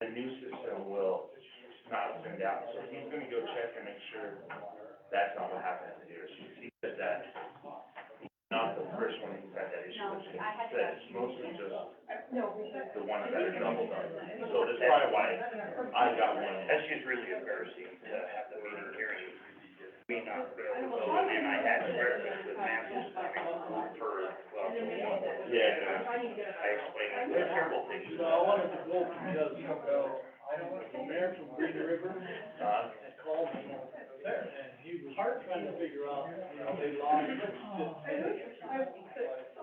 the new system will not send out, so he's gonna go check and make sure that's not what happened here. He said that, not the first one who's had that issue, that it's mostly just the ones that are doubled up. So that's probably why I got one. That's just really embarrassing to have the meeting hearing, me not be able to go, and then I had spreadsheets with masses coming for, well, Yeah. I explained it, they're terrible things. So I wanted to go because, the mayor from Green River had called me there, and he was trying to figure out, they lost, didn't pay.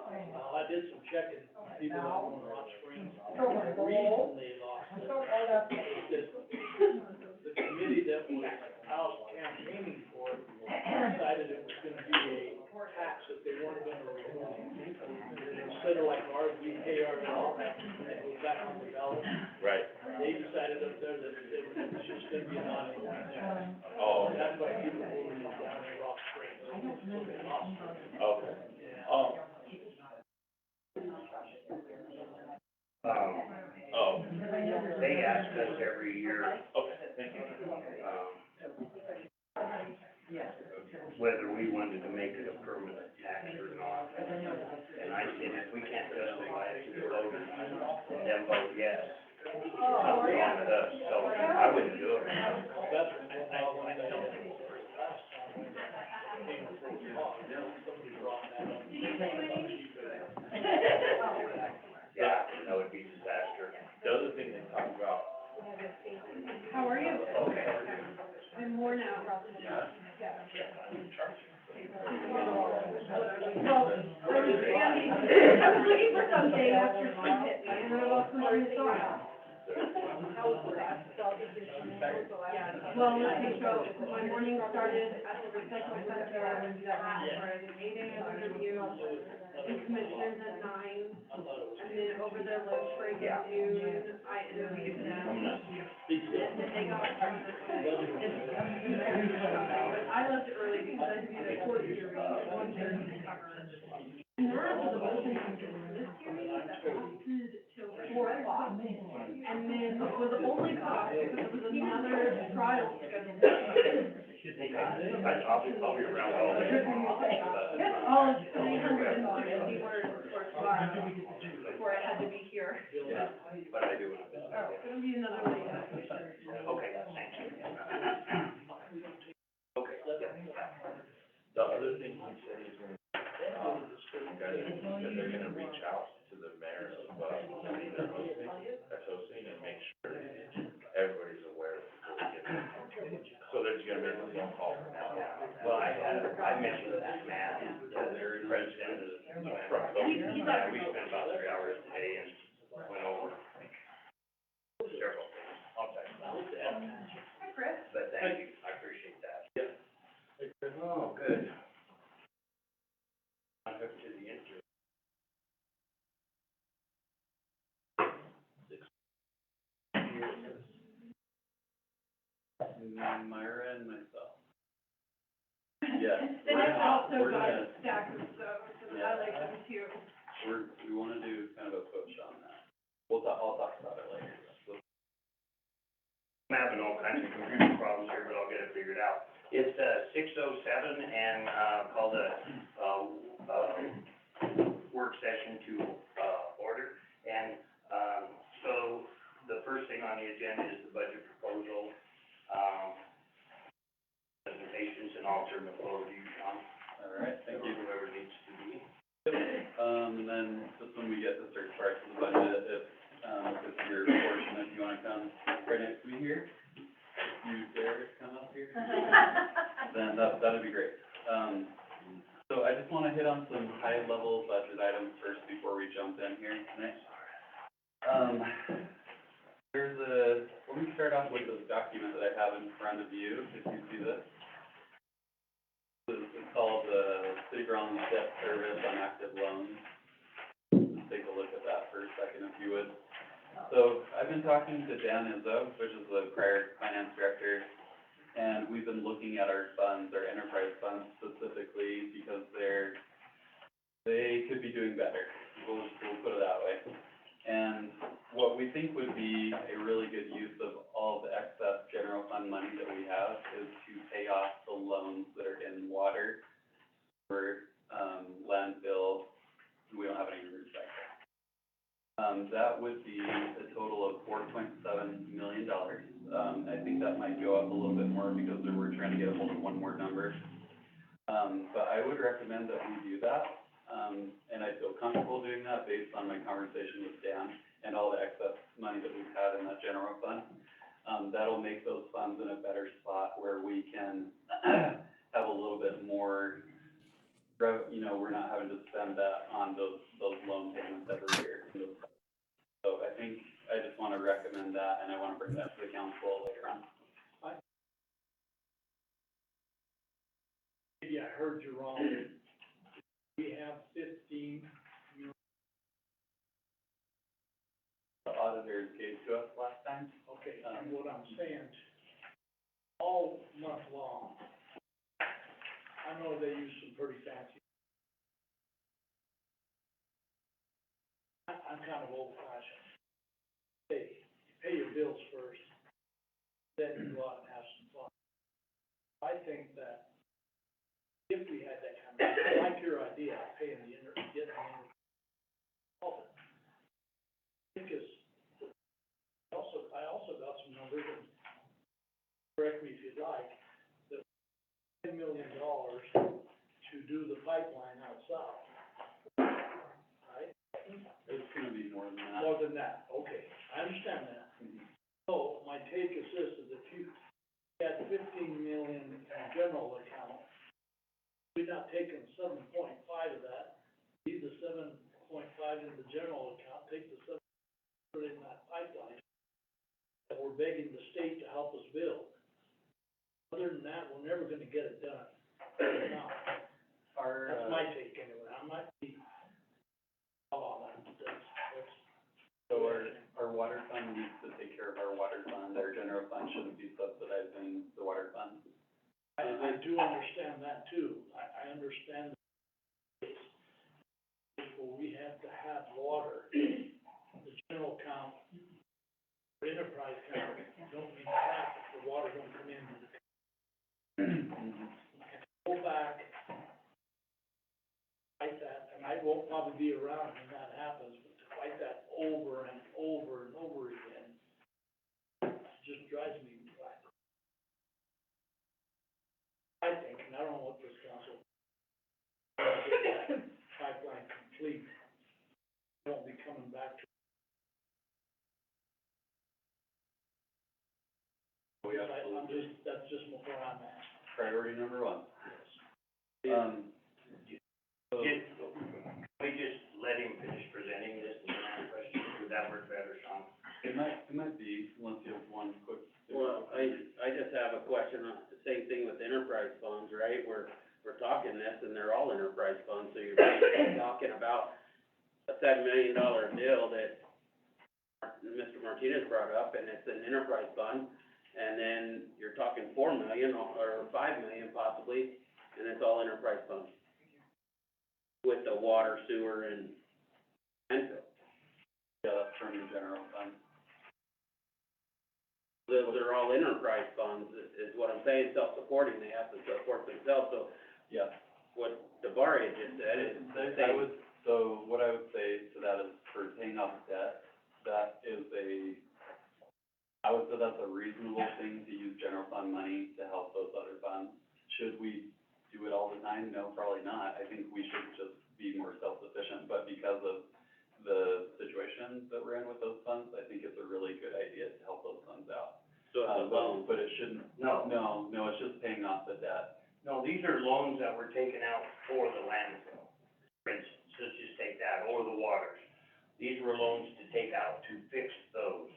I did some checking, people that own Rock Springs, the reason they lost it is that the committee that was out campaigning for it decided it was gonna be a tax that they weren't gonna remove. Instead of like ours, we pay our bill, and it goes back on the ballot. Right. They decided up there that it was just gonna be a non-event tax. Oh, And that's why people moved it down to Rock Springs, so they lost it. okay. Yeah. Oh, They ask us every year, okay, thank you. whether we wanted to make it a permanent tax or not. And I said, if we can't justify it to the voters, and then vote yes, it's not wrong with us, so I wouldn't do it. That's one thing. Last time when they came before the law, somebody brought that up. Yeah, that would be disaster. The other thing they talked about. How are you? Okay. I'm worn out. Yeah. Well, I was looking for something after sleep hit me, and I lost my train of thought. Well, okay, so my morning started at the recycle center for an 8 a.m. interview, the commissioners at 9, and then over their lunch break at noon, I interviewed them. And then they got, I left early because I did a court hearing at 1:30 to cover. And that was a motion for this hearing that lasted till 4 o'clock. And then was only caught because it was another trial scheduled. I'll be around all day. All of 360 words for trial before I had to be here. Yeah, but I do it. Oh, it'll be another late night. Okay, thank you. Okay. The other thing he said he's gonna, certain guys, he said they're gonna reach out to the mayor of, that's hosting and make sure everybody's aware before we get there. So they're gonna make a phone call from now on. Well, I mentioned that Matt, the president of the, yeah, we spent about 3 hours today and went over several things. I'll text them. Hi, Chris. But thank you, I appreciate that. Yeah. Oh, good. I hooked to the interview. Myra and myself. Yeah. Then I've also we're got gonna- a stack of stuff, so I like them too. We wanna do kind of a push on that. I'll talk about it later. So, I'm having all kinds of computer problems here, but I'll get it figured out. It's 6:07 and call the work session to order. And so the first thing on the agenda is the budget proposal, presentations, and I'll turn the floor to you, John. all right, thank you. Whoever needs to be. And then just when we get to certain parts of the budget, if you're fortunate, you wanna come right next to me here, if you dare to come up here, then that'd be great. So I just wanna hit on some high-level budget items first before we jump in here tonight. Let me start off with this document that I have in front of you, if you see this. It's called the City Ground Debt Service on Active Loans. Let's take a look at that for a second, if you would. So I've been talking to Dan Izzo, which is the prior finance director, and we've been looking at our funds, our enterprise funds specifically, because they could be doing better. We'll put it that way. And what we think would be a really good fund money that we have is to pay off the loans that are in water for, landfill, we don't have any recycling. That would be a total of $4.7 million. I think that might go up a little bit more because we're trying to get a hold of one more number. But I would recommend that we do that, and I feel comfortable doing that based on my conversation with Dan and all the excess money that we've had in that general fund. That'll make those funds in a better spot where we can have a little bit more, you know, we're not having to spend that on those loan payments every year. So I think, I just wanna recommend that, and I wanna bring that to the council later on. Maybe I heard you wrong. We have 15 The auditors gave to us last time. Okay, and what I'm saying, all month long, I know they use some pretty fancy. I'm kind of old fashioned. Pay your bills first, then you go out and have some fun. I think that if we had that kind of, I like your idea of paying the getting the I think it's, I also got some numbers, and correct me if you'd like, that $10 million to do the pipeline out south. Right? It's gonna be more than that. More than that, okay, I understand that. Mhm. So, my take is this, is if you had 15 million in a general account, we're not taking 7.5 of that, leave the 7.5 in the general account, take the 7, put it in that pipeline, that we're begging the state to help us build. Other than that, we're never gonna get it done. Now, that's my take anyway, I might be all on that, So our water fund needs to take care of our water fund, our general fund shouldn't be subsidizing the water fund. I do understand that too, I understand well, we have to have water, the general account, or enterprise account, don't mean half if the water don't come in. Go back, fight that, and I won't probably be around when that happens, but to fight that over and over and over again, just drives me wild. I think, and I don't know what this council, get that pipeline complete, won't be coming back to. We I'm absolutely, just, that's just where I'm at. priority number one. Just, we just let him finish presenting this and answer questions, would that work better, Sean? It might be, unless you have one quick. Well, I just have a question on the same thing with enterprise funds, right? We're talking this and they're all enterprise funds, so you're basically talking about a $7 million deal that Mr. Martinez brought up, and it's an enterprise fund. And then you're talking $4 million or $5 million possibly, and it's all enterprise funds. With the water, sewer, and landfill. Yeah, that's from the general fund. Those are all enterprise funds, is what I'm saying, self-supporting, they have to support themselves, so Yeah. what DeBarry just said is the same. So what I would say to that is for paying off debt, that is I would say that's a reasonable thing to use general fund money to help those other funds. Should we do it all the time? No, probably not. I think we should just be more self-sufficient, but because of the situation that we're in with those funds, I think it's a really good idea to help those funds out. So it's a loan. But it shouldn't, No, no, it's just paying off the debt. no, these are loans that were taken out for the landfill, for instance, let's just take that, or the waters. These were loans to take out to fix those.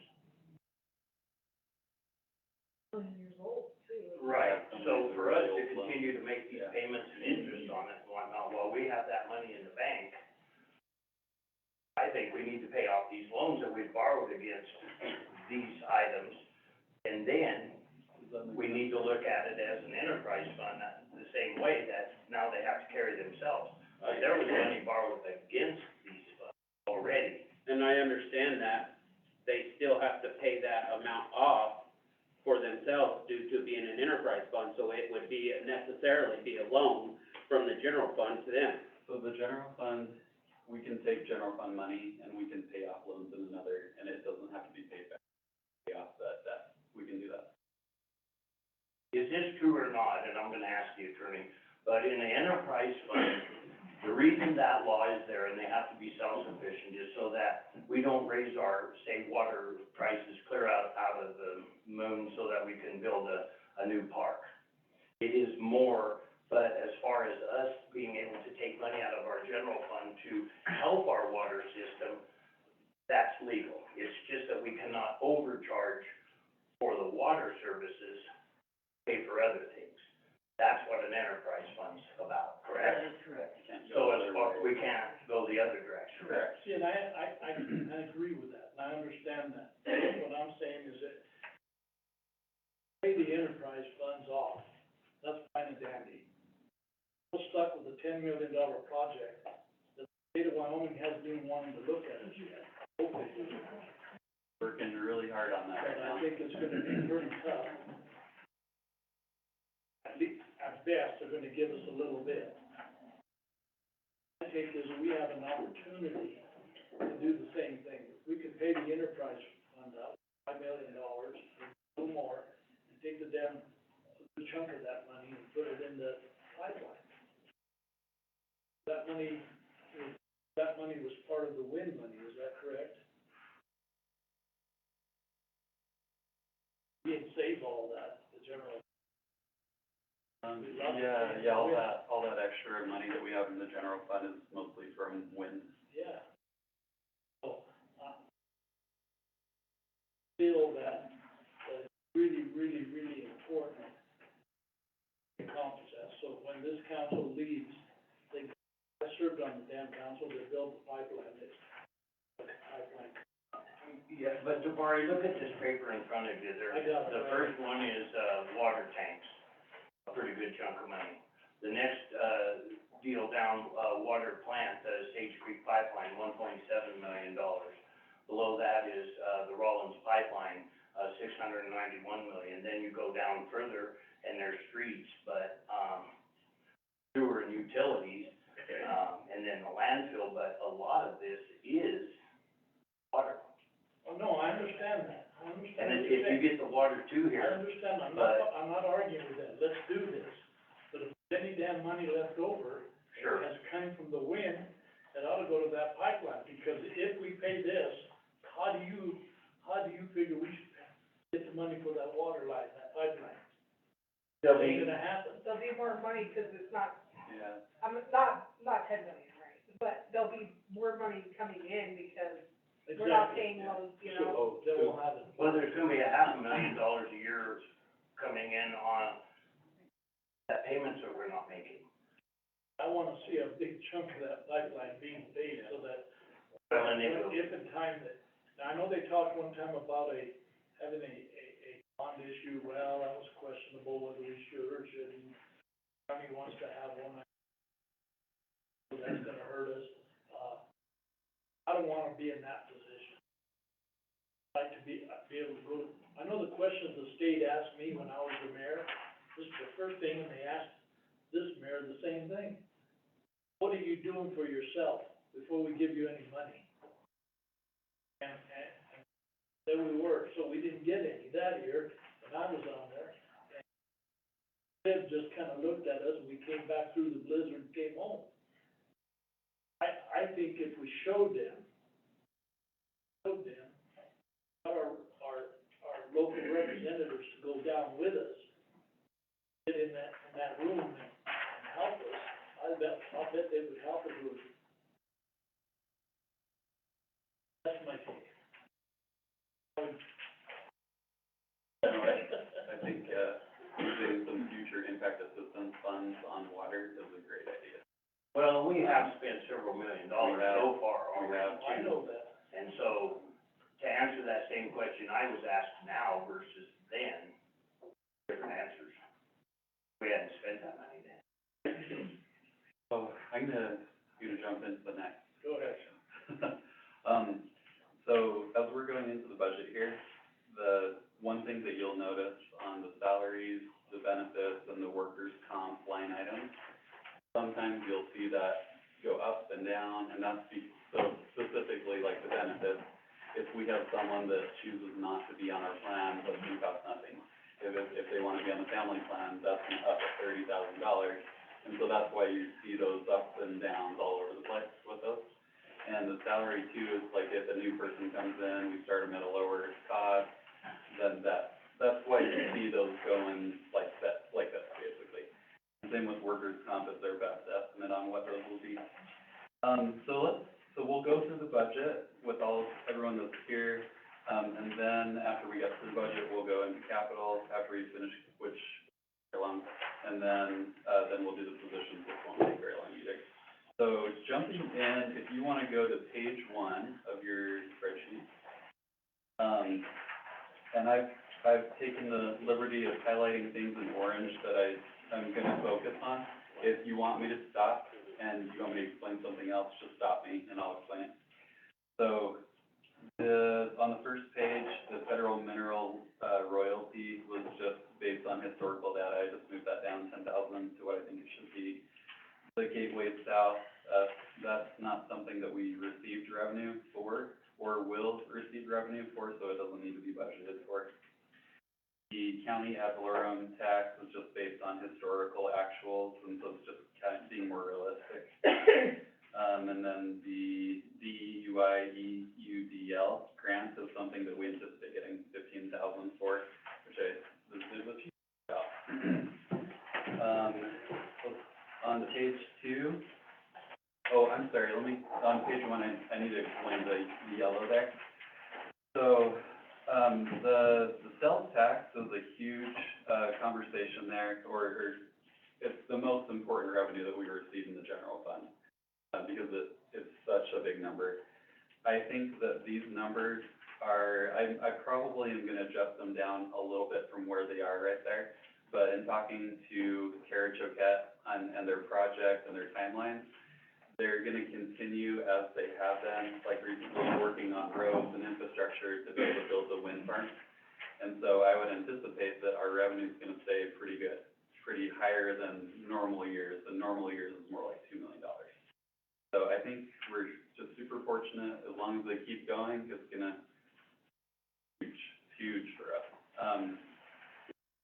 Right, so for us to continue to make these payments and interest on it and whatnot, while we have that money in the bank, I think we need to pay off these loans that we've borrowed against these items, and then we need to look at it as an enterprise fund, the same way that now they have to carry themselves. There was money borrowed against these funds already. And I understand that, they still have to pay that amount off for themselves due to being an enterprise fund, so it would be necessarily be a loan from the general fund to them. So the general fund, we can take general fund money and we can pay off loans in another, and it doesn't have to be paid back, pay off that debt. We can do that. Is this true or not, and I'm gonna ask the attorney, but in the enterprise fund, the reason that law is there and they have to be self-sufficient is so that we don't raise our, say, water prices clear out of the moon so that we can build a new park. It is more, but as far as us being able to take money out of our general fund to help our water system, that's legal. It's just that we cannot overcharge for the water services, pay for other things. That's what an enterprise fund's about, correct? That is correct. So as far, we can't go the other direction. Correct. See, and I agree with that, and I understand that. What I'm saying is that pay the enterprise funds off, that's fine and dandy. We're stuck with a $10 million project that the state of Wyoming hasn't even wanted to look at it yet. Hopefully, Working really hard on that right but now. I think it's gonna be pretty tough. At least, at best, they're gonna give us a little bit. My take is we have an opportunity to do the same thing. We could pay the enterprise fund up $5 million, a little more, and take the damn, a chunk of that money and put it in the pipeline. That money was part of the WIN money, is that correct? We didn't save all that, the general. Yeah, all that extra money that we have in the general fund is mostly from wind. Yeah. So, feel that it's really, really, really important to accomplish that. So when this council leaves, I served on the dam council that built the pipeline, Yeah, but Jabari, look at this paper in front of you there. I got it. The first one is, water tanks, a pretty good chunk of money. The next, deal down, water plant, Sage Creek Pipeline, $1.7 million. Below that is, the Rollins Pipeline, $691 million. Then you go down further and there's streets, but, sewer and utilities, and then the landfill, but a lot of this is water. Oh, no, I understand that. I understand. And what if you're you saying. get the water too I here, understand, I'm not arguing with that, let's do this. But if there's any damn money left over, sure. has come from the wind, it ought to go to that pipeline, because if we pay this, how do you figure we should get the money for that water line, that pipeline? There'll It be, ain't gonna happen. There'll be more money, cause it's not, Yeah. not 10 million, right? But there'll be more money coming in because we're not paying loans, you know? So, then we'll have it. well, there's gonna be $500,000 a year coming in on that payments that we're not making. I wanna see a big chunk of that pipeline being paid, so that, Well, and it will, if in time that, now, I know they talked one time about having a bond issue, well, that was questionable whether we should or shouldn't. County wants to have one, that's gonna hurt us. I don't wanna be in that position. I'd like to be able to go, I know the questions the state asked me when I was the mayor, this is the first thing, and they asked this mayor the same thing. What are you doing for yourself before we give you any money? And there we were, so we didn't get any that year, and I was on there. And Ted just kinda looked at us, and we came back through the blizzard and came home. I think if we showed them, our local representatives to go down with us, get in that room and help us, I'll bet they would help us with it. That's my take. No, I think, using some future impact assistance funds on water is a great idea. well, we have spent several $1 million so far We already have. I too. know that. And so, to answer that same question I was asked now versus then, different answers. We hadn't spent that money then. So I'm gonna jump into the next. Go ahead. So as we're going into the budget here, the one thing thing that you'll notice on the salaries, the benefits, and the workers' comp line items, sometimes you'll see that go up and down, and that's so specifically like the benefits. If we have someone that chooses not to be on our plan, that's gonna cost nothing. If they wanna be on the family plan, that's gonna up at $30,000. And so that's why you see those ups and downs all over the place with those. And the salary too is like if a new person comes in, we start them at a lower cost, then that's why you see those going like that basically. Same with workers' comp is their best estimate on what those will be. So we'll go through the budget with everyone that's here, and then after we get through the budget, we'll go into capital after we finish, which long, and then we'll do the positions, which won't take very long either. So jumping in, if you wanna go to page 1 of your spreadsheet, and I've taken the liberty of highlighting things in orange that I'm gonna focus on. If you want me to stop and you want me to explain something else, just stop me and I'll explain it. So on the first page, the federal mineral royalty was just based on historical data. I just moved that down 10,000 to what I think it should be. The Gateway South, that's not something that we received revenue for or will receive revenue for, so it doesn't need to be budgeted for. The county ad valorem tax was just based on historical actuals, and so it's just kind of being more realistic. And then the DEUI-EUDL grant is something that we anticipate getting 15,000 for, which there's a few about. On page 2, I'm sorry, on page 1, I need to explain the yellow there. So, the sales tax is a huge, conversation there, or it's the most important revenue that we receive in the general fund, because it's such a big number. I think that these numbers I probably am gonna adjust them down a little bit from where they are right there, but in talking to Kara Choquette and their project and their timelines, they're gonna continue as they have been, like recently working on roads and infrastructure to be able to build the wind farm. And so I would anticipate that our revenue's gonna stay pretty good, pretty higher than normal years, and normal years is more like $2 million. So I think we're just super fortunate. As long as they keep going, it's gonna be huge for us.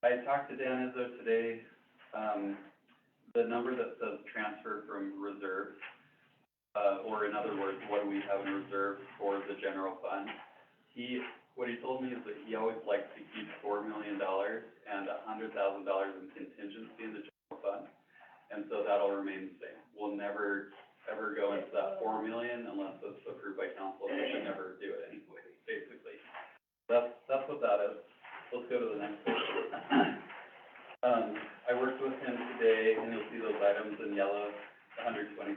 I talked to Dan Izzo today. The number that says transfer from reserve, or in other words, what do we have in reserve for the general fund? What he told me is that he always likes to keep $4 million and $100,000 in contingency in the general fund, and so that'll remain the same. We'll never ever go into that $4 million unless it's approved by council. We should never do it anyway, basically. That's what that is. Let's go to the next page. I worked with him today, and you'll see those items in yellow, $120,217.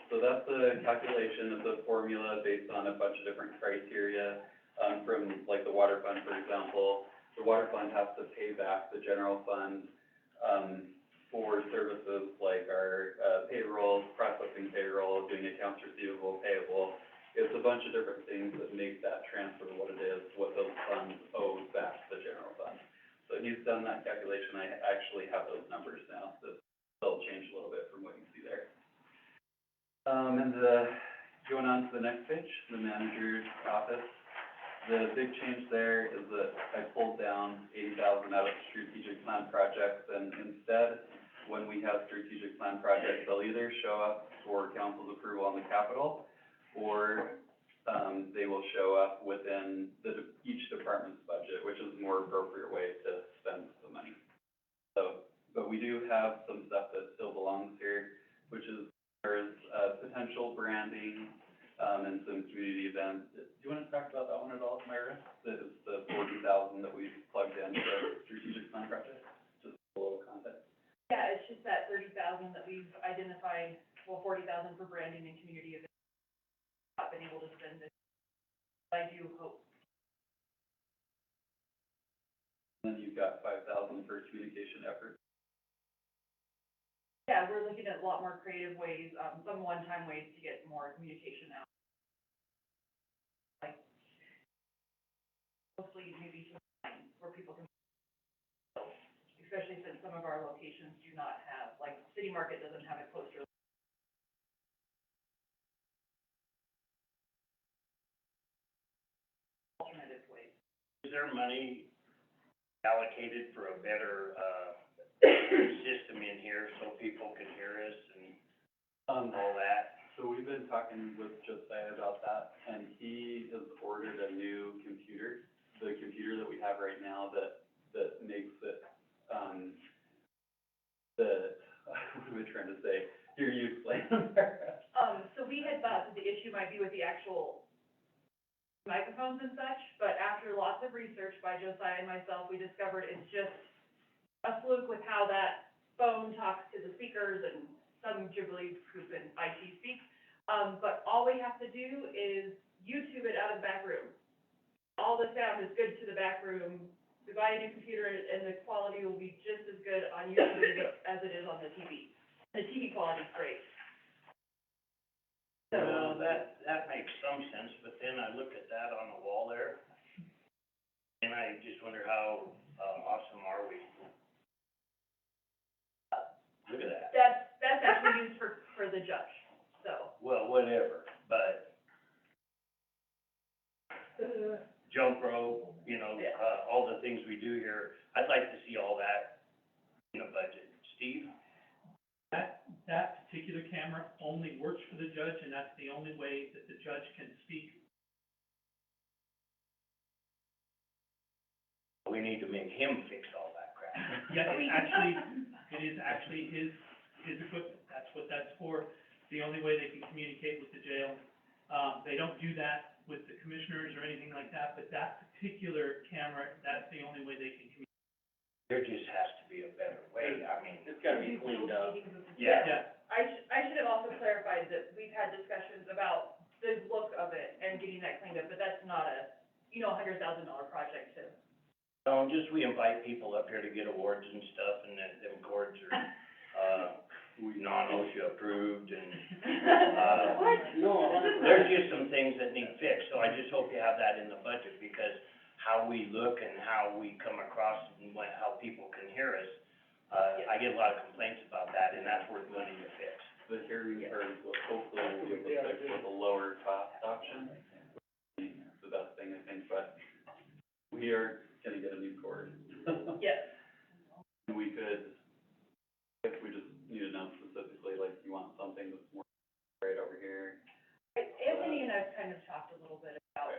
So that's the calculation of the formula based on a bunch of different criteria, from like the water fund, for example. The water fund has to pay back the general fund, for services like our, payroll, processing payroll, doing accounts receivable, payable. It's a bunch of different things that make that transfer what it is, what those funds owe back to the general fund. So he's done that calculation. I actually have those numbers now, so they'll change a little bit from what you see there. Going on to the next page, the manager's office. The big change there is that I pulled down 80,000 out of strategic plan projects, and instead, when we have strategic plan projects, they'll either show up for council's approval on the capital, or they will show up within each department's budget, which is a more appropriate way to spend the money. So, but we do have some stuff that still belongs here, which is there's potential branding, and some community events. Do you want to talk about that one at all, Myra? That is the 40,000 that we've plugged in for the strategic plan project, just a little context. Yeah, it's just that 30,000 that we've identified, well, 40,000 for branding and community events. Not been able to spend it. I do hope. And then you've got 5,000 for communication efforts. Yeah, we're looking at a lot more creative ways, some one-time ways to get more communication out. Like, hopefully maybe to find where people can, especially since some of our locations do not have, like, City Market doesn't have a poster. Alternative ways. Is there money allocated for a better, system in here so people can hear us and all that? So we've been talking with Josiah about that, and he has ordered a new computer. The computer that we have right now that makes it, what am I trying to say? Here, you explain. So we had thought that the issue might be with the actual microphones and such, but after lots of research by Josiah and myself, we discovered it's just a fluke with how that phone talks to the speakers and some gibbly poop and IT speak. But all we have to do is YouTube it out of the back room. All the sound is good to the back room. We buy a new computer and the quality will be just as good on YouTube as it is on the TV. The TV quality is great. So, Well, that makes some sense, but then I look at that on the wall there, and I just wonder how, awesome are we? Look at that. that's actually used for the judge, so. Well, whatever, but jump rope, you know, Yeah. all the things we do here, I'd like to see all that in a budget. Steve? That particular camera only works for the judge, and that's the only way that the judge can speak. We need to make him fix all that crap. Yeah, it is actually his equipment, that's what that's for. It's the only way they can communicate with the jail. They don't do that with the commissioners or anything like that, but that particular camera, that's the only way they can communicate. There just has to be a better way, I mean. It's gotta be cleaned up. Yeah. Yeah, I should have also clarified that we've had discussions about the look of it and getting that cleaned up, but that's not a, $100,000 project to. Just we invite people up here to get awards and stuff, and that them cords are, non-OSHA approved, and, What? No, there's just some things that need fixed, so I just hope you have that in the budget, because how we look and how we come across and how people can hear us, I get a lot of complaints about that, and that's worth money to fix. The hearing part is what hopefully we'll be able to fix with a lower cost option. Would be the best thing, I think, but we are gonna get a new cord. Yes. We could, if we just need to know specifically, like, you want something that's more right over here. Anthony and I've kind of talked a little bit about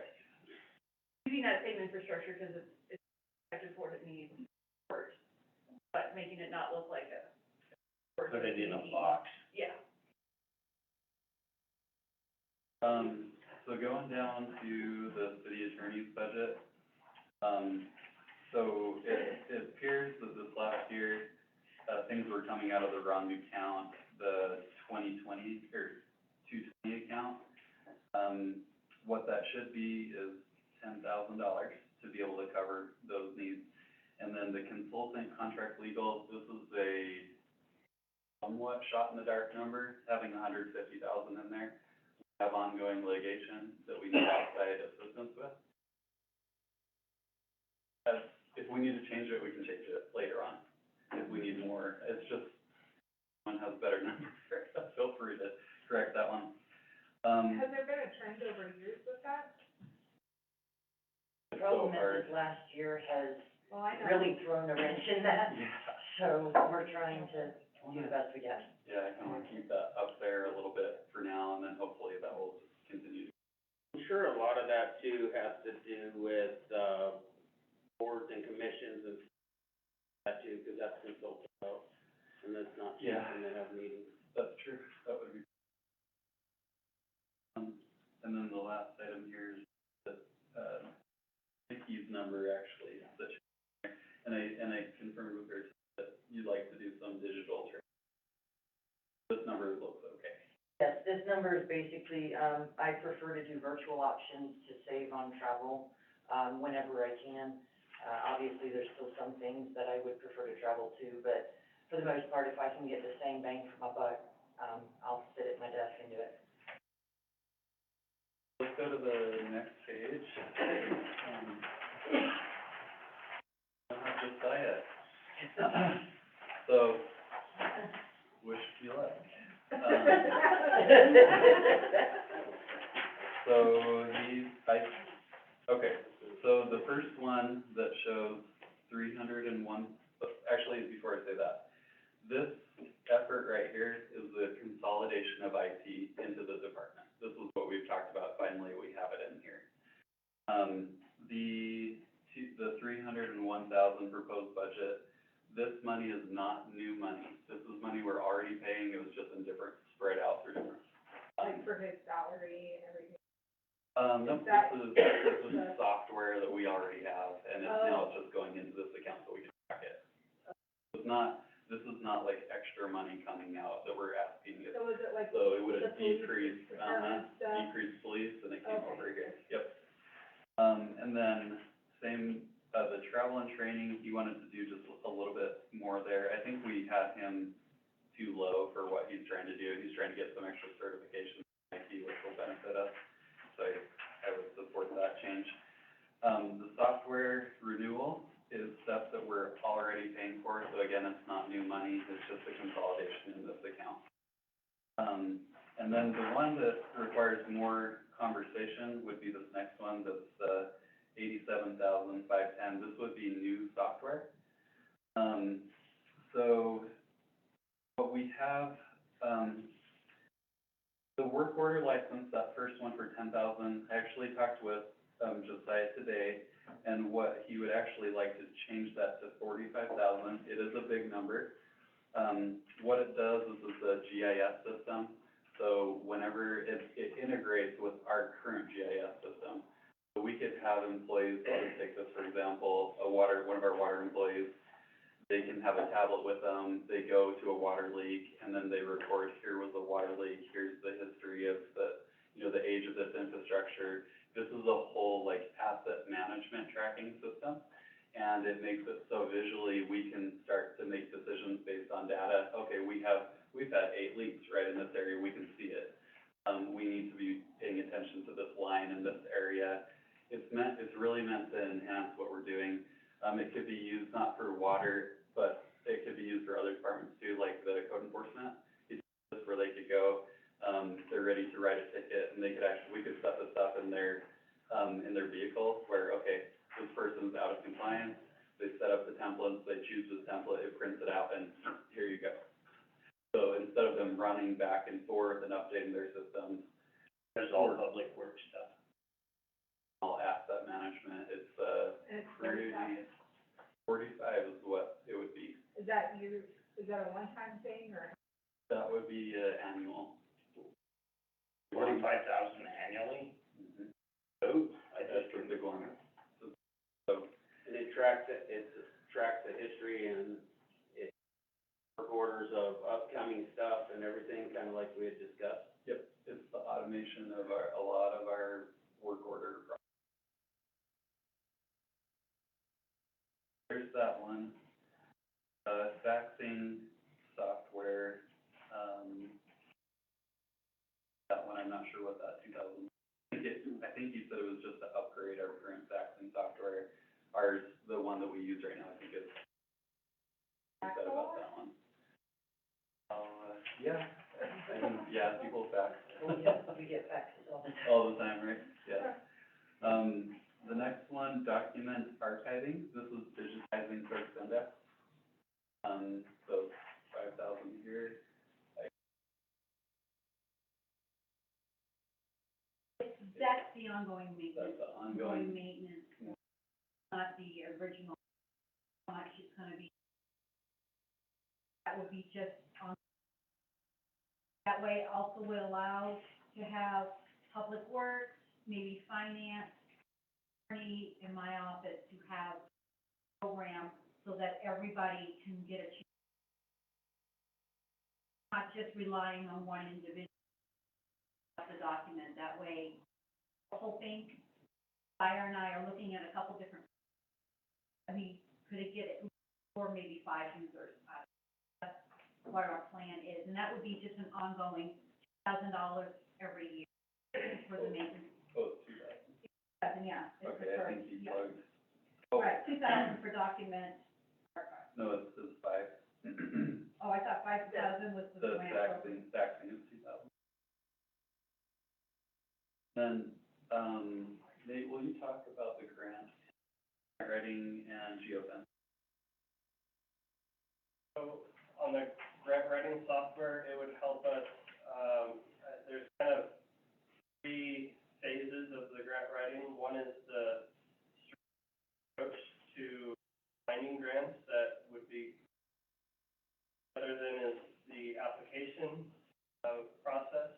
using that same infrastructure, because it's effective for what it needs first, but making it not look like a. Put it in a box. Yeah. So going down to the city attorney's budget, so it appears that this last year, things were coming out of the wrong account, the 2020, or 220 account. What that should be is $10,000 to be able to cover those needs. And then the consultant contract legal, this is a somewhat shot in the dark number, having $150,000 in there. We have ongoing litigation that we need outside assistance with. If we need to change it, we can change it later on. If we need more, it's just, one has better numbers, feel free to correct that one. Has there been a trend over years with that? It's so hard. Last year has Well, I know. really thrown a wrench in that, Yeah. so we're trying to do the best we can. Yeah, I kind of want to keep that up there a little bit for now, and then hopefully that will just continue. I'm sure a lot of that too has to do with, boards and commissions and that too, because that's consulted out, and that's not cheap Yeah. when they have meetings. That's true, that would be. And then the last item here is the, Nikki's number actually, and I confirmed with her that you'd like to do some digital training. This number looks okay. Yes, this number is basically, I prefer to do virtual options to save on travel, whenever I can. Obviously, there's still some things that I would prefer to travel to, but for the most part, if I can get the same bang for my buck, I'll sit at my desk and do it. Let's go to the next page. Josiah. So, wish you luck. So okay, so the first one that shows 301, actually, before I say that, this effort right here is the consolidation of IT into the department. This is what we've talked about, finally, we have it in here. The 301,000 proposed budget, this money is not new money. This is money we're already paying, it was just in different, spread out through different. Like for his salary and everything. No, this is software that we already have, and now it's just going into this account so we can track it. This is not like extra money coming out that we're asking it. So is it like So it would the have police decreased, department stuff? decreased police, and it came Okay. over here, yep. And then, same, the travel and training, he wanted to do just a little bit more there. I think we had him too low for what he's trying to do. He's trying to get some extra certification in IT, which will benefit us. So I would support that change. The software renewal is stuff that we're already paying for, so again, it's not new money, it's just a consolidation in this account. And then the one that requires more conversation would be this next one, that's, 87,510. This would be new software. So what we have, the work order license, that first one for 10,000, I actually talked with, Josiah today, and what he would actually like to change that to 45,000. It is a big number. What it does is it's a GIS system, so whenever it integrates with our current GIS system, so we could have employees, let's take this for example, one of our water employees, they can have a tablet with them, they go to a water leak, and then they record, here was a water leak, here's the history of the, the age of this infrastructure. This is a whole, like, asset management tracking system, and it makes it so visually we can start to make decisions based on data. Okay, we've had 8 leaks right in this area, we can see it. We need to be paying attention to this line in this area. It's really meant to enhance what we're doing. It could be used not for water, but it could be used for other departments too, like the code enforcement. It's just where they could go, they're ready to write a ticket, and we could set this up in their vehicle where, okay, this person's out of compliance, they set up the templates, they choose this template, it prints it out, and here you go. So instead of them running back and forth and updating their systems, There's all public works stuff. all asset management, it's, And it's pretty, 45 is what it would be. Is that a one-time thing or? That would be, annual. 45,000 annually? Mhm. Oh, That's a big one. So, And it tracks the history and it work orders of upcoming stuff and everything, kinda like we had discussed. yep, it's the automation of a lot of our work order process. There's that one. Faxing software, that one, I'm not sure what that 2,000. I think you said it was just to upgrade our current faxing software. Ours, the one that we use right now, I think it's, you said about that one. Yeah, people fax. We get faxes all the time. All the time, right? Yeah. The next one, document archiving, this is digitizing clerk's index. So 5,000 here. That's the ongoing maintenance. That's the ongoing, Maintenance, not the original, how much it's gonna be. That would be just on, that way also would allow to have public works, maybe finance, attorney in my office to have a program so that everybody can get a chance. Not just relying on one individual to the document, that way, the whole thing, Fire and I are looking at a couple different, could it get 4, maybe 5 users? That's what our plan is, and that would be just an ongoing $1,000 every year for the maintenance. oh, 2,000. Yeah. it's the Okay, I first, think he yeah. plugged. Right, 2,000 for documents, No, it's five. Oh, I thought 5,000 was the The grant. exact thing is 2,000. Then, Nate, will you talk about the grant writing and geofence? So, on the grant writing software, it would help us, there's kind of three phases of the grant writing. One is the approach to finding grants that would be, other than is the application, process,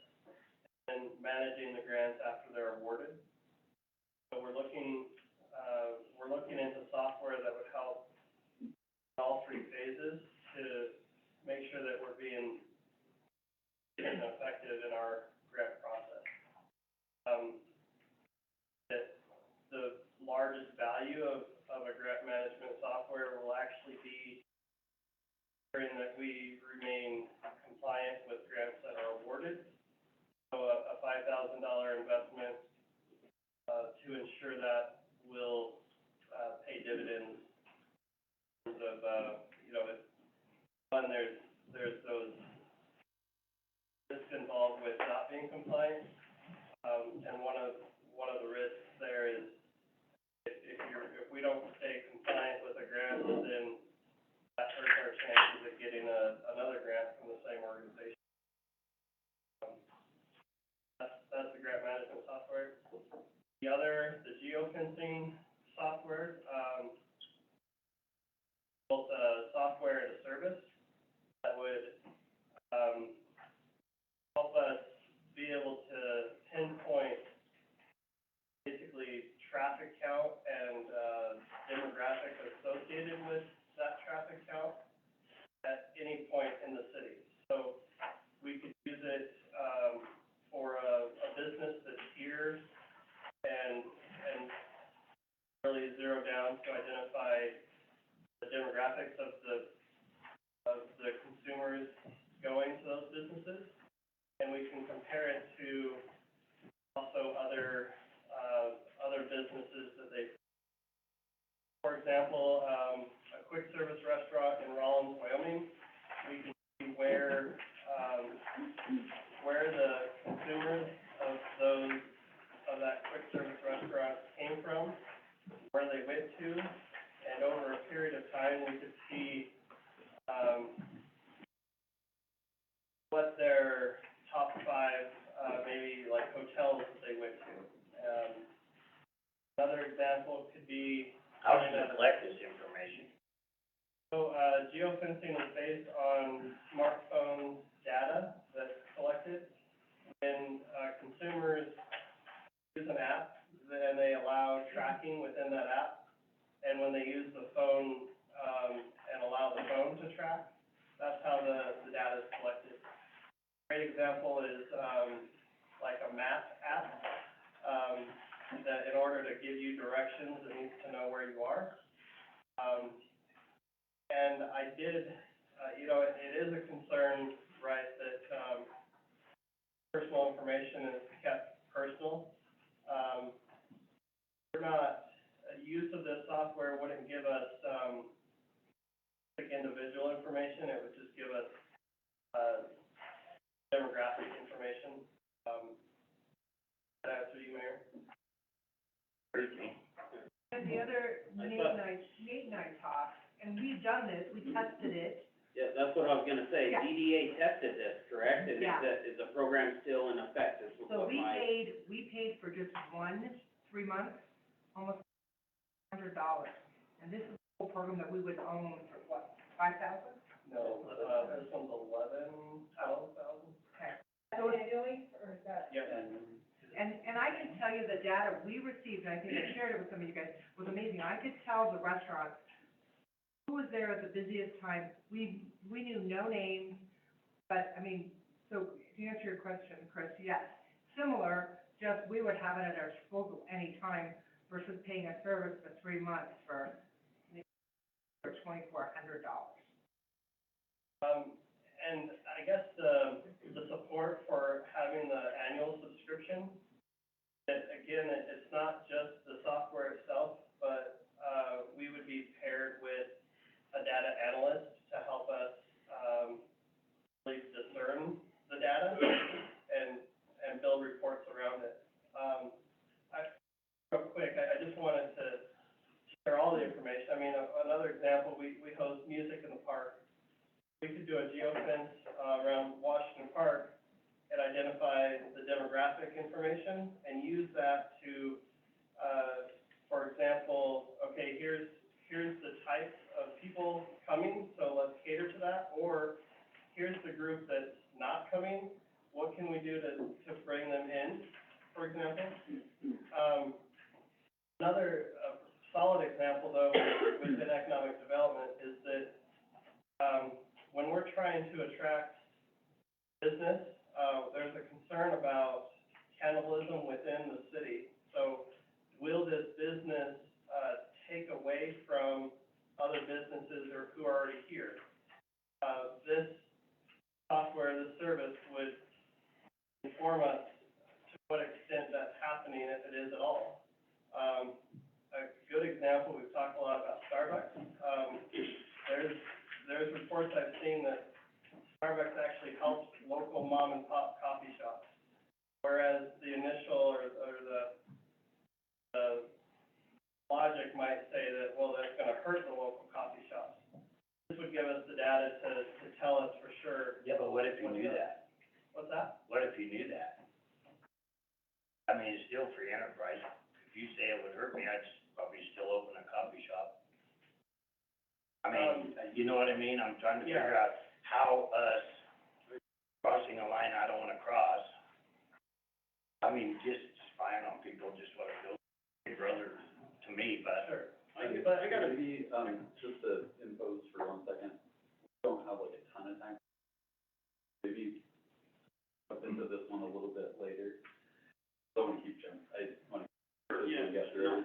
and managing the grants after they're awarded. So we're looking into software that would help all three phases to make sure that we're being effective in our grant process. That the largest value of a grant management software will actually be ensuring that we remain compliant with grants that are awarded. So a $5,000 investment, to ensure that will, pay dividends in terms of, one, there's those risks involved with not being compliant. And one of the risks there is if we don't stay compliant with a grant, then that hurts our chances of getting another grant from the same organization. That's the grant management software. The geofencing software, both software as a service that would help us be able to pinpoint basically traffic count and demographic associated with that traffic count at any point in the city. So we could use it for a business that's here and really zero down to identify the demographics of the consumers going to those businesses, and we can compare it to also other businesses that they, for example, a quick service restaurant in Rollins, Wyoming, we can see where the consumers of that quick service restaurant came from, where they went to, and over a period of time, we could see what their top 5, maybe like hotels that they went to. Another example could be. How does it collect this information? So, geofencing is based on smartphone data that's collected. When consumers use an app, then they allow tracking within that app. And when they use the phone, and allow the phone to track, that's how the data is collected. A great example is, like a map app, that in order to give you directions, it needs to know where you are. And I did, it is a concern, right, that, personal information is kept personal. Use of this software wouldn't give us, individual information, it would just give us, demographic information. Does that answer you, Mayor? And the other, Nate and I talked, and we've done this, we tested it. Yeah, that's what I was gonna say, Yeah. DDA tested this, correct? And Yeah. is the program still in effect, is So what my. we paid for just 3 months, almost $100. And this is a whole program that we would own for what, 5,000? No, this one's 12,000. Okay. So annually, or is that? Yep. And I can tell you the data we received, and I think I shared it with some of you guys, was amazing. I could tell the restaurants who was there at the busiest time. We knew no names, but, I mean, so to answer your question, Chris, yes, similar, just we would have it at our disposal anytime versus paying a service for 3 months for $2,400. And I guess the support for having the annual subscription, that again, it's not just the software itself, but, we would be paired with a data another example, we host music in the park. We could do a geofence, around Washington Park and identify the demographic information and use that to, for example, okay, here's the type of people coming, so let's cater to that, or here's the group that's not coming, what can we do to bring them in, for example? Another, solid example though, within economic development is that, when we're trying to attract business, there's a concern about cannibalism within the city. So will this business, take away from other businesses or who are already here? This software, this service would inform us to what extent that's happening, if it is at all. A good example, we've talked a lot about Starbucks. There's reports I've seen that Starbucks actually helps local mom and pop coffee shops, whereas the initial or the logic might say that, well, that's gonna hurt the local coffee shops. This would give us the data to tell us for sure. Yeah, but what if you knew that? What's that? What if you knew that? I mean, it's still free enterprise. If you say it would hurt me, I'd probably still open a coffee shop. I mean, you know what I mean? I'm trying to figure out how us crossing a line I don't wanna cross. I mean, just spying on people, just what it goes, big brother to me, but. Sure. I gotta be, just to impose for 1 second, we don't have like a ton of time. Maybe jump into this one a little bit later. Don't wanna keep jumping, I wanna. Yeah,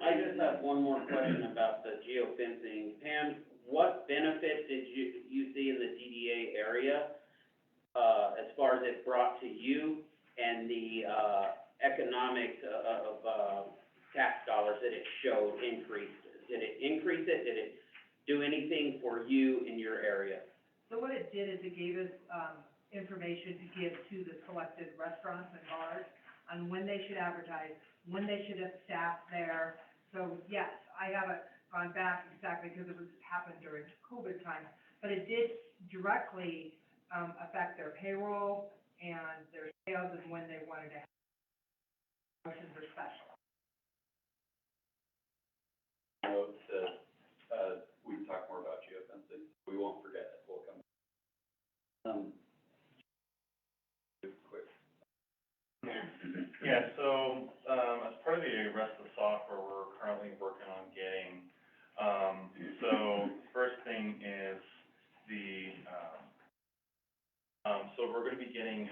I just have one more question about the geofencing. Pam, what benefit did you see in the DDA area, as far as it brought to you and the, economic, of tax dollars that it showed increased? Did it increase it? Did it do anything for you in your area? So what it did is it gave us, information to give to the selected restaurants and bars on when they should advertise, when they should have staff there. So yes, I haven't gone back exactly because it happened during COVID time, but it did directly, affect their payroll and their sales and when they wanted to have promotions or specials. Note that, we can talk more about geofencing, we won't forget it, we'll come. Quick. Yeah, so, as part of the rest of the software we're currently working on getting, so first thing is the, so we're gonna be getting,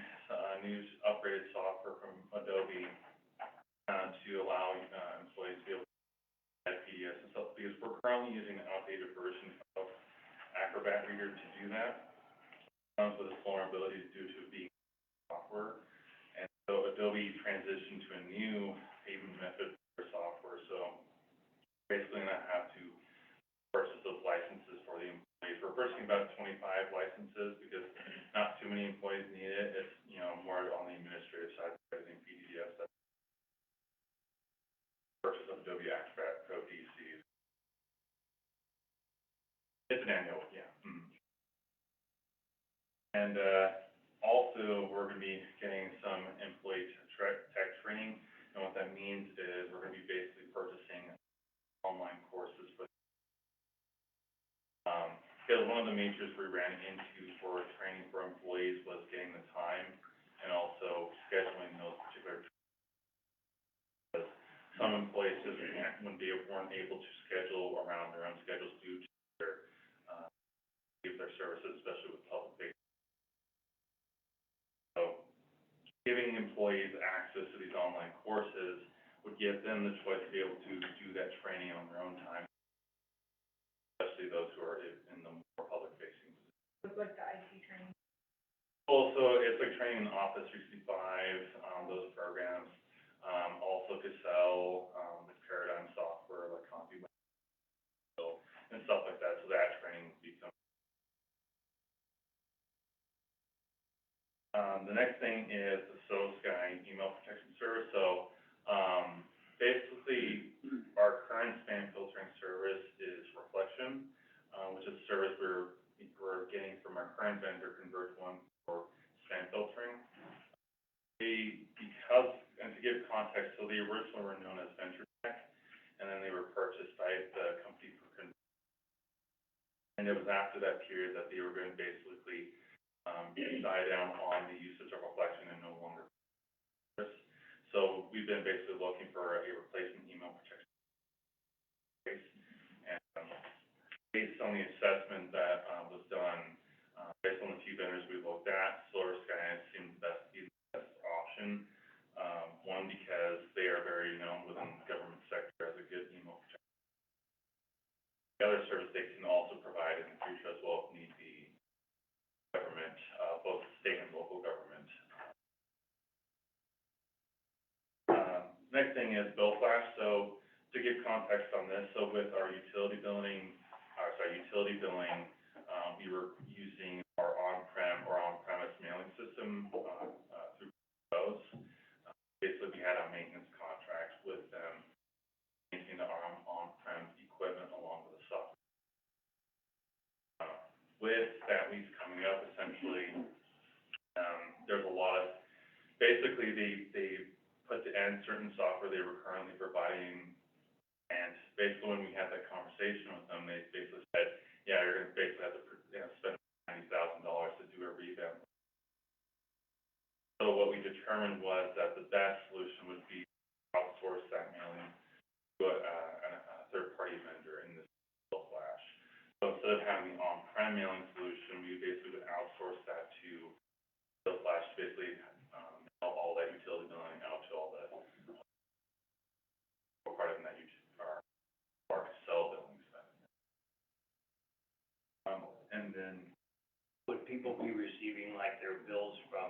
new upgraded software from Adobe, to allow, employees to be able to add PDFs and stuff, because we're currently using an outdated version of Acrobat Reader to do that. Comes with a slower ability due to being software. And so Adobe transitioned to a new payment method for software, so basically gonna have to purchase those licenses for the employees. We're purchasing about 25 licenses because not too many employees need it. It's, you know, more on the administrative side, editing PDFs. Purchase of Adobe Acrobat Pro DC. It's an annual, yeah. And, also, we're gonna be getting some employee tech training, and what that means is we're gonna be basically purchasing online courses for, because one of the majors we ran into for training for employees was getting the time and also scheduling those particular trainings. Some employees just weren't able to schedule around their own schedules due to their services, especially with public facing. So giving employees access to these online courses would give them the choice to be able to do that training on their own time, especially those who are in the more public facing. It's like the IT training. Also, it's like training in Office 365, those programs, also Excel, the Paradigm software, like Copy, and stuff like that, so that training becomes. The next thing is the SoSky email protection service. So, basically, our current spam filtering service is Reflection. current vendor, Converge One, for spam filtering. Because, and to give context, so they originally were known as VentureTech, and then they were purchased by the company for Converge. And it was after that period that they were going to basically, die down on the usage of Reflection and no longer. So we've been basically looking for a replacement email protection. And, based on the assessment that, was done, based on the few vendors we looked at, SolarSky seemed the best option. One, because they are very known within the government sector as a good email protection. The other service they can also provide in the future as well if need be, government, both state and local government. Next thing is bill flash. So to give context on this, so with our utility billing, we were using our on-prem or on-premise mailing system, through those. Basically, we had a maintenance contract with them, maintaining our on-prem equipment along with the software. With that lease coming up, essentially, there's a lot of, basically, they put to end certain software they were currently providing, and basically when we had that conversation with them, they basically said, yeah, you're gonna basically have to, spend $90,000 to do a revamp. So what we determined was that the best solution would be to outsource that mailing to a third-party vendor in this bill flash. So instead of having the on-prem mailing solution, we basically would outsource that to bill flash, basically, mail all that utility billing out to all the part of that our cell billing stuff. And then Would people be receiving like their bills from,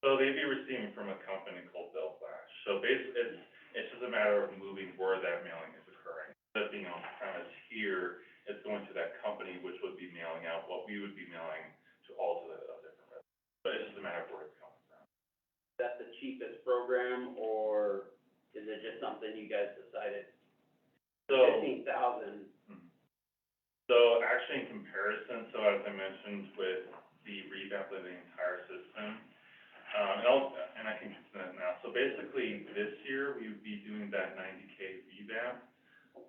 so they'd be receiving from a company called Bill Flash. So basically, it's just a matter of moving where that mailing is occurring. Instead of being on premise here, it's going to that company, which would be mailing out what we would be mailing to all of the different residents. But it's just a matter of where it's coming from. Is that the cheapest program, or is it just something you guys decided? So, 15,000, so actually in comparison, so as I mentioned with the revamp of the entire system, and I can explain that now. So basically, this year, we would be doing that 90K revamp,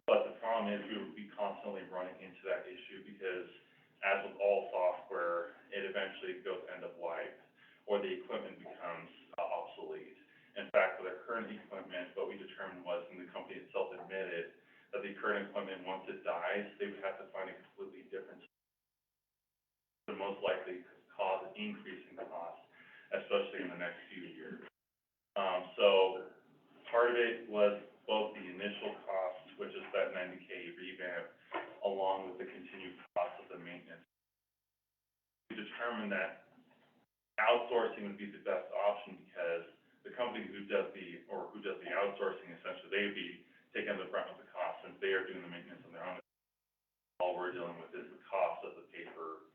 but the problem is we would be constantly running into that issue because, as with all software, it eventually goes end of life, or the equipment becomes obsolete. In fact, with our current equipment, what we determined was, and the company itself admitted, that the current equipment, once it dies, they would have to find a completely different solution. Would most likely cause an increase in cost, especially in the next few years. So part of it was both the initial cost, which is that 90K revamp, along with the continued cost of the maintenance. We determined that outsourcing would be the best option because the company who does the outsourcing, essentially, they would be taking the brunt of the cost since they are doing the maintenance on their own. All we're dealing with is the cost of the paper,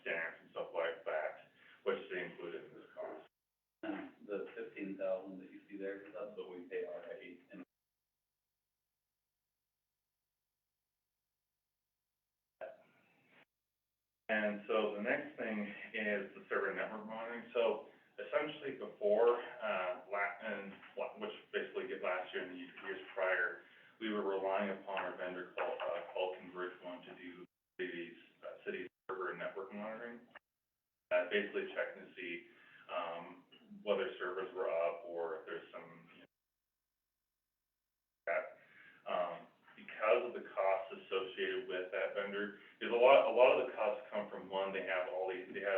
stamps and stuff like that, which they included in this cost. And the 15,000 that you see there, that's what we pay already. And so the next thing is the server network monitoring. So essentially before, which basically last year and the years prior, we were relying upon our vendor called Converge One to do these city server and network monitoring. Basically checking to see whether servers were up or if there's some, because of the costs associated with that vendor, because a lot of the costs come from one, they have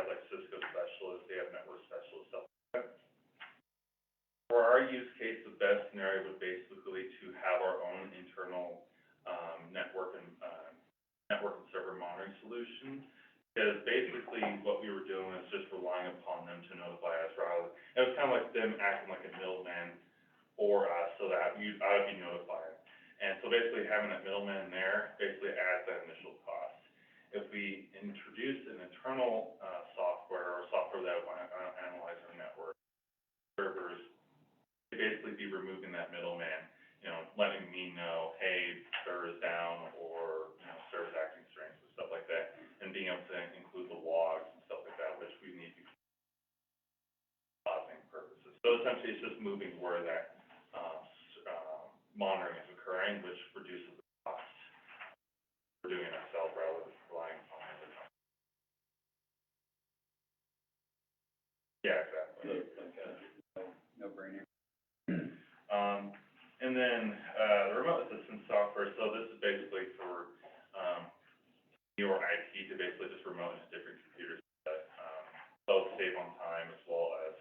like Cisco specialists, they have network specialists, stuff like that. For our use case, the best scenario would basically to have our own internal network and server monitoring solution. Because basically what we were doing is just relying upon them to notify us rather. It was kind of like them acting like a middleman for us so that I would be notified. And so basically having that middleman there basically adds that initial cost. If we introduce an internal software or software that would analyze our network servers, we'd basically be removing that middleman, letting me know, hey, server's down, or server's acting strange, or stuff like that. essentially it's just moving where that, monitoring is occurring, which reduces the cost. We're doing it ourselves rather than relying on other companies. Yeah, exactly. So it's like a no-brainer. And then, the remote assistance software, so this is basically for, your IT to basically just remote into different computers that, both save on time as well as,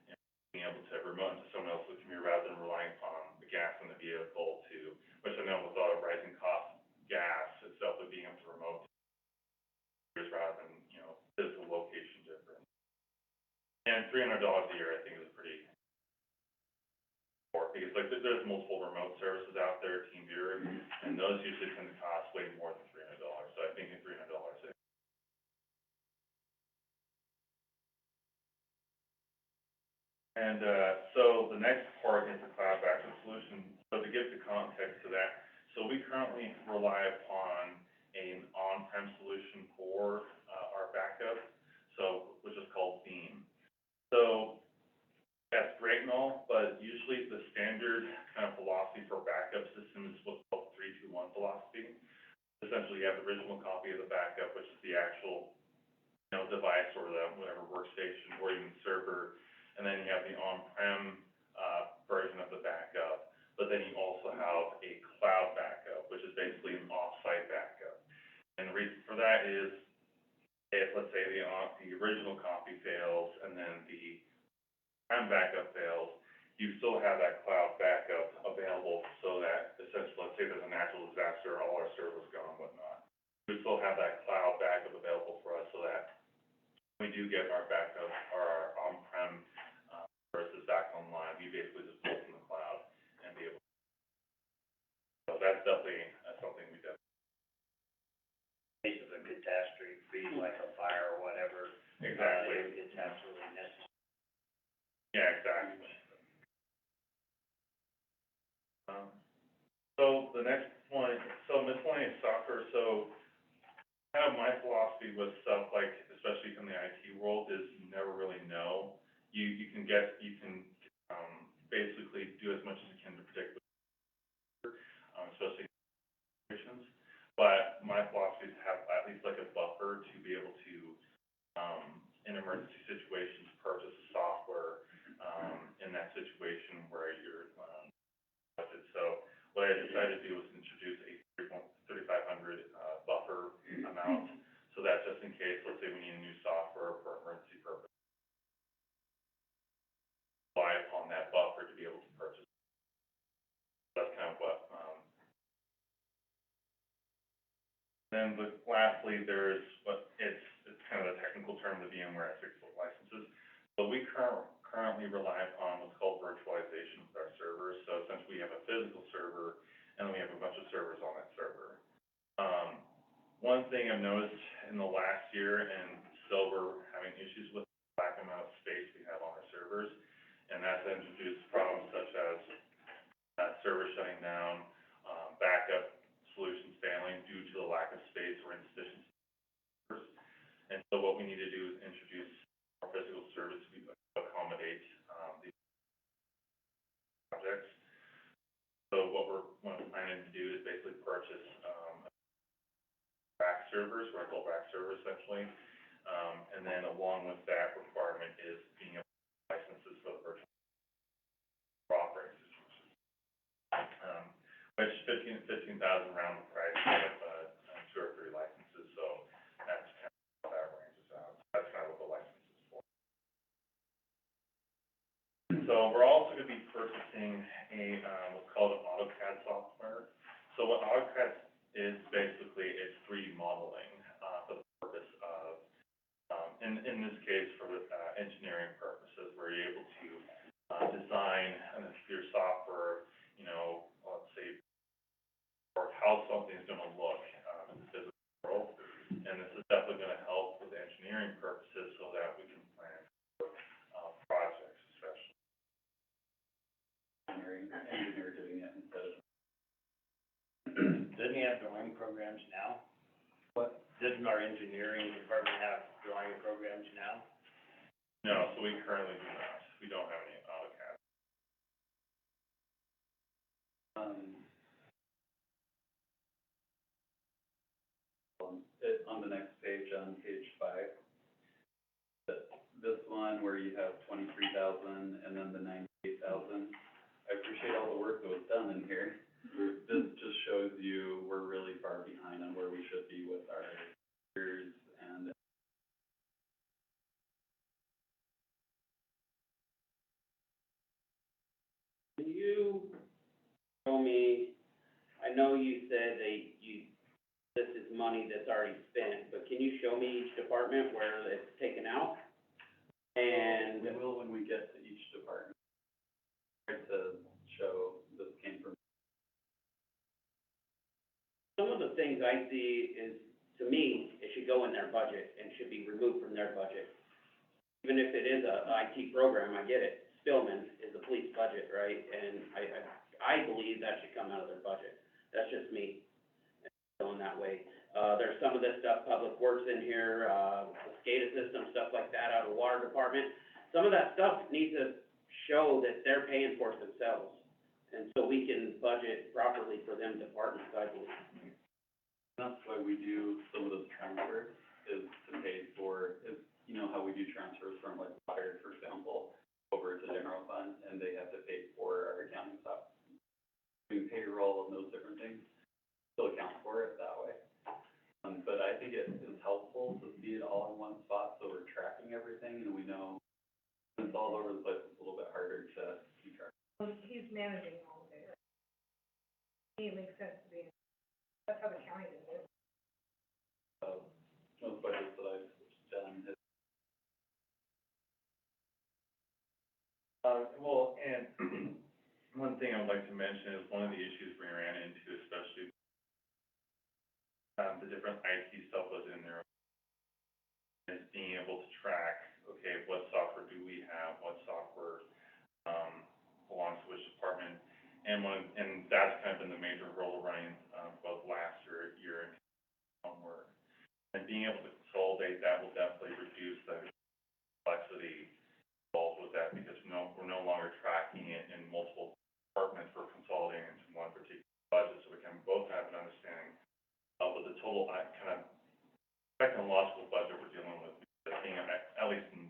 you know, being able to remote into someone else's computer rather than relying upon the gas in the vehicle to, which I know with all the rising cost gas itself, of being able to remote computers rather than, you know, physical location difference. And $300 a year, I think, is pretty, because like there's multiple remote services out there, TeamViewer, and those usually tend to cost way more than $300. So I think $300 is. And so the next part is the cloud backup solution. So to give the context to that, so we currently rely upon an on-prem solution for our backup, so which is called Veeam. So that's great and all, but usually the standard kind of philosophy for backup system is what's called 3-2-1 philosophy. Essentially, you have the original copy of the backup, which is the actual, you know, device or the whatever workstation or even server, and then you have the on-prem version of the backup. But then you also have a cloud backup, which is basically an off-site backup. And the reason for that is if, let's say, the original copy fails and then the backup fails, you still have that cloud backup available so that essentially, let's say there's a natural disaster, all our servers gone and whatnot. We still have that cloud backup available for us so that when we do get our backup or our on-prem versus back online, we basically just pull from the cloud and be able to. So that's definitely something we definitely. In case of a catastrophe, like a fire or whatever. Exactly. It's absolutely necessary. Yeah, exactly. So the next one, so miscellaneous software, so kind of my philosophy with stuff like, especially from the IT world, is you never really know. You can basically do as much as you can to predict, especially situations. But my philosophy is to have at least like a buffer to be able to, in emergency situations, purchase software, in that situation where you're, budget. So what I decided to do was introduce a 3,500 buffer amount, so that just in case, let's say we need a new software for emergency purpose, rely upon that buffer to be able to purchase. That's kind of what. Then lastly, there's it's kind of a technical term, the VMware ethics licenses. So we currently rely upon what's called virtualization with our servers. So essentially, we have a physical server, and then we have a bunch of servers on that server. One thing I've noticed in the last year, and still we're having issues with the lack amount of space we have on our servers, and that's introduced problems such as servers shutting down, backup solutions failing due to the lack of space or insufficient servers. And so what we need to do is introduce our physical service to accommodate these projects. So what we're planning to do is basically purchase rack servers, rental rack servers essentially, and then along with that requirement is being able to licenses for the virtual operating systems, which 15,000 around the price of 2 or 3 licenses. So that's kind of how that ranges out. That's kind of what the license is for. So we're also going to be purchasing a what's called an AutoCAD software. So what AutoCAD is basically it's 3D modeling for the purpose of, in this case, for engineering purposes, where you're able to design an computer software, you know, let's say, or how something is going to look in the physical world. And this is definitely going to help with engineering purposes so that we can plan for projects, especially. Engineer doing it instead of. Doesn't he have drawing programs now? What? Doesn't our engineering department have drawing programs now? No, so we currently do not. We don't have any AutoCAD. On the next page, on page 5, this one where you have 23,000 and then the 98,000. I appreciate all the work that was done in here. This just shows you we're really far behind on where we should be with our years and Can you show me, I know you said this is money that's already spent, but can you show me each department where it's taken out? And we will when we get to each department. Try to show this came from. some of the things I see is, to me, it should go in their budget and should be removed from their budget. Even if it is a IT program, I get it. Spillman is the police budget, right? And I believe that should come out of their budget. That's just me, going that way. There's some of this stuff, Public Works in here, the SCADA system, stuff like that out of the water department. Some of that stuff needs to show that they're paying for it themselves. And so we can budget properly for them departments, I believe. That's why we do some of those transfers, is to pay for, you know how we do transfers from like water, for example, over to general fund, and they have to pay for our accounting stuff. Doing payroll and those different things, still account for it that way. But I think it is helpful to see it all in one spot, so we're tracking everything, and we know when it's all over the place, it's a little bit harder to keep track. He's managing all of it. It makes sense to be, that's how the county does it. Most budgets that I've done, Well, and one thing I'd like to mention is one of the issues we ran into, especially, the different IT stuff was in there, is being able to track, okay, what software do we have, what software, belongs to which department, and that's kind of been the major role running, both last year and onward. And being able to consolidate that will definitely reduce the complexity involved with that, because we're no longer tracking it in multiple departments, we're consolidating into one particular budget, so we can both have an understanding of what the total, kind of technological budget we're dealing with, being at least in,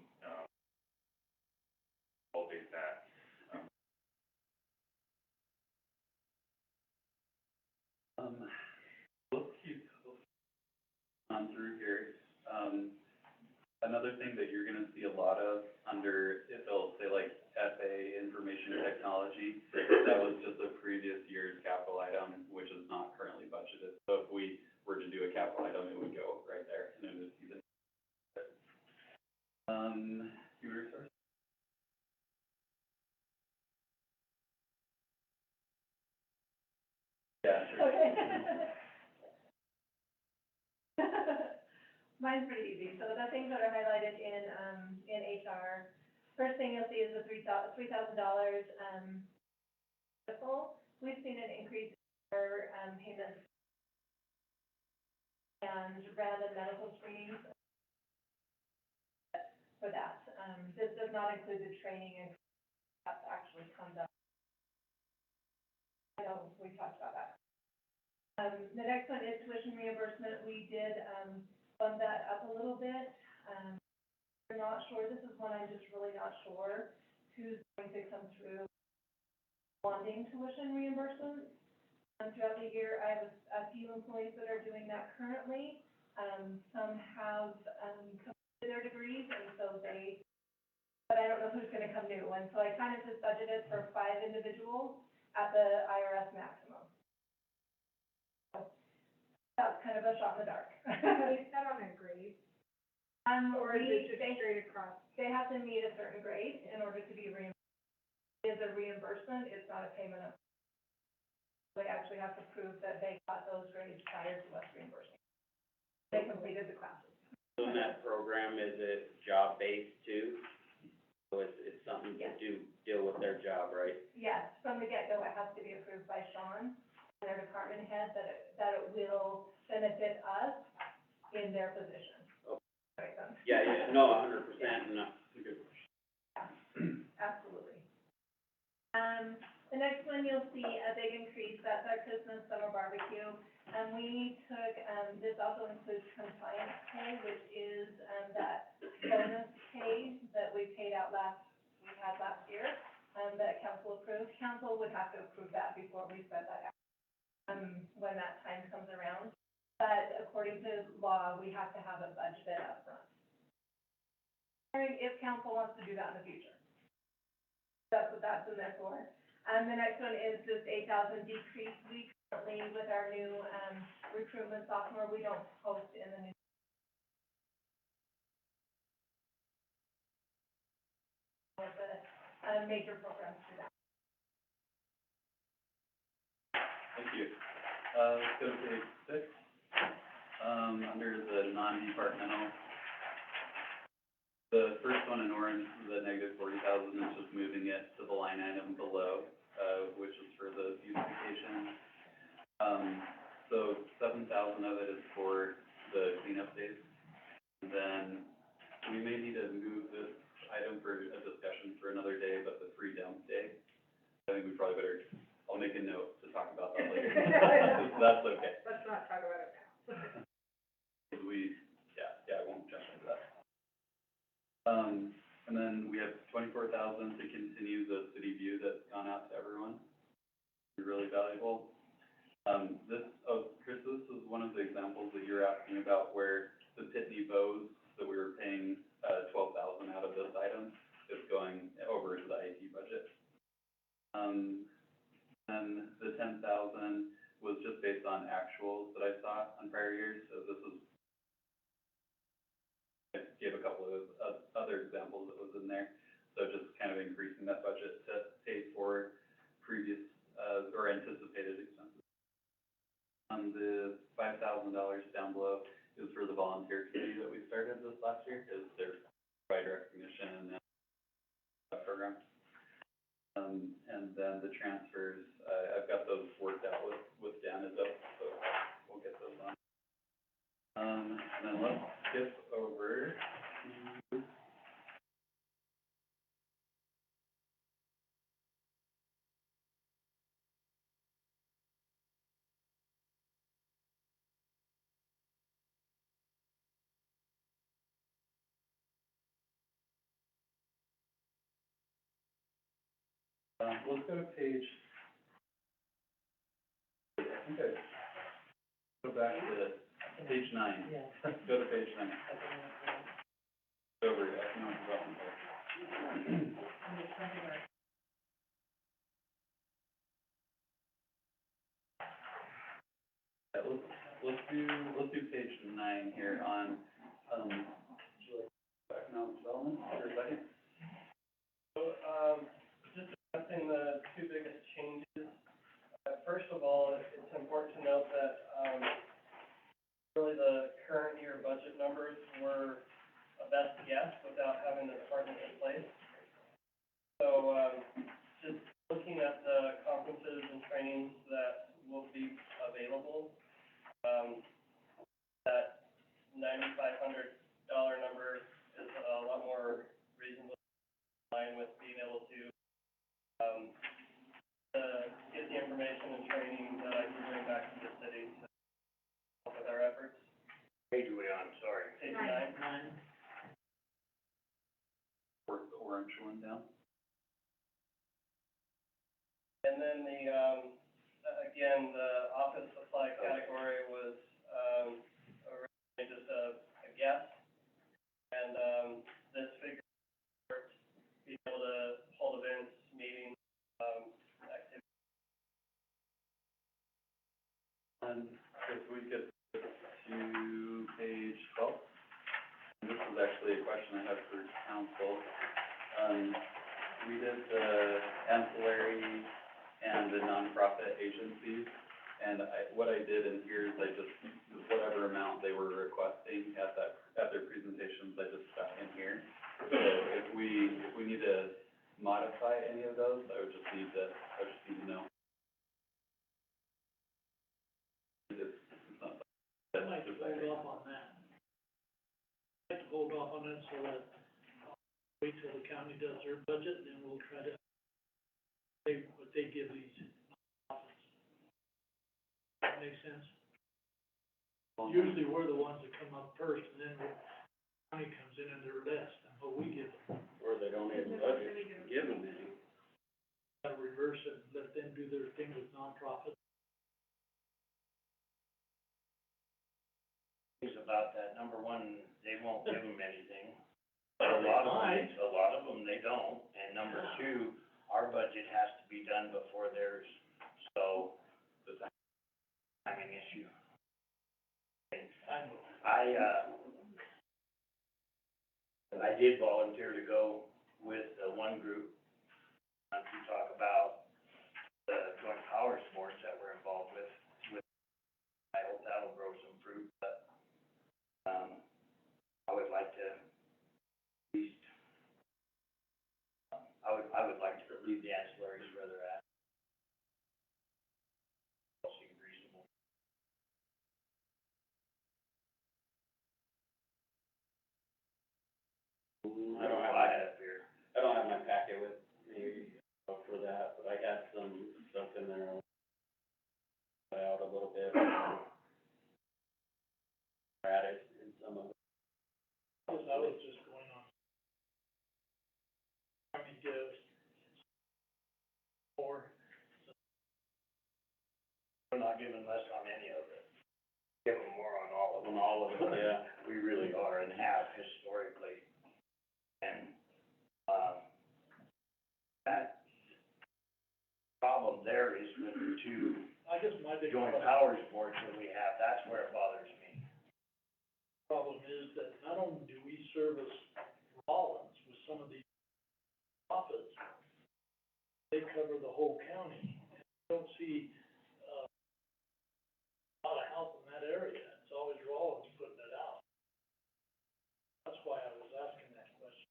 consolidate that. Let's keep on through here. Another thing that you're gonna see a lot of under, it'll say like FA, information technology, that was just a previous year's capital item, which is not currently budgeted. So if we were to do a capital item, it would go right there, and it would be the, human resource. Yeah, sure. Mine's pretty easy. So the things that are highlighted in HR, first thing you'll see is the $3,000, we've seen an increase in our, payments and random medical screenings for that. This does not include the training and that actually comes up. I know we talked about that. The next one is tuition reimbursement. We did, bump that up a little bit. We're not sure, this is one I'm just really not sure who's going to come through wanting tuition reimbursement. Throughout the year, I have a few employees that are doing that currently. Some have, completed their degrees, and so but I don't know who's gonna come new. And so I kind of just budgeted for 5 individuals at the IRS maximum. So that's kind of a shot in the dark. Is that on a grade? Or is it just straight across? They have to meet a certain grade in order to be reimbursed. It is a reimbursement, it's not a payment of. They actually have to prove that they got those grades prior to us reimbursing. They completed the classes. So in that program, is it job-based too? So it's something to deal with their job, right? Yes, from the get-go, it has to be approved by Sean and their department head that it will benefit us in their position. Okay. That makes sense? Yeah, no, 100%, no. Absolutely. The next one, you'll see a big increase, that's our Christmas summer barbecue. We took, this also includes compliance pay, which is, that bonus pay that we paid out we had last year, that council approved. Council would have to approve that before we spread that out, when that time comes around. But according to law, we have to have it budgeted upfront. If council wants to do that in the future. That's what that's in there for. The next one is this 8,000 decrease. We currently, with our new, recruitment software, we don't post in the new. The, major programs for that. Thank you. Let's go to page 6. Under the non-departmental, the first one in orange, the negative 40,000, is just moving it to the line item below, which is for the beautification. So 7,000 of it is for the cleanup days. And then we may need to move this item for a discussion for another day, but the free dump day, I think we probably better, I'll make a note to talk about that later. That's okay. Let's not talk about it now. I won't jump into that. And then we have 24,000 to continue the city view that's gone out to everyone. Really valuable. Chris, this is one of the examples that you're asking about where the Pitney Bowes that we were paying, 12,000 out of this item is going over to the IT budget. And the 10,000 was just based on actuals that I saw on prior years, so this is, I gave a couple of other examples that was in there, so just kind of increasing that budget to pay for previous, or anticipated expenses. The $5,000 down below is for the volunteer committee that we started this last year, is their pride recognition and program. And then the transfers, I've got those worked out with Dan as well, so we'll get those on. And then let's skip over to let's go to page, go back to page 9. Go to page 9. Over economic development. Let's do page 9 here on, economic development for a second. So, just addressing the two biggest changes. First of all, it's important to note that, really the current year budget numbers were a best guess without having the department in place. So, just looking at the conferences and trainings that will be available, that $9,500 number is a lot more reasonable in line with being able to, get the information and training that I can bring back to the city to help with our efforts. Page we on, sorry. Page 9. Work the orange one down. And then the, again, the office supply category was, originally just a guess. And, this figure, being able to hold events, meetings, activities. And if we get to page 12, and this is actually a question I have for council. We did the ancillary and the nonprofit agencies, and what I did in here is I just, whatever amount they were requesting at their presentations, I just stuck in here. So if we need to modify any of those, I just need to know. I'd like to hold off on that. I'd like to hold off on it so that, wait till the county does their budget, and then we'll try to what they give these nonprofits. That makes sense? Usually we're the ones that come up first, and then the county comes in and they're less than what we give them. Or they don't even budget, give them any. Gotta reverse it and let them do their thing with nonprofits. Things about that, number one, they won't give them anything. A lot of them, they don't, and number two, our budget has to be done before theirs, so it's a timing issue. I did volunteer to go with one group to talk about the joint power sports that we're involved with. I hope that'll grow some fruit, but, I would like to at least, I would like to leave the ancillaries where they're at. Seems reasonable. I don't have, I had up here. I don't have my packet with me for that, but I had some stuff in there. Out a little bit. At it in some of it. I was just going on. County gives more. We're not giving less on any of it. Give them more on all of them. On all of it, yeah. We really are and have historically. And, that problem there is with the two I guess my big joint power sports that we have, that's where it bothers me. problem is that not only do we service Rollins with some of these profits, they cover the whole county. I don't see, a lot of help in that area. It's always Rollins putting it out. That's why I was asking that question.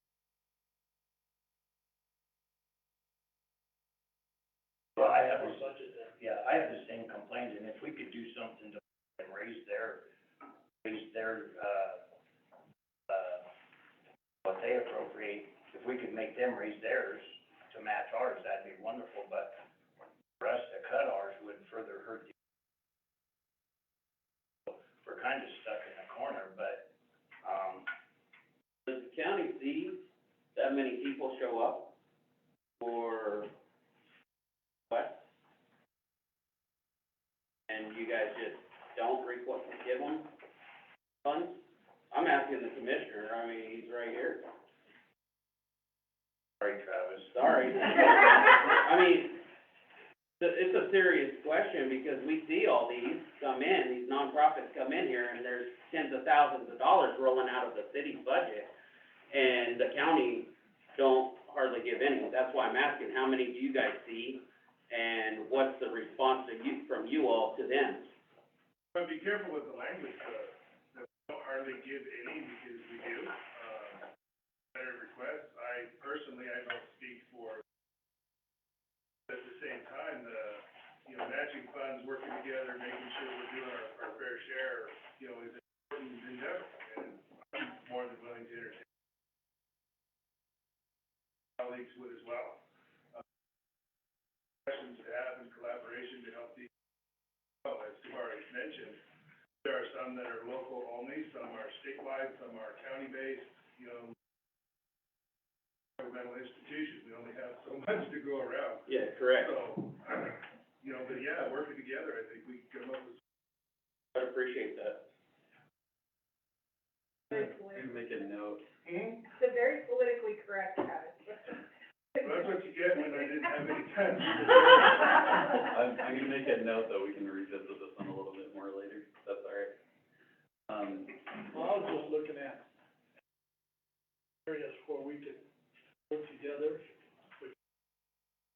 Well, I have Our this, budget there. yeah, I have the same complaint, and if we could do something to raise their, what they appropriate, if we could make them raise theirs to match ours, that'd be wonderful, but for us to cut ours would further hurt the. We're kind of stuck in the corner, but, Does the county see that many people show up for what? And you guys just don't request to give them funds? I'm asking the commissioner, I mean, he's right here. sorry, Travis. Sorry. I mean, it's a serious question because we see all these come in, these nonprofits come in here and there's tens of thousands of dollars rolling out of the city's budget. And the county don't hardly give any. That's why I'm asking, how many do you guys see? And what's the response from you all to them? But be careful with the language, that we don't hardly give any, because we do, better requests. I don't speak for, at the same time, matching funds, working together, making sure we're doing our fair share, is an important endeavor, and I'm more than willing to entertain. Colleagues would as well. Questions to have in collaboration to help these. Well, as Tamari mentioned, there are some that are local only, some are statewide, some are county-based, governmental institutions, we only have so much to go around. Yeah, correct. So, but yeah, working together, I think we can come up with. I appreciate that. Very Maybe make a note. It's a very politically correct habit. Well, that's what you get when I didn't have any time. I'm gonna make a note that we can revisit this one a little bit more later, that's all right. Well, I was just looking at areas where we could work together, which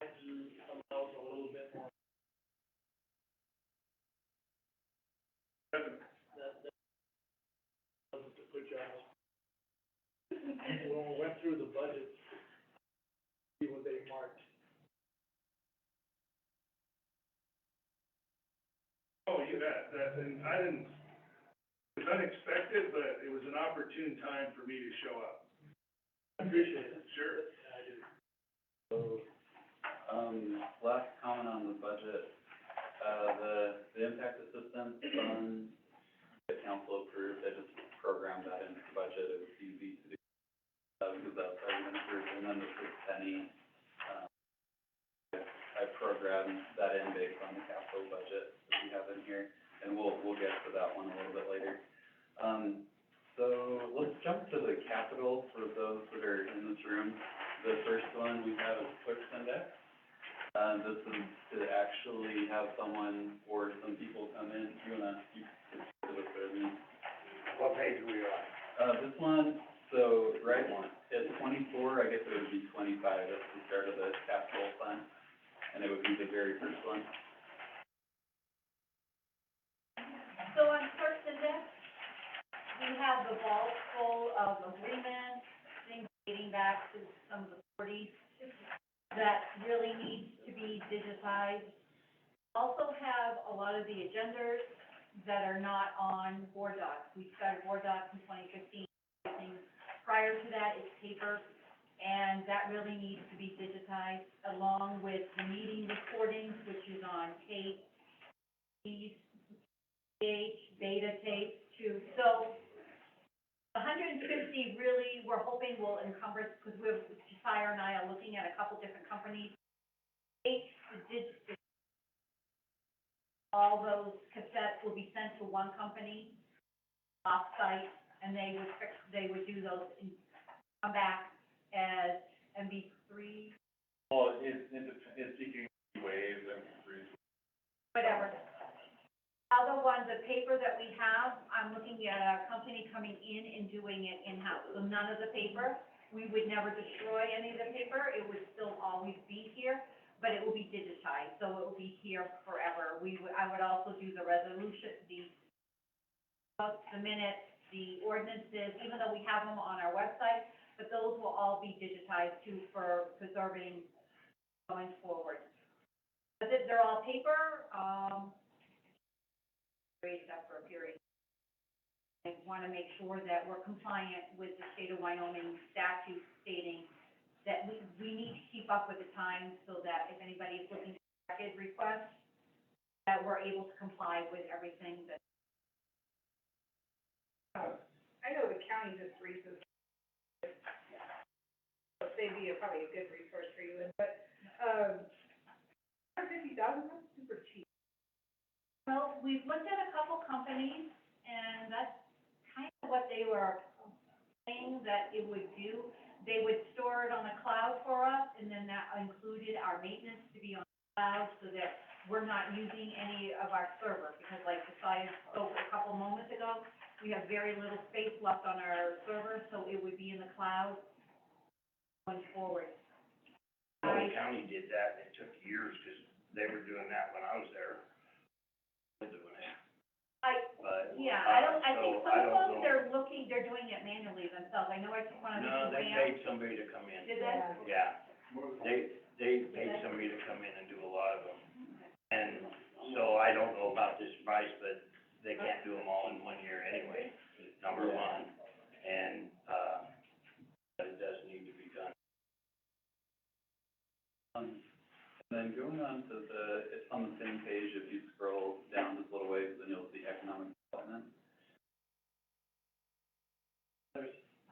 allows a little bit more. That doesn't put you on. When we went through the budget, see what they marked. Oh, you bet, and it was unexpected, but it was an opportune time for me to show up. I appreciate it. Sure. Yeah, I do. So, Last comment on the budget, the impact assistance fund, the council approved, I just programmed that into the budget, it was easy to do, because that's already been approved, and then the penny, I programmed that in based on the capital budget that we have in here, and we'll get to that one a little bit later. So let's jump to the capital for those that are in this room. The first one we have is Clerk's Index. This is to actually have someone or some people come in, you could look at me. What page are we on? This one, so, right, it's 24, I guess it would be 25, that's the start of the capital plan, and it would be the very first one. So on Clerk's Index, we have the vault full of agreements, things dating back to some of the 40s that really needs to be digitized. Also have a lot of the agendas that are not on Board Docs. We started Board Docs in 2015. Prior to that, it's paper, and that really needs to be digitized, along with the meeting recordings, which is on tape, beta tapes too. So 150 really, we're hoping will encumber, because Josiah and I are looking at a couple different companies. All those cassettes will be sent to one company off-site, and they would do those and come back as MP3, Well, it's seeking waves, MP3s. whatever. Other ones, the paper that we have, I'm looking at a company coming in and doing it in-house, so none of the paper. We would never destroy any of the paper, it would still always be here, but it will be digitized, so it will be here forever. I would also do the resolution, the minutes, the ordinances, even though we have them on our website, but those will all be digitized too for preserving going forward. But they're all paper, raised up for a period. I want to make sure that we're compliant with the state of Wyoming statute stating that we need to keep up with the times so that if anybody is looking for record requests, that we're able to comply with everything that. I know the county just recently, they'd be probably a good resource for you, but, $50,000, that's super cheap. Well, we've looked at a couple companies, and that's kind of what they were saying that it would do. They would store it on the cloud for us, and then that included our maintenance to be on the cloud, so that we're not using any of our server, because like Josiah spoke a couple moments ago, we have very little space left on our server, so it would be in the cloud going forward. Well, the county did that, and it took years, because they were doing that when I was there. Doing it. Yeah, I think some of them, they're doing it manually themselves. I know I took one of these. No, they paid somebody to come in. Did they? Yeah, they paid somebody to come in and do a lot of them. And so I don't know about this price, but they can't do them all in 1 year anyway, number one. And, but it does need to be done. And then going on to it's on the same page, if you scroll down just a little ways, then you'll see economic development.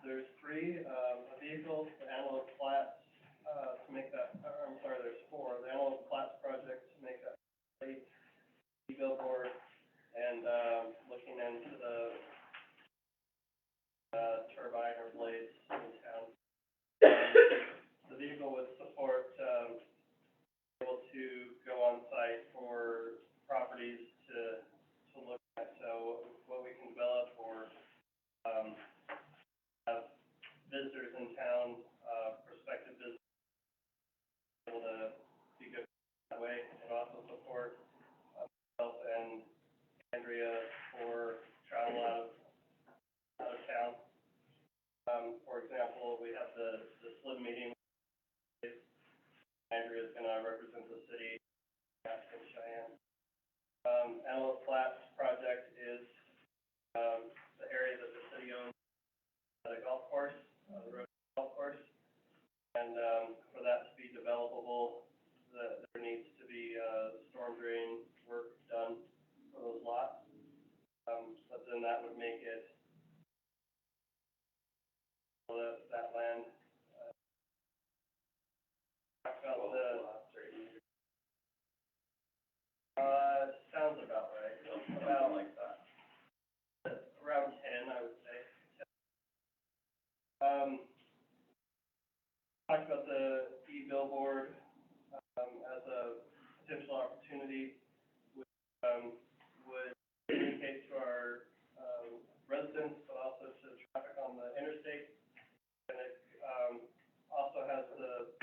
There's three, a vehicle, the Antelope Flats, to make that, I'm sorry, there's four, the Antelope Flats project to make that complete, billboard, and, looking into the, turbine or blades in town. The vehicle would support, able to go on site for properties to look at, so what we can develop or, have visitors in town, prospective visitors, able to be good that way, and also support, myself and Andrea for travel out of town. For example, we have the SLIM meeting. Andrea's gonna represent the city, in Cheyenne. Antelope Flats project is, the area that the city owns, the golf course, the road golf course. And, for that to be developable, then that would make it, that land, talk about sounds about right, Something like that. around 10, I would say. Talked about the e-billboard, as a potential opportunity, which, would communicate to our, residents, but also to traffic on the interstate. And it, also has the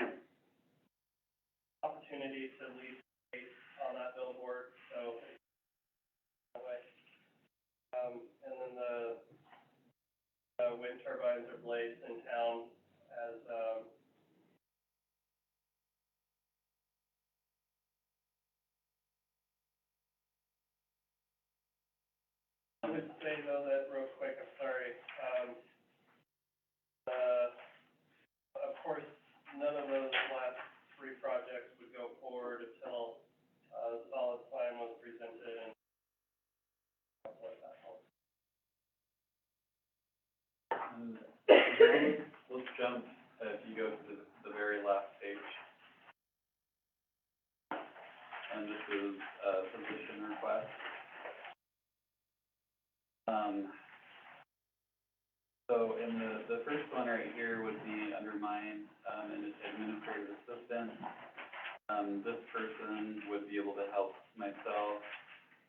opportunity to leave space on that billboard, so, that way. And then the, wind turbines or blades in town as, I would say though that real quick, I'm sorry, of course, none of those last three projects would go forward until, the solid plan was presented and what that was. And now let's jump, if you go to the very last page. And this is a position request. So in the first one right here would be under mine, administrative assistant. This person would be able to help myself,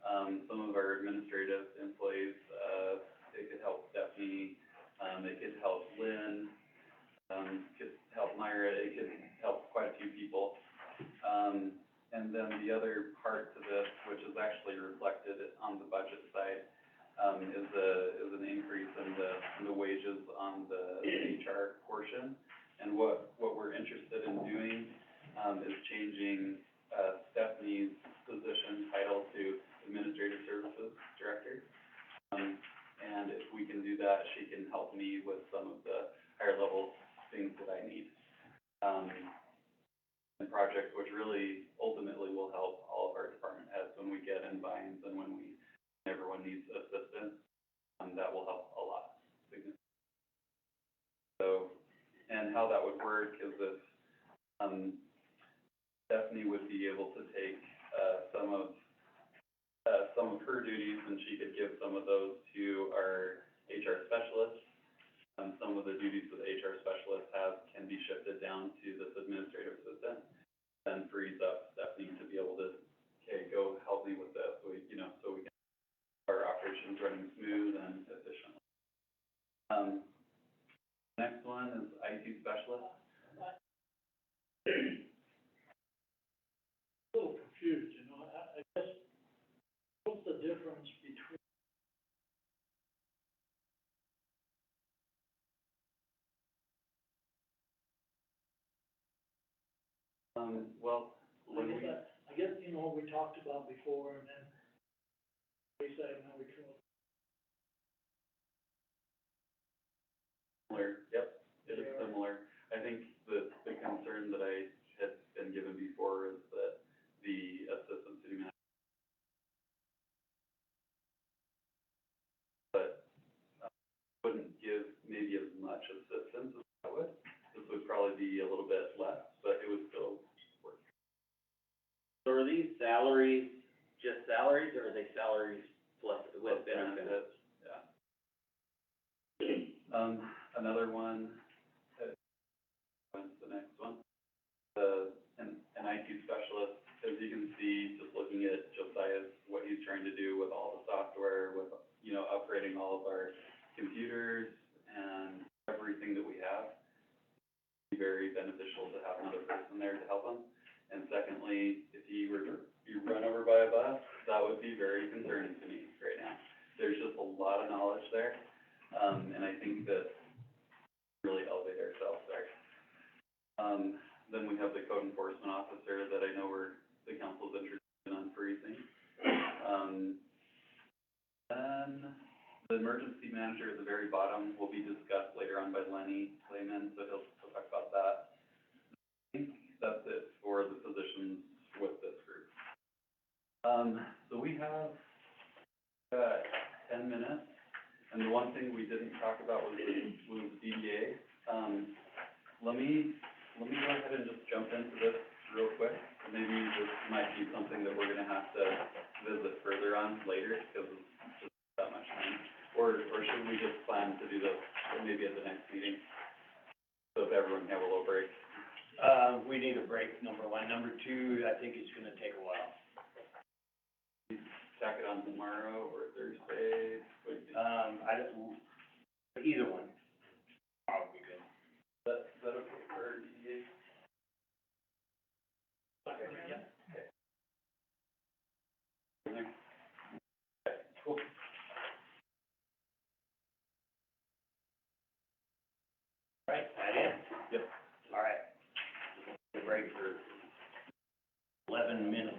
some of our administrative employees, it could help Stephanie, it could help Lynn, could help Myra, it could help quite a few people. And then the other part to this, which is actually reflected on the budget side, is an increase in the wages on the HR portion. And what we're interested in doing, is changing, Stephanie's position title to Administrative Services Director. And if we can do that, she can help me with some of the higher level things that I need. And projects which really ultimately will help all of our department heads when we get in binds and when everyone needs assistance, that will help a lot. So, and how that would work is if, Stephanie would be able to take, some of her duties, and she could give some of those to our HR specialist. Some of the duties that the HR specialist has can be shifted down to this administrative assistant, and frees up Stephanie to be able to, okay, go help me with this, so we can our operations running smooth and efficiently. Next one is IT specialist. A little confused, you know, I guess, what's the difference between Well, when we, I guess, you know, we talked about before, and then we said, now we come up. similar, yep, it is similar. I think the concern that I had been given before is that the assistant city manager, but wouldn't give maybe as much assistance as I would. This would probably be a little bit less, but it would still work. So are these salaries, just salaries, or are they salaries plus with benefits? Yeah. Another one, when's the next one? An IT specialist, as you can see, just looking at Josiah's, what he's trying to do with all the software, with, you know, upgrading all of our computers and everything that we have. It'd be very beneficial to have another person there to help him. And secondly, if he were to be run over by a bus, that would be very concerning to me right now. There's just a lot of knowledge there, and I think that really elevate ourselves there. Then we have the code enforcement officer that I know the council's interested in unfreezing. Then the emergency manager at the very bottom will be discussed later on by Lenny Clayman, so he'll talk about that. I think that's it for the positions with this group. So we have 10 minutes And the one thing we didn't talk about was DDA. Let me go ahead and just jump into this real quick. Maybe this might be something that we're gonna have to visit further on later, because it's just that much time. Or should we just plan to do this maybe at the next meeting? So if everyone can have a little break. We need a break, number one. Number two, I think it's gonna take a while. Tack it on tomorrow or Thursday. I don't, either one. Probably good. Is that okay for DDA? Cool. Right, that it? Yep. All right. Take a break for 11 minutes.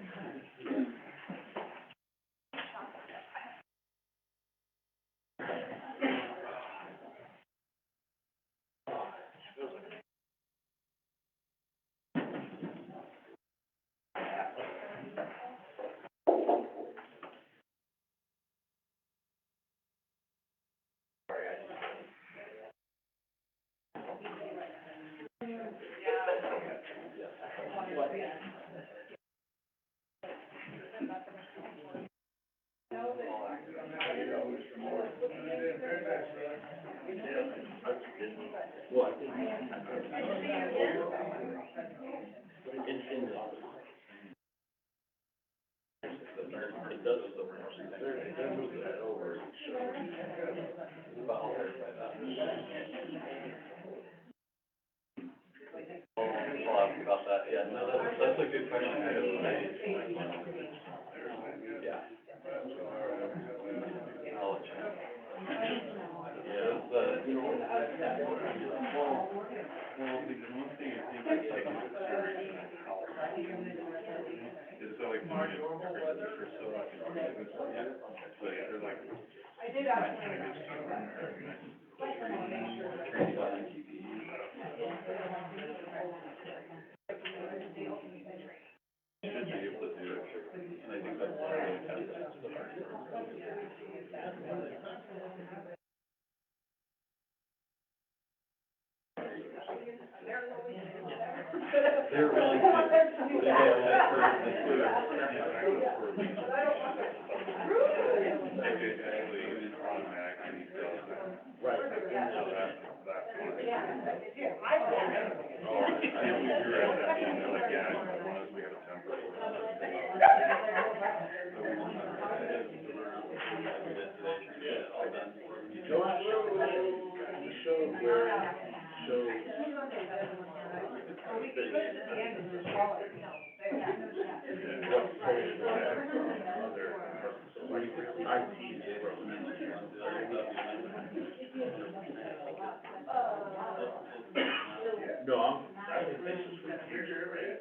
What? It's in the. It does so much. They're moving that over. But I'll verify that. I'll ask about that, yeah, no, that's a good question. Yeah. I'll let you know. Yeah, it's, well, the one thing I think is like, it's so like, for so like, so yeah, they're like. I did ask him. Training on NTP. Should be able to do it, and I think that's one of the benefits of our. They're really good. They get that for the food. Actually, automatic, and he does that. Right. So that's fine. Oh, I think we were at that meeting, they're like, yeah, as long as we have a template. No, I think this is for the future, right?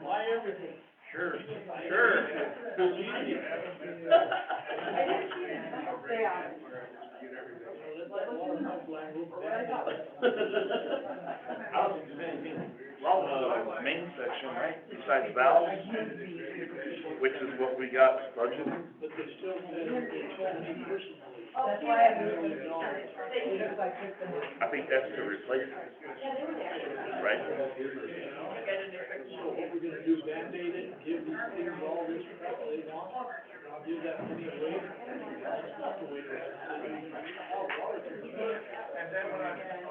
Why everything? Sure. I don't think there's anything wrong with the main section, right, besides valves, which is what we got budgeted. But they still said it's 20 persons. That's why I moved $1 million. I think that's to replace it, right? So what we're gonna do, Band-Aid it, give these things all this crap they want, I'll give that money away. That's not the way to.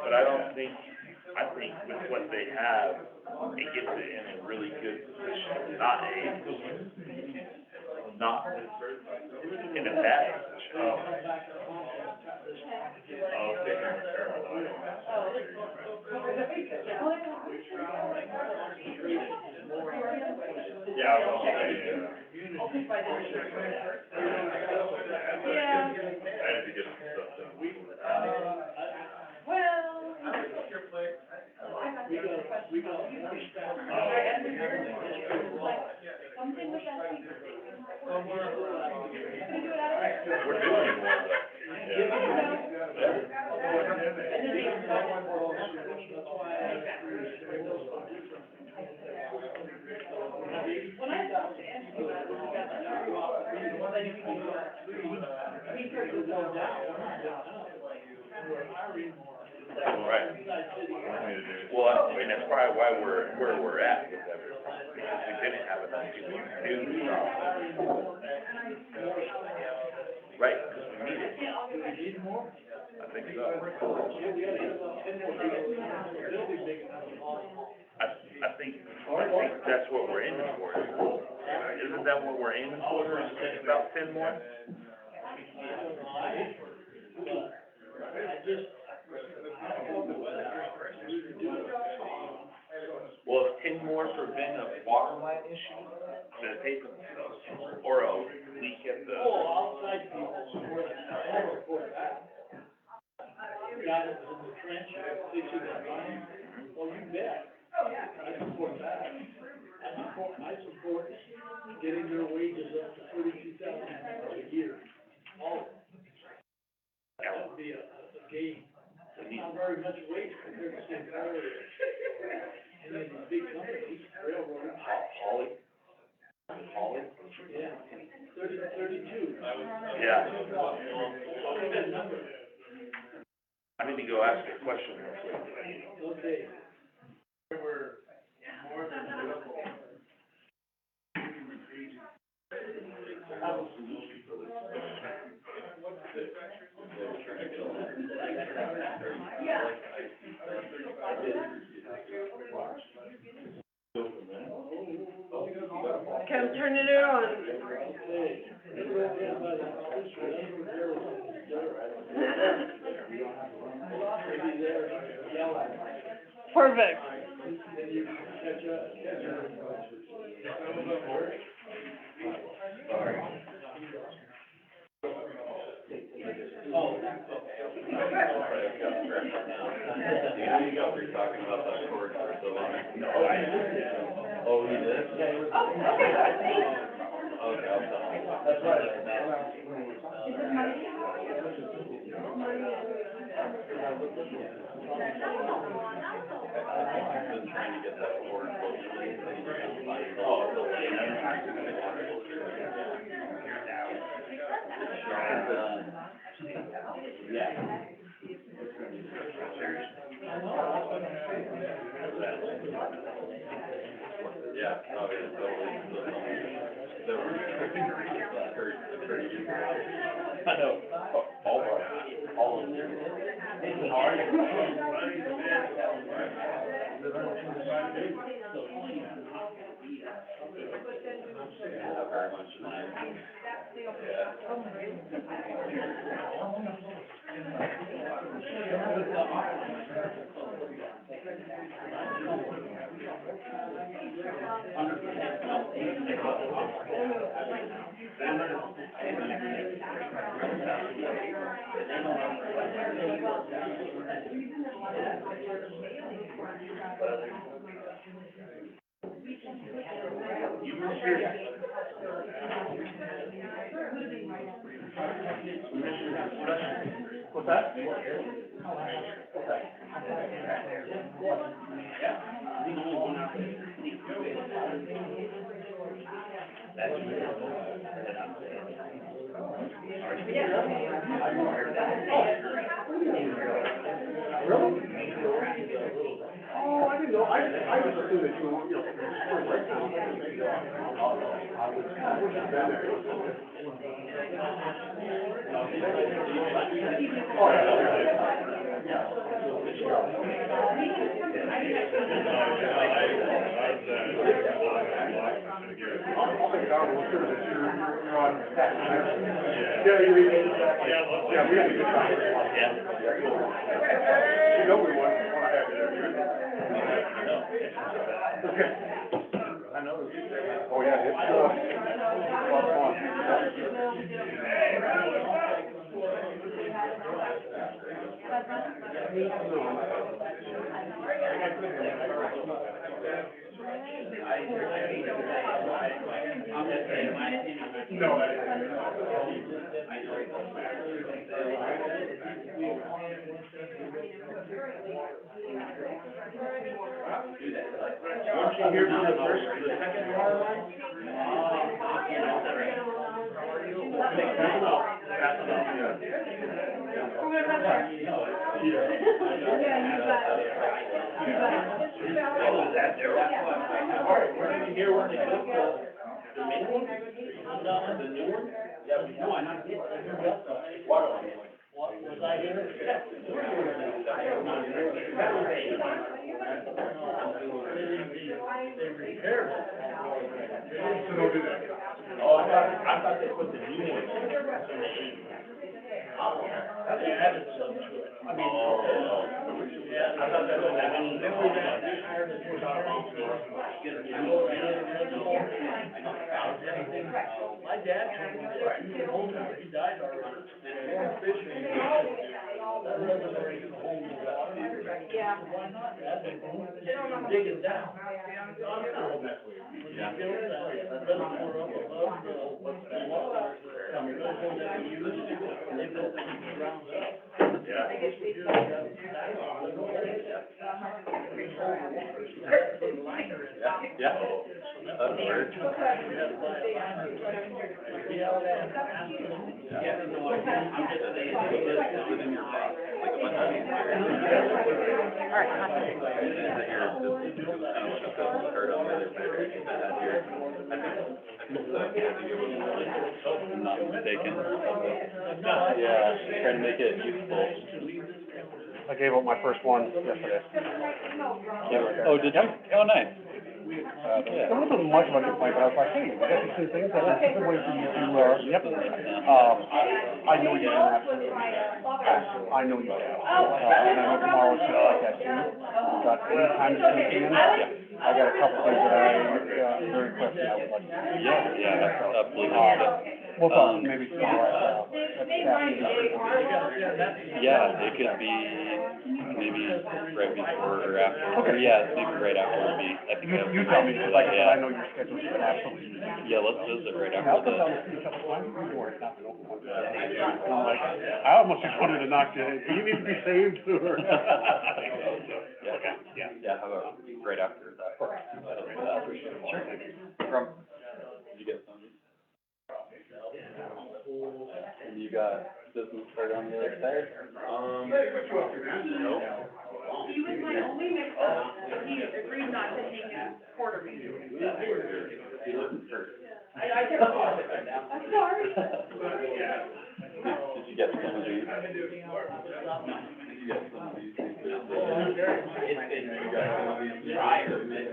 But I don't think, I think with what they have, it gets it in a really good position, not in a bad position. Oh. Okay. Yeah, well, yeah. Yeah. I had to get some stuff done. Well. We got more stuff. Something with that. Somewhere. We're doing more of that. That's why I. When I talked to Anthony about it, he got that true off, the one I knew he was, he started to go down. We're hiring more. Right. Well, and that's probably why we're where we're at with everything, because we didn't have enough people to do the job. Right, because we need it. Do we need more? I think so. Yeah, we gotta have about 10 more people. They'll be big enough to haul. I think that's what we're aiming for. Isn't that what we're aiming for, is about 10 more? Well, if 10 more prevent a water line issue, the paper, or a leak at the. Oh, outside people, I'll report that. Guy that was in the trench, fixing that line, well, you bet. I support that. I support getting their wages up to $32,000 a year, all of them. That would be a gain. It's not very much wage compared to St. Clair. And then these big companies, railroad. Holly? Yeah, 32. Yeah. Good number. I need to go ask a question real quick. Okay. We're more than available. Come turn it on. Hey, you go over there by the house, that's where maybe there, yell at them. Perfect. Then you catch up. Some of them work. Oh. You guys were talking about that court for so long. Oh, he did? Okay, I'll tell him. That's right. I've been trying to get that court locally. Yeah, oh, yeah, totally. I know, all of them. Not very much tonight. What's that? Oh, I didn't know, I just assumed that you know, right now. I would have been there. Oh, yeah. I'll make it out, we'll sure that you're on tax. Yeah, we have a good time. You know we want to have you there. I know. Oh, yeah, it's, Once you hear from the first, the second water line? All right, we're gonna hear when they built the main one, the new one? Yeah, no, I not. What was I here? They repaired it. So don't do that. Oh, I thought they put the new one. They added some to it. I mean, yeah, I thought that was, they were that, they hired a new my dad told me that he was home, he died already. And fishing, that reservoir ain't gonna hold the water. Yeah. Why not? Digging down. When you build that reservoir up above the water, that we used, and they built it from the ground up. Yeah, that works. I'm not mistaken. Yeah, trying to make it useful. I gave up my first one yesterday. Oh, did you? Oh, nice. It wasn't much of a complaint, but I was like, hey, you got these two things, that's a good way for you to, yep. I know you don't have to. I know you have. And I know tomorrow's just like that too. But anytime you take in, I got a couple things that very quickly I would like to do. Yeah, absolutely. We'll talk maybe tomorrow at the staff meeting. Yeah, it could be maybe right before or after, or yeah, maybe right after me. I think You tell me, because like I said, I know your schedule's absolutely. Yeah, let's visit right I've after been down the, the street a couple times, you know, it's not been open one time. And I'm like, I almost just wanted to knock you, do you need to be saved, or? yeah, how about right after that? Sure. From, did you get some? And you got business card on the other side? He was my only mix-up, he agreed not to take his quarter meeting. You looking for? I kept calling. I'm sorry. Did you get some of these? Did you get some of these? It's been dry or mid.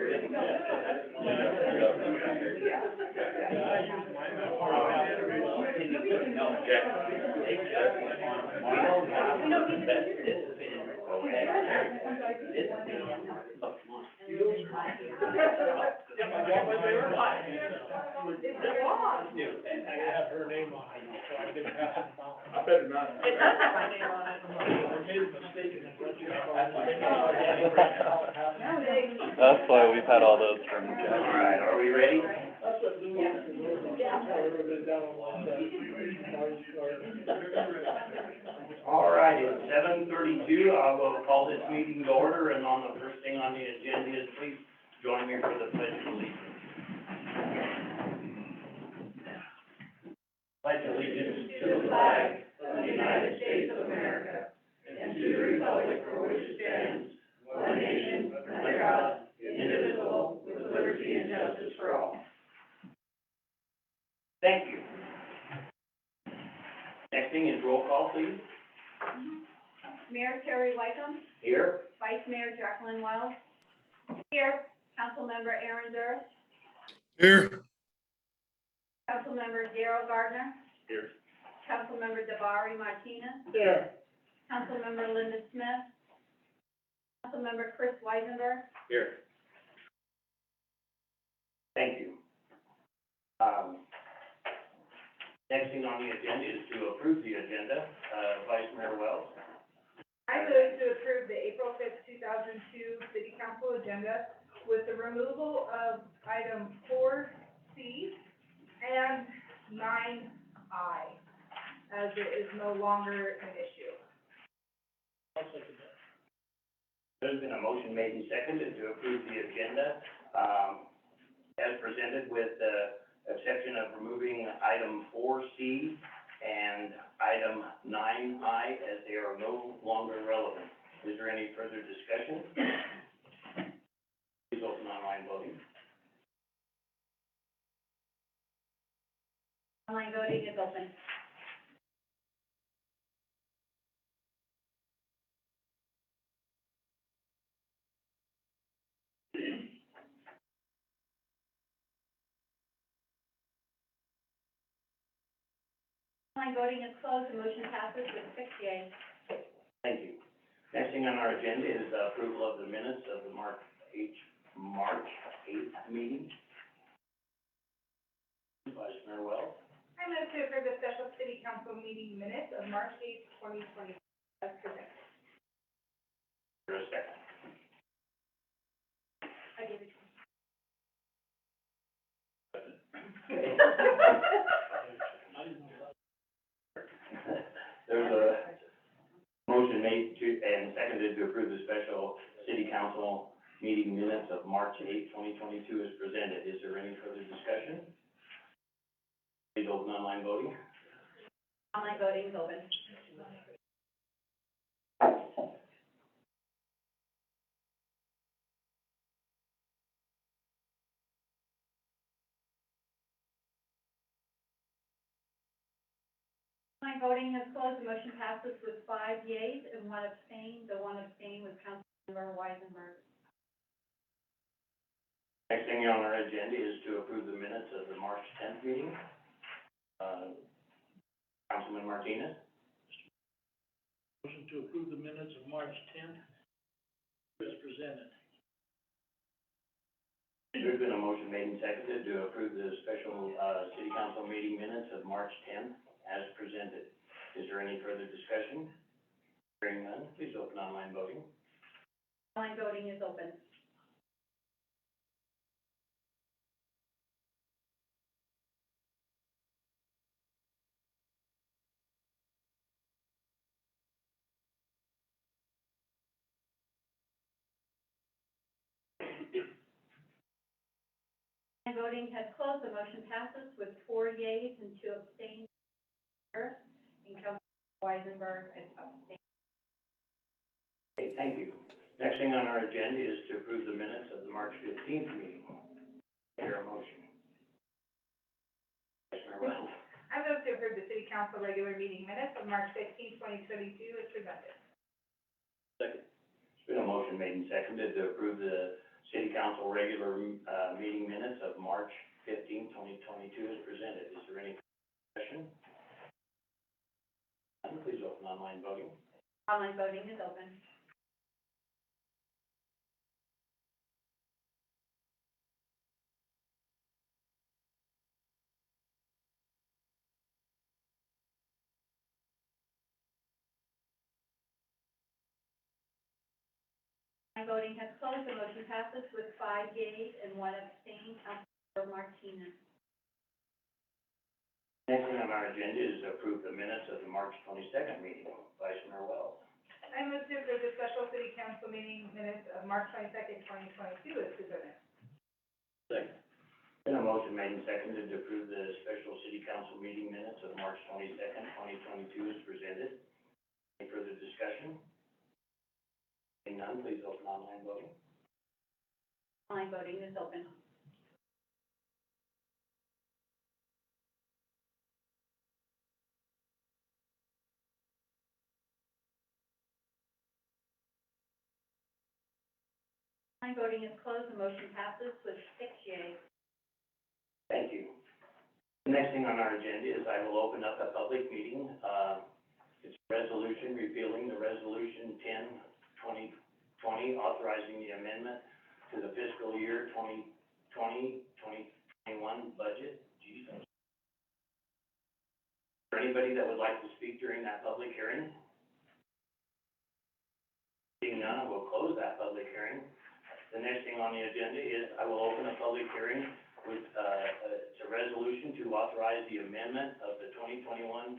I have her name on it, so I didn't pass it down. I better not. It does have my name on it. I made a mistake in it. That's why we've had all those from Jack. All right, are we ready? That's what Lou used to do. All right, it's 7:32, I will call this meeting to order, and on the first thing on the agenda is please join me for the pledge of allegiance. Pledge allegiance to the flag of the United States of America and to the republic for which it stands, one nation, under God, indivisible, with liberty and justice for all. Thank you. Next thing is roll call, please. Mayor Terry Whitcomb, Here. Vice Mayor Jacqueline Wells. Here. Councilmember Aaron Durst, Here. Councilmember Darrell Gardner. Here. Councilmember Jabari Martinez, There. Councilmember Linda Smith, Councilmember Chris Weisenberg, Here. Thank you. Next thing on the agenda is to approve the agenda. Vice Mayor Wells. I move to approve the April 5th, 2002 city council agenda with the removal of item 4C and 9I, as it is no longer an issue. There's been a motion made and seconded to approve the agenda, as presented with, exception of removing item 4C and item 9I as they are no longer relevant. Is there any further discussion? Please open online voting. Online voting is open. Online voting is closed, the motion passes with 6 yeas. Thank you. Next thing on our agenda is the approval of the minutes of the March 8th meeting. Vice Mayor Wells. I move to approve the special city council meeting minutes of March 8th, 2020, as presented. For a second. I give it to There's a motion made to, and seconded to approve the special city council meeting minutes of March 8th, 2022 as presented. Is there any further discussion? Please open online voting. Online voting is open. Online voting is closed, the motion passes with 5 yeas and 1 abstain. The 1 abstain was Councilmember Weisenberg. Next thing on our agenda is to approve the minutes of the March 10th meeting. Councilman Martinez. Motion to approve the minutes of March 10th as presented. There's been a motion made and seconded to approve the special, city council meeting minutes of March 10th as presented. Is there any further discussion? Hearing none, please open online voting. Online voting is open. Online voting has closed, the motion passes with 4 yeas and 2 abstains. And Councilmember Weisenberg is abstaining. Okay, thank you. Next thing on our agenda is to approve the minutes of the March 15th meeting. Hear a motion. Vice Mayor Wells. I move to approve the city council regular meeting minutes of March 15th, 2022, as presented. Second. There's been a motion made and seconded to approve the city council regular, meeting minutes of March 15th, 2022 as presented. Is there any discussion? Please open online voting. Online voting is open. Online voting has closed, the motion passes with 5 yeas and 1 abstain. Councilmember Martinez. Next thing on our agenda is to approve the minutes of the March 22nd meeting. Vice Mayor Wells. I move to approve the special city council meeting minutes of March 22nd, 2022, as presented. Second. Been a motion made and seconded to approve the special city council meeting minutes of March 22nd, 2022 as presented. Any further discussion? Seeing none, please open online voting. Online voting is open. Online voting is closed, the motion passes with 6 yeas. Thank you. The next thing on our agenda is I will open up a public meeting. It's a resolution repealing the resolution 10/2020, authorizing the amendment to the fiscal year 2020-2021 budget. Geez. Is there anybody that would like to speak during that public hearing? Seeing none, I will close that public hearing. The next thing on the agenda is I will open a public hearing with, it's a resolution to authorize the amendment of the 2021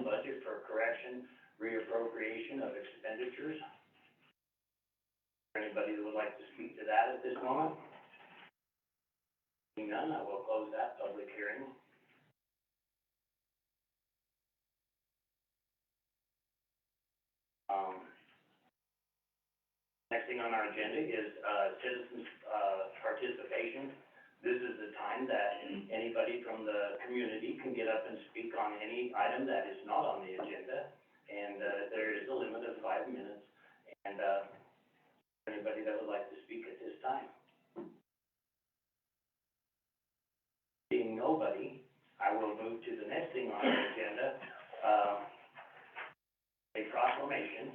budget for correction, reappropriation of expenditures. Is there anybody that would like to speak to that at this moment? Seeing none, I will close that public hearing. Next thing on our agenda is, citizens, participation. This is the time that anybody from the community can get up and speak on any item that is not on the agenda. And, there is a limit of 5 minutes. And, anybody that would like to speak at this time? Seeing nobody, I will move to the next thing on our agenda, a proclamation.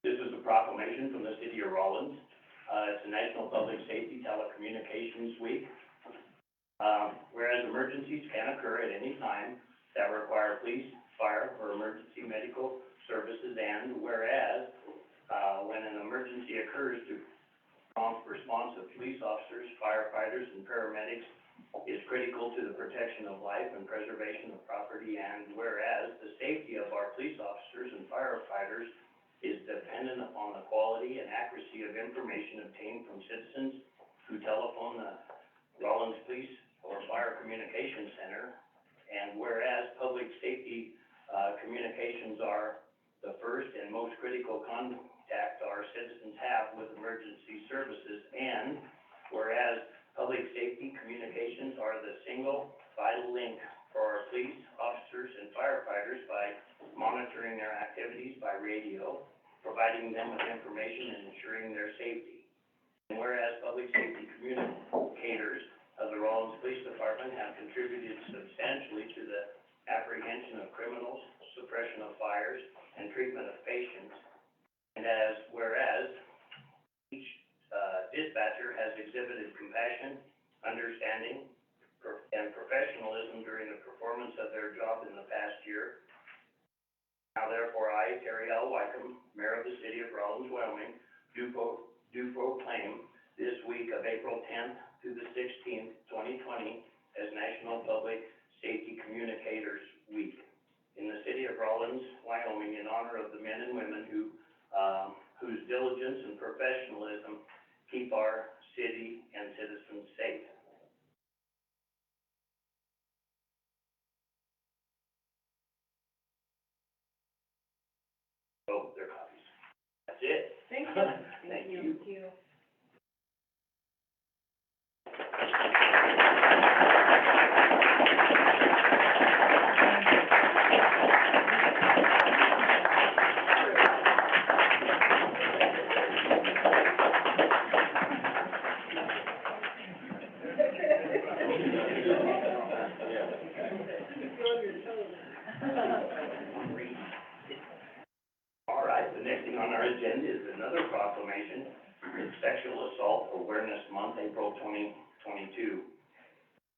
This is a proclamation from the city of Rawlins. It's the National Public Safety Telecommunications Week. Whereas emergencies can occur at any time that require police, fire, or emergency medical services, and whereas, when an emergency occurs, the prompt response of police officers, firefighters, and paramedics is critical to the protection of life and preservation of property, and whereas the safety of our police officers and firefighters is dependent upon the quality and accuracy of information obtained from citizens who telephone the Rawlins Police or Fire Communications Center, and whereas public safety communications are the first and most critical contact our citizens have with emergency services, and whereas public safety communications are the single vital link for our police officers and firefighters by monitoring their activities by radio, providing them with information and ensuring their safety. And whereas public safety communicators of the Rawlins Police Department have contributed substantially to the apprehension of criminals, suppression of fires, and treatment of patients. And whereas each dispatcher has exhibited compassion, understanding, and professionalism during the performance of their job in the past year. Now therefore, I, Terry L. Wycombe, Mayor of the City of Rawlins, Wyoming, do proclaim this week of April 10th through the 16th, 2020, as National Public Safety Communicators Week in the City of Rawlins, Wyoming, in honor of the men and women whose diligence and professionalism keep our city and citizens safe. Oh, they're copies. That's it. Thank you. Thank you. Thank you. All right, the next thing on our agenda is another proclamation. It's Sexual Assault Awareness Month, April 2022.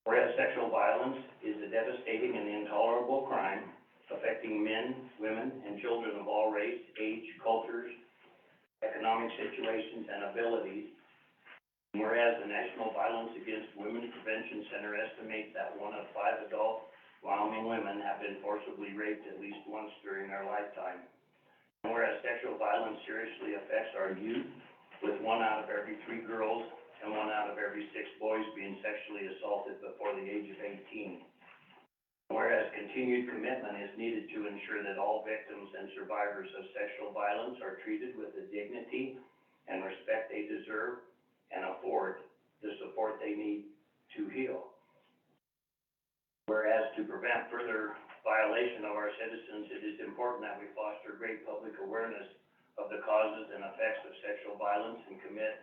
Whereas sexual violence is a devastating and intolerable crime affecting men, women, and children of all race, age, cultures, economic situations, and abilities. Whereas the National Violence Against Women Prevention Center estimates that 1 of 5 adult Wyoming women have been forcibly raped at least once during their lifetime. And whereas sexual violence seriously affects our youth, with 1 out of every 3 girls and 1 out of every 6 boys being sexually assaulted before the age of 18. Whereas continued commitment is needed to ensure that all victims and survivors of sexual violence are treated with the dignity and respect they deserve and afford the support they need to heal. Whereas to prevent further violation of our citizens, it is important that we foster great public awareness of the causes and effects of sexual violence and commit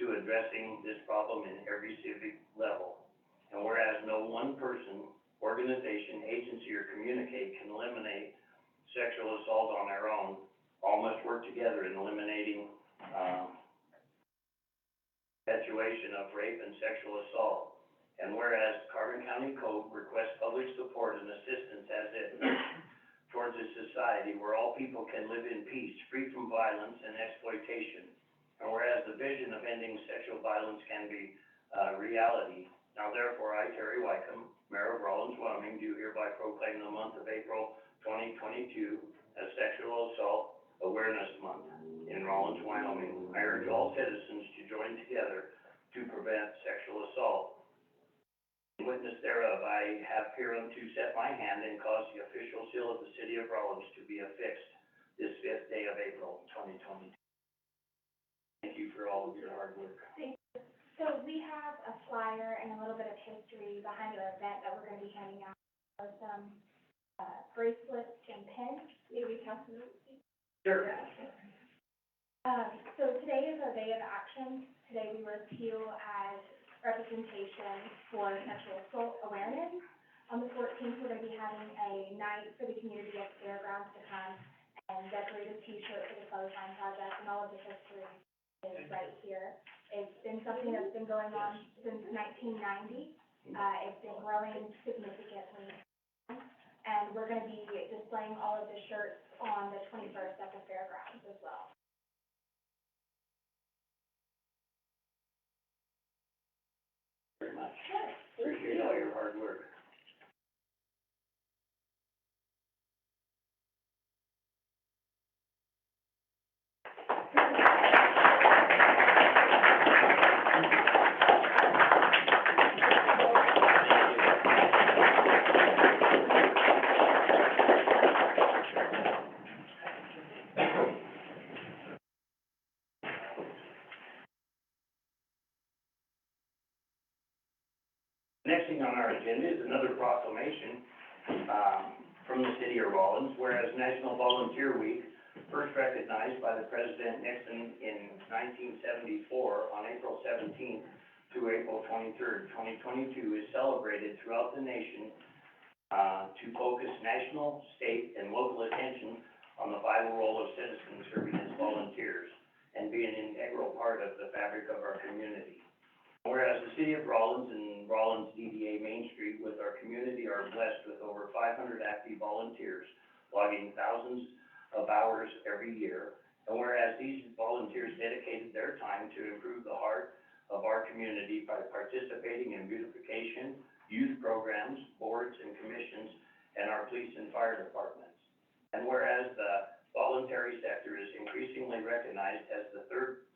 to addressing this problem in every civic level. And whereas no one person, organization, agency, or communicate can eliminate sexual assault on their own, all must work together in eliminating perpetuation of rape and sexual assault. And whereas Carbon County Code requests public support and assistance as it towards a society society where all people can live in peace, free from violence and exploitation. And whereas the vision of ending sexual violence can be reality, now therefore I, Terry Wycombe, Mayor of Rawlins, Wyoming, do hereby proclaim the month of April 2022 as Sexual Assault Awareness Month in Rawlins, Wyoming. I urge all citizens to join together to prevent sexual assault. In witness thereof, I have hereunto set my hand and caused the official seal of the city of Rawlins to be affixed this 5th day of April 2022. Thank you for all of your hard work. So we have a flyer and a little bit of history behind our event that we're gonna be handing out, some, bracelets and pins. Maybe we have some. Sure. So today is our day of action. Today we were here as representation for sexual assault awareness. On the 14th, we're gonna be having a night for the community at the fairgrounds to come and decorate a T-shirt for the Clothesline Project, and all of the history is right here. It's been something that's been going on since 1990. It's been growing significantly. And we're gonna be displaying all of the shirts on the 21st at the fairgrounds as well. Very much. Appreciate all your hard work. Next thing on our agenda is another proclamation, from the city of Rawlins, whereas National Volunteer Week, first recognized by the President Nixon in 1974 on April 17th through April 23rd, 2022, is celebrated throughout the nation, to focus national, state, and local attention on the vital role of citizens serving as volunteers and being an integral part of the fabric of our community. Whereas the city of Rawlins and Rawlins DDA Main Street with our community are blessed with over 500 active volunteers, logging thousands of hours every year. And whereas these volunteers dedicated their time to improve the heart of our community by participating in beautification, youth programs, boards and commissions, and our police and fire departments. And whereas the voluntary sector is increasingly recognized as the third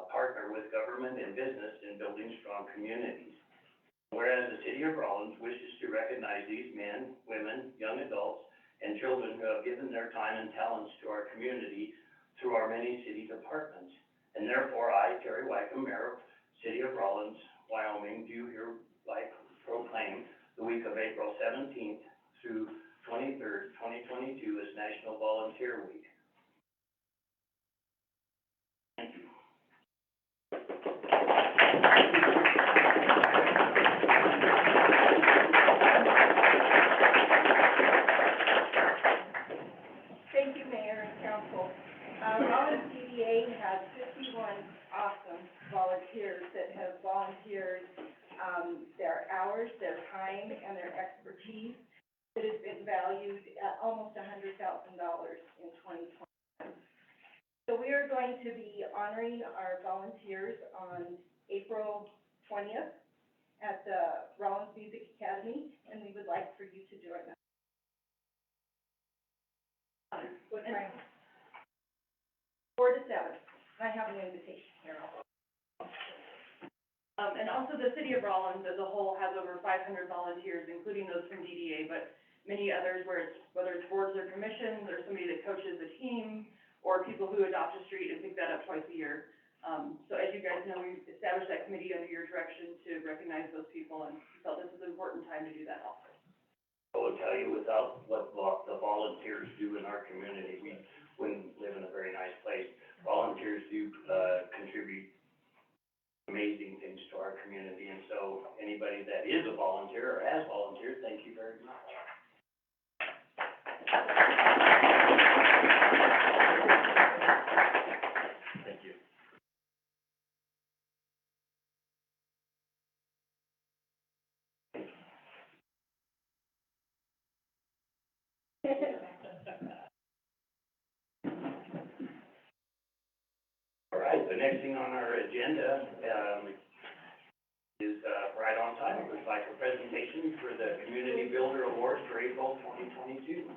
partner with government and business in building strong communities. Whereas the city of Rawlins wishes to recognize these men, women, young adults, and children who have given their time and talents to our community through our many city departments. And therefore, I, Terry Wycombe, Mayor of City of Rawlins, Wyoming, do hereby proclaim the week of April 17th through 23rd, 2022 as National Volunteer Week. Thank you. Thank you, Mayor and Council. Rawlins DDA has 51 awesome volunteers that have volunteered, their hours, their time, and their expertise that has been valued at almost $100,000 in 2020. So we are going to be honoring our volunteers on April 20th at the Rawlins Music Academy, and we would like for you to join us. What time? 4 to 7. I have an invitation here. And also the city of Rawlins as a whole has over 500 volunteers, including those from DDA, but many others whether it's boards or commissions, or somebody that coaches a team, or people who adopt a street and pick that up twice a year. So as you guys know, we established that committee under your direction to recognize those people, and we felt this is an important time to do that also. I will tell you, without what the volunteers do in our community, we wouldn't live in a very nice place. Volunteers do, contribute amazing things to our community, and so anybody that is a volunteer or has volunteered, thank you very much. Thank you. on our agenda, is, right on time. It was like a presentation for the Community Builder Award for April 2022.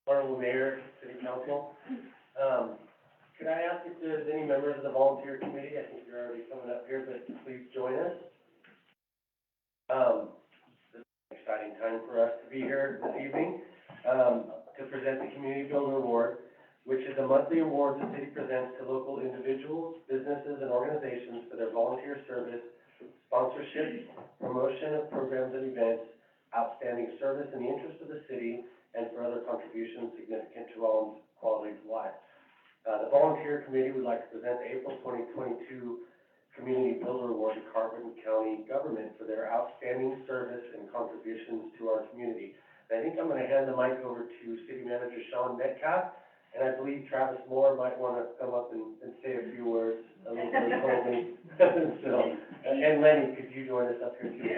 Honorable Mayor, City Council, could I ask if there's any members of the volunteer committee? I think you're already coming up here, but please join us. This is an exciting time for us to be here this evening, to present the Community Builder Award, which is a monthly award the city presents to local individuals, businesses, and organizations for their volunteer service, sponsorship, promotion of programs and events, outstanding service in the interest of the city, and for other contributions significant to all quality of life. The volunteer committee would like to present the April 2022 Community Builder Award to Carbon County government for their outstanding service and contributions to our community. And I think I'm gonna hand the mic over to City Manager Sean Metcalf, and I believe Travis Moore might wanna come up and say a few words, a little bit for me. So, and Lenny, could you join us up here too?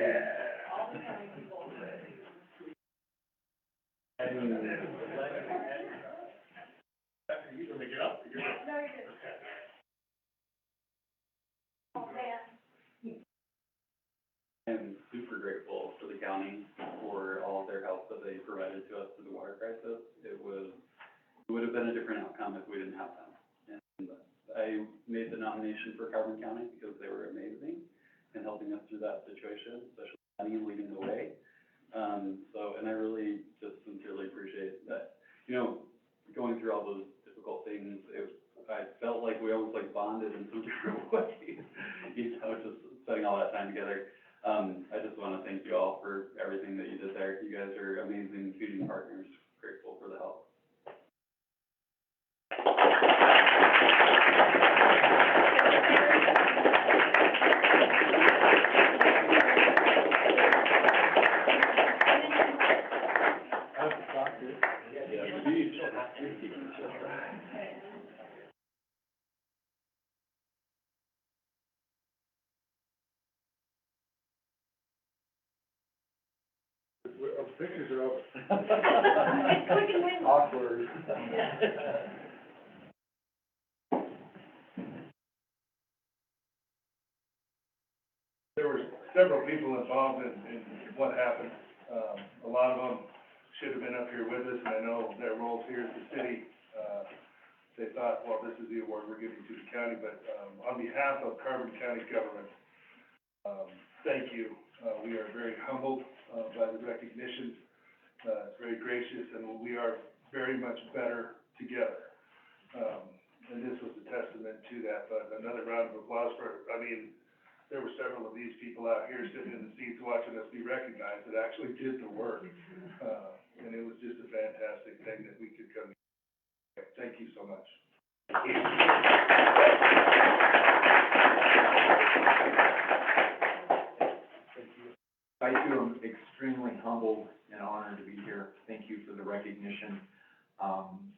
All the county people. You can make it up. You're good. No, you're good. Oh, man. I'm super grateful to the county for all of their help that they provided to us through the water crisis. It would have been a different outcome if we didn't have them. And I made the nomination for Carbon County because they were amazing in helping us through that situation, especially Lenny leading the way. And I really just sincerely appreciate that, you know, going through all those difficult things, I felt like we always like bonded in some different ways, you know, just spending all that time together. I just want to thank you all for everything that you did there. You guys are amazing feeding partners. Grateful for the help. Pictures are over. Awkward. There were several people involved in what happened. A lot of them should have been up here with us, and I know their roles here at the city, they thought, well, this is the award we're giving to the county, but, on behalf of Carbon County government, thank you. We are very humbled, by the recognition. It's very gracious, and we are very much better together. And this was a testament to that, but another round of applause for, I mean, there were several of these people out here sitting in the seats watching us be recognized that actually did the work. And it was just a fantastic thing that we could come. Thank you so much. Thank you. I too am extremely humbled and honored to be here. Thank you for the recognition.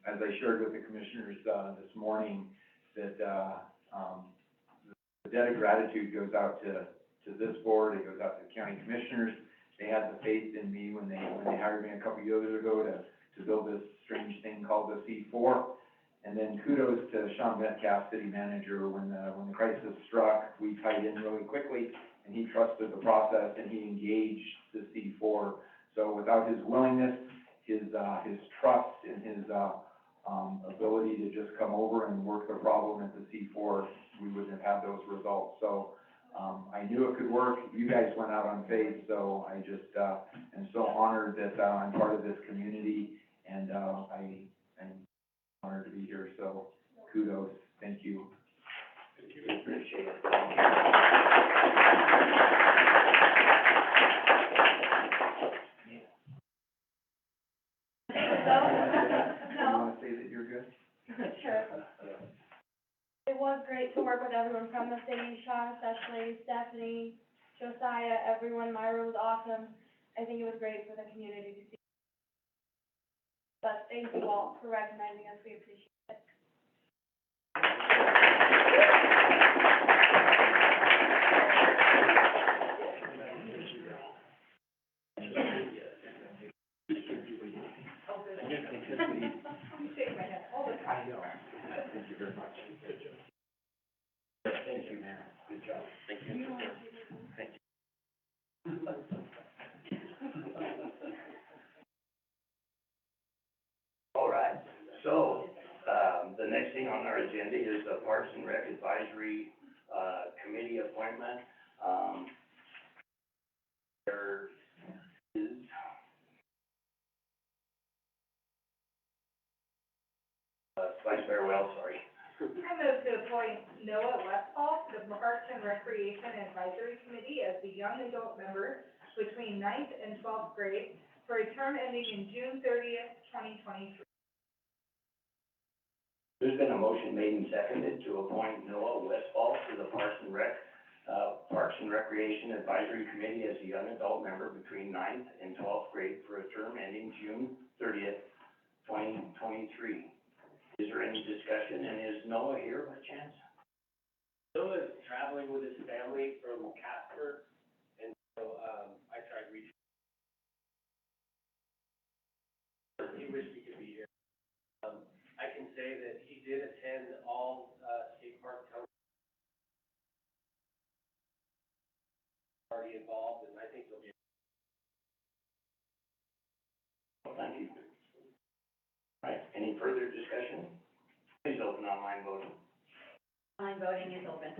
As I shared with the commissioners, this morning, that, the debt of gratitude goes out to this board, it goes out to the county commissioners. They had the faith in me when they hired me a couple of years ago to build this strange thing called the C4. And then kudos to Sean Metcalf, city manager, when the crisis struck, we tied in really quickly, and he trusted the process, and he engaged the C4. So without his willingness, his trust, and his ability to just come over and work the problem at the C4, we wouldn't have had those results. So I knew it could work. You guys went out on faith, so I just am so honored that I'm part of this community, and I'm honored to be here. So kudos. Thank you. Thank you. Appreciate it. You want to say that you're good? Sure. It was great to work with everyone from the city, Sean especially, Stephanie, Josiah, everyone. Myra was awesome. I think it was great for the community to see. But thank you all for recognizing us. We appreciate it. Good job. Thank you. Thank you. All right, so, the next thing on our agenda is the Parks and Rec Advisory, Committee appointment. There is, Vice Mayor Wells, sorry. I move to appoint Noah Westfall to the Parks and Recreation Advisory Committee as the young adult member between 9th and 12th grade for a term ending in June 30th, 2023. There's been a motion made and seconded to appoint Noah Westfall to the Parks and Recreation Advisory Committee as a young adult member between 9th and 12th grade for a term ending June 30th, 2023. Is there any discussion, and is Noah here by chance? Noah is traveling with his family from Casper, and so, I tried reaching. He wished he could be here. I can say that he did attend all, skate park town. Already involved, and I think he'll be. Well, thank you. All right, any further discussion? Please open online voting. Online voting is open.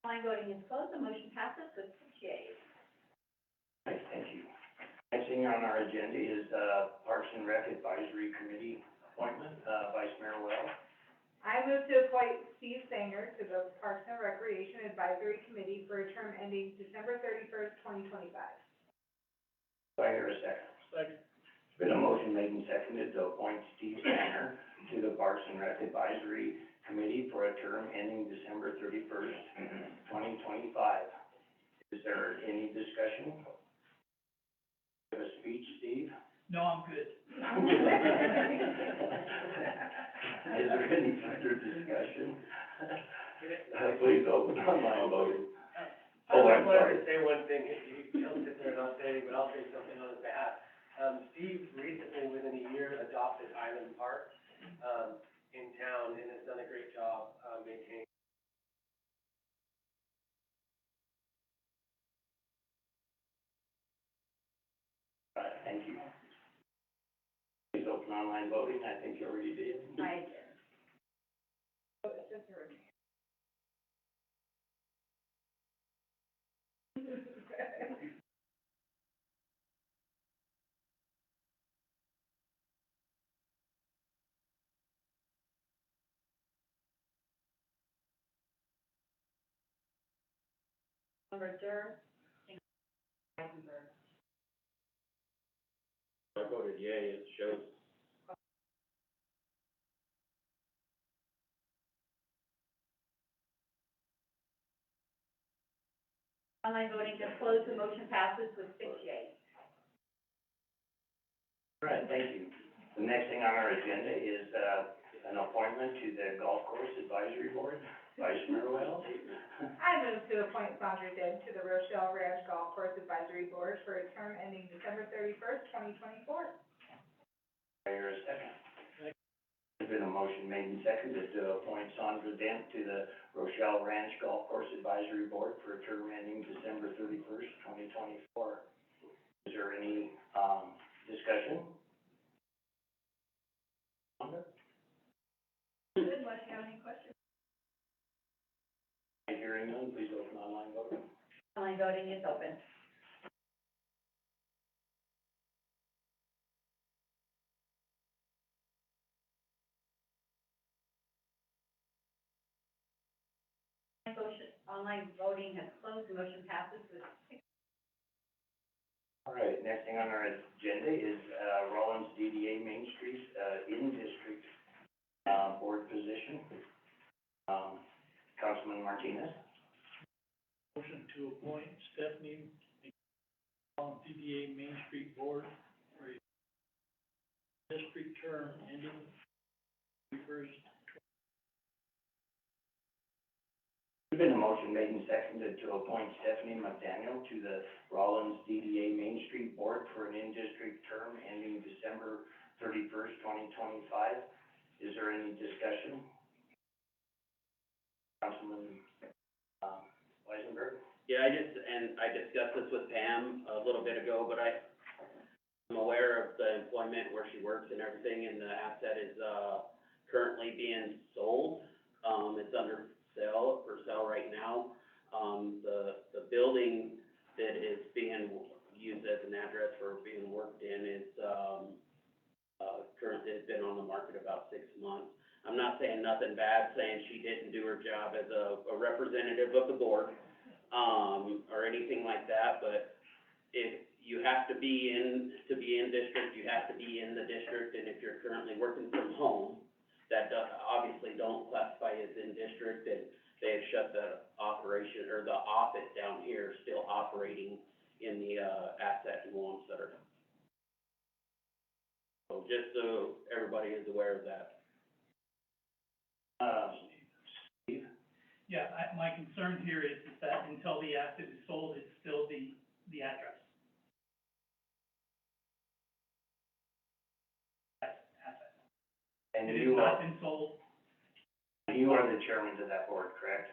Online voting is closed, the motion passes with 6 yeas. All right, thank you. Next thing on our agenda is, Parks and Rec Advisory Committee appointment, Vice Mayor Wells. I move to appoint Steve Sanger to the Parks and Recreation Advisory Committee for a term ending December 31st, 2025. Do I hear a second? Second. There's been a motion made and seconded to appoint Steve Sanger to the Parks and Rec Advisory Committee for a term ending December 31st, 2025. Is there any discussion? Give a speech, Steve? No, I'm good. Is there any further discussion? Please open online voting. Oh, I'm sorry. I just wanted to say one thing, he'll sit there and not say anything, but I'll say something on his behalf. Steve recently, within a year, adopted Island Park, in town, and has done a great job, maintaining. All right, thank you. Please open online voting, I think you already did. I did. Member Durr. Eisenberg. I voted yea, it shows. Online voting is closed, the motion passes with 6 yeas. All right, thank you. The next thing on our agenda is, an appointment to the Golf Course Advisory Board. Vice Mayor Wells. I move to appoint Sandra Dent to the Rochelle Ranch Golf Course Advisory Board for a term ending December 31st, 2024. I hear a second. There's been a motion made and seconded to appoint Sandra Dent to the Rochelle Ranch Golf Course Advisory Board for a term ending December 31st, 2024. Is there any, discussion? Sandra? Good, unless you have any questions. Hearing none, please open online voting. Online voting is open. Online voting has closed, the motion passes with 6. All right, next thing on our agenda is, Rollins DDA Main Street, in-district, board position. Councilman Martinez. Motion to appoint Stephanie on DDA Main Street Board for a district term ending 31st. been a motion made and seconded to appoint Stephanie McDaniel to the Rollins DDA Main Street Board for an in-district term ending December 31st, 2025. Is there any discussion? Councilman, Weisenberg? Yeah, I discussed this with Pam a little bit ago, but I'm aware of the employment where she works and everything, and the asset is, currently being sold. It's for sale right now. The building that is being used as an address for being worked in is, currently has been on the market about 6 months. I'm not saying nothing bad, saying she didn't do her job as a representative of the board, or anything like that, but if you have to be in district, you have to be in the district, and if you're currently working from home, that obviously don't classify as in district, and they have shut the operation, or the office down here, still operating in the, asset in Warm Center. So just so everybody is aware of that. Steve? Yeah, my concern here is that until the asset is sold, it's still the address. Asset. And It has you not are, been sold. you are the chairman of that board, correct?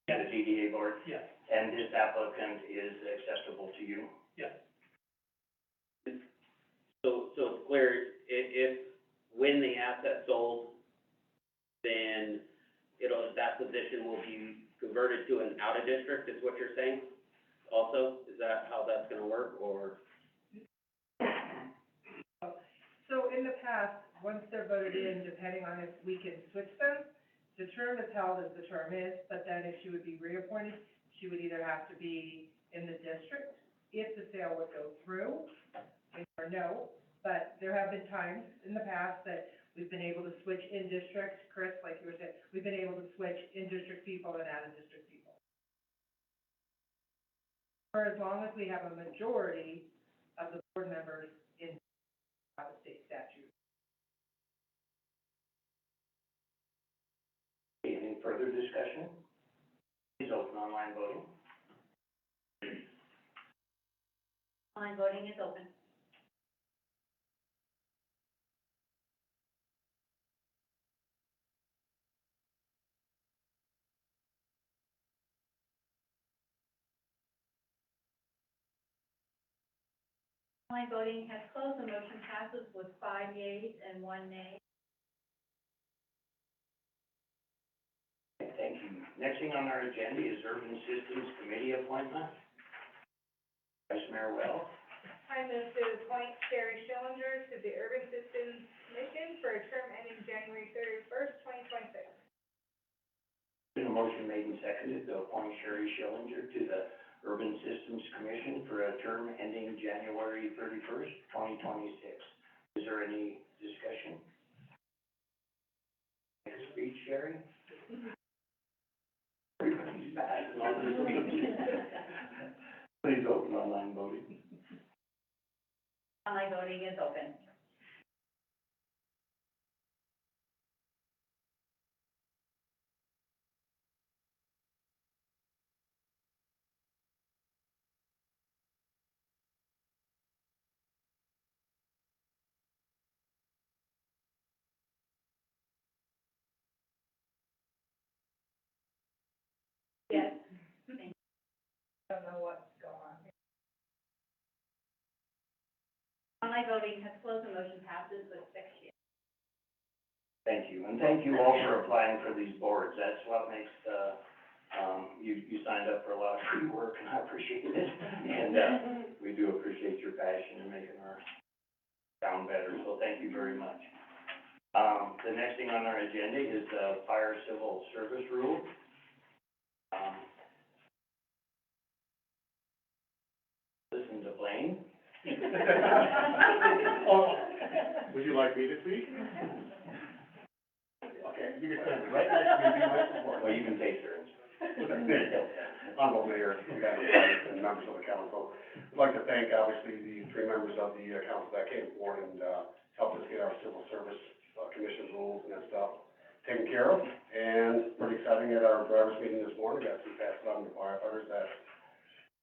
Yes. The DDA board? Yes, And this applicant is acceptable to you? yes. So it's clear, if, when the asset's sold, then that position will be converted to an out-of-district, is what you're saying? Also, is that how that's gonna work, or? So in the past, once they're voted in, depending on if we can switch them, the term is held as the term is, but then if she would be reappointed, she would either have to be in the district, if the sale would go through, or no. But there have been times in the past that we've been able to switch in districts, Chris, like you were saying, we've been able to switch in-district people and out-of-district people. For as long as we have a majority of the board members in the state statute. Any further discussion? Please open online voting. Online voting is open. Online voting has closed. The motion passes with 5 yeas and 1 nay. Thank you. Next thing on our agenda is Urban Systems Committee appointment. Vice Mayor Wells. I move to appoint Sherry Schillinger to the Urban Systems Commission for a term ending January 31st, 2026. Been a motion made and seconded to appoint Sherry Schillinger to the Urban Systems Commission for a term ending January 31st, 2026. Is there any discussion? Next speech, Sherry? Everybody's back on the speech. Please open online voting. Online voting is open. Yes. I don't know what's going on here. Online voting has closed. The motion passes with 6 yeas. Thank you, and thank you all for applying for these boards. That's what makes, you signed up for a lot of free work, and I appreciate it. And, we do appreciate your passion in making our town better, so thank you very much. The next thing on our agenda is the fire civil service rule. Listen to Blaine. Oh, would you like me to speak? Okay, you can stand right next to me, be my support. Well, you can take turns. Honorable Mayor, and members of the council, I'd like to thank, obviously, the 3 members of the council that came forward and helped us get our civil service commission rules and that stuff taken care of, and pretty exciting at our drivers meeting this morning, got some passed on to firefighters that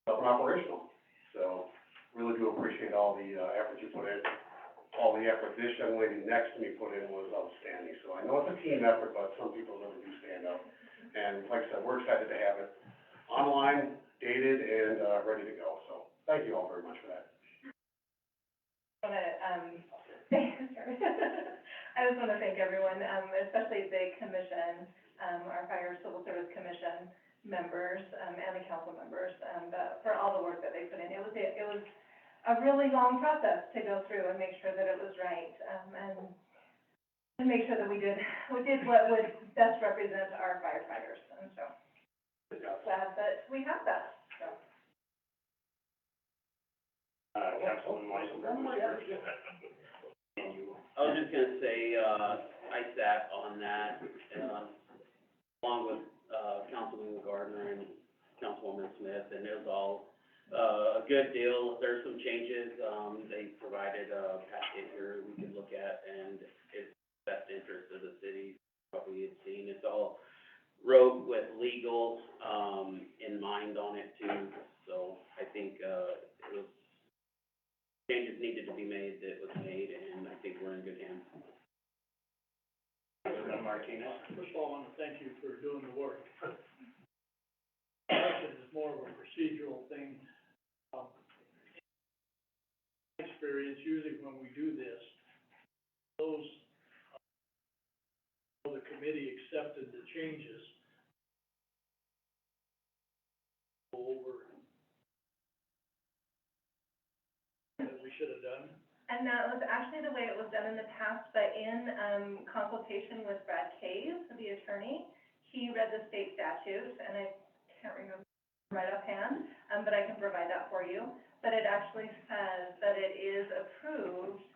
up and operational. So, really do appreciate all the, effort you put in. All the effort this young lady next to me put in was outstanding. So I know it's a team effort, but some people really do stand out. And like I said, we're excited to have it online, dated, and, ready to go. So, thank you all very much for that. I just wanna thank everyone, especially the commission, our Fire Civil Service Commission members, and the council members, for all the work that they put in. It was a really long process to go through and make sure that it was right, and make sure that we did what would best represent our firefighters, and so glad that we have that, so. Councilman Weisenberg. And you. I was just gonna say, I sat on that, along with, Councilman Gardner and Councilwoman Smith, and it was all, a good deal. There's some changes, they provided a packet here we could look at, and it's best interest of the city, what we had seen. It's all wrote with legal, in mind on it too, so I think, it was, changes needed to be made, that was made, and I think we're in good hands. Martinez. First of all, I want to thank you for doing the work. Election is more of a procedural thing. Experience, usually when we do this, those, the committee accepted the changes. Go over that we should have done. And that was actually the way it was done in the past, but in, consultation with Brad Cave, the attorney, he read the state statute, and I can't remember right offhand, but I can provide that for you. But it actually says that it is approved,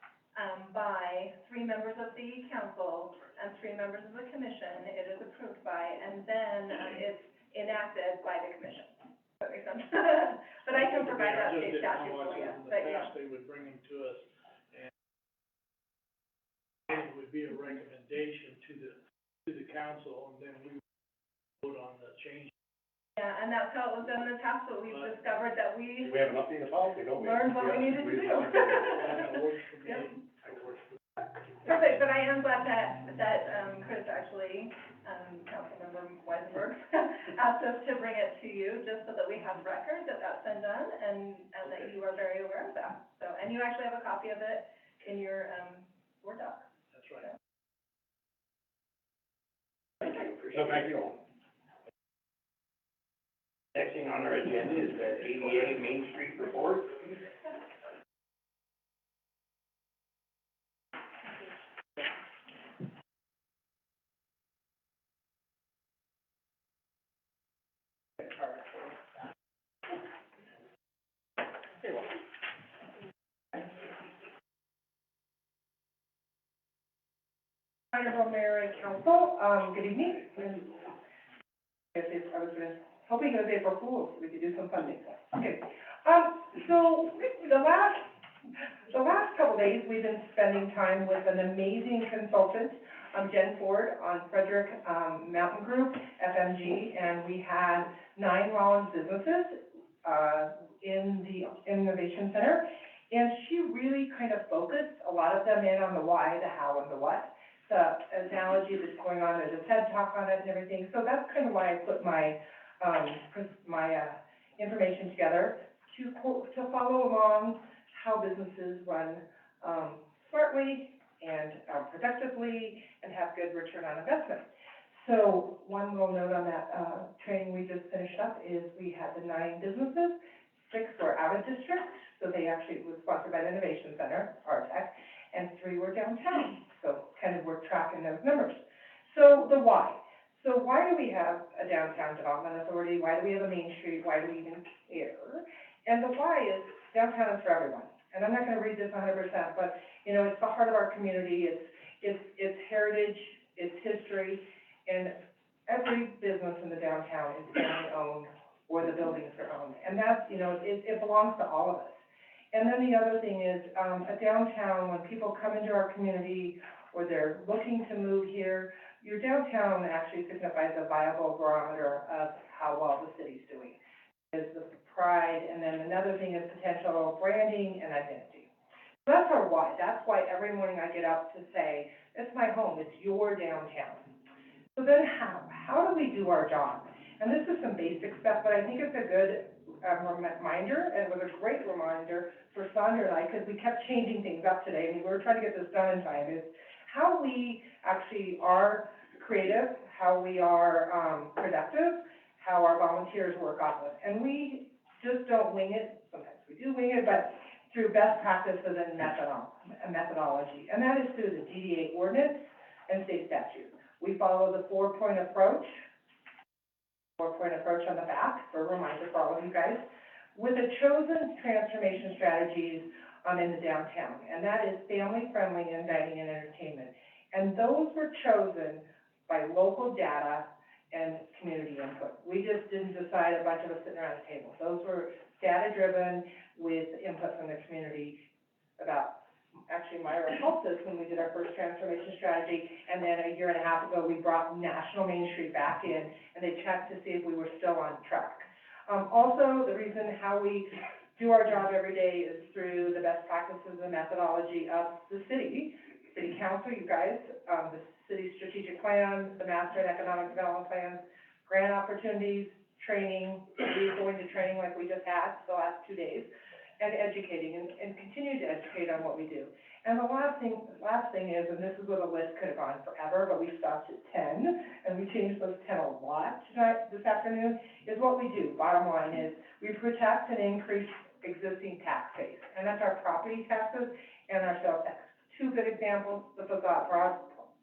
by 3 members of the council and 3 members of the commission. It is approved by, and then, it's enacted by the commission. Does that make sense? But I can provide that state statute for you, but yeah. They would bring them to us, and it would be a recommendation to the council, and then we would vote on the change. Yeah, and that's how it was done in the past, but we've discovered that we We have an updated policy, don't we? learned what we needed to do. That works for me. Yep. That works for me. Perfect, but I am glad that, Chris actually, Councilmember Weisenberg, asked us to bring it to you, just so that we have record that that's been done, and that you are very aware of that. So, and you actually have a copy of it in your, Word doc. That's right. Thank you. So thank you all. Next thing on our agenda is the ADA Main Street report. Honorable Mayor and Council, good evening. I was hoping it was April Fool's, we could do some funding. Okay, so the last couple days, we've been spending time with an amazing consultant, Jen Ford, on Frederick Mountain Group, FMG, and we had 9 Rollins businesses in the Innovation Center, and she really kind of focused a lot of them in on the why, the how, and the what. The analogy that's going on, there's a TED Talk on it and everything, so that's kind of why I put my information together to follow along how businesses run smartly and productively and have good return on investment. So one little note on that training we just finished up is we had the 9 businesses, 6 were out of district, so they actually was sponsored by the Innovation Center, RTEC, and 3 were downtown. So kind of we're tracking those numbers. So the why. So why do we have a downtown development authority? Why do we have a Main Street? Why do we even care? And the why is downtown is for everyone. And I'm not going to read this 100%, but you know, it's the heart of our community. It's heritage, it's history, and every business in the downtown is family owned or the buildings are owned. And that's, you know, it belongs to all of us. And then the other thing is, a downtown, when people come into our community or they're looking to move here, your downtown actually signifies a viable barometer of how well the city's doing. Is the pride, and then another thing is potential branding and identity. So that's our why. That's why every morning I get up to say, it's my home, it's your downtown. So then how do we do our job? And this is some basic stuff, but I think it's a good reminder, and it was a great reminder for Sandra and I, because we kept changing things up today, and we were trying to get this done in time, is how we actually are creative, how we are productive, how our volunteers work off it. And we just don't wing it, sometimes we do wing it, but through best practices and methodology. And that is through the DDA ordinance and state statute. We follow the four-point approach on the back, for a reminder for all of you guys, with the chosen transformation strategies in the downtown. And that is family-friendly and dining and entertainment. And those were chosen by local data and community input. We just didn't decide a bunch of us sitting around the table. Those were data-driven with input from the community about, actually, Myra helped us when we did our first transformation strategy, and then a year and a half ago, we brought National Main Street back in, and they checked to see if we were still on track. Also, the reason how we do our job every day is through the best practices and methodology of the city council, you guys, the city strategic plan, the master and economic development plans, grant opportunities, training, going to training like we just had the last 2 days, and educating, and continue to educate on what we do. And the last thing is, and this is where the list could have gone forever, but we stopped at 10, and we changed those 10 a lot this afternoon, is what we do. Bottom line is, we protect and increase existing tax base, and that's our property taxes and our sales tax. Two good examples, the facade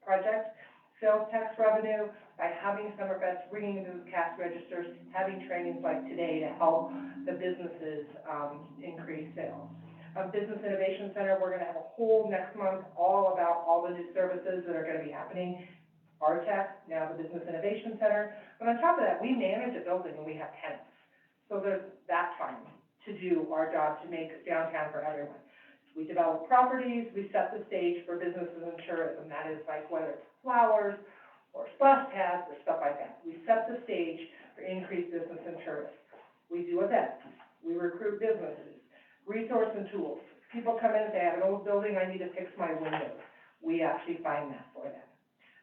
project, sales tax revenue, by having Summerfest, bringing into the cash registers, having trainings like today to help the businesses increase sales. Business Innovation Center, we're gonna have a whole next month all about all the new services that are gonna be happening. RTech, now the Business Innovation Center. But on top of that, we manage a building and we have tenants. So there's that time to do our job to make downtown for everyone. We develop properties, we set the stage for businesses and tourism. That is like whether it's flowers or splash pads or stuff like that. We set the stage for increased business and tourism. We do events, we recruit businesses, resource and tools. People come in and say, I have an old building, I need to fix my windows. We actually find that for them.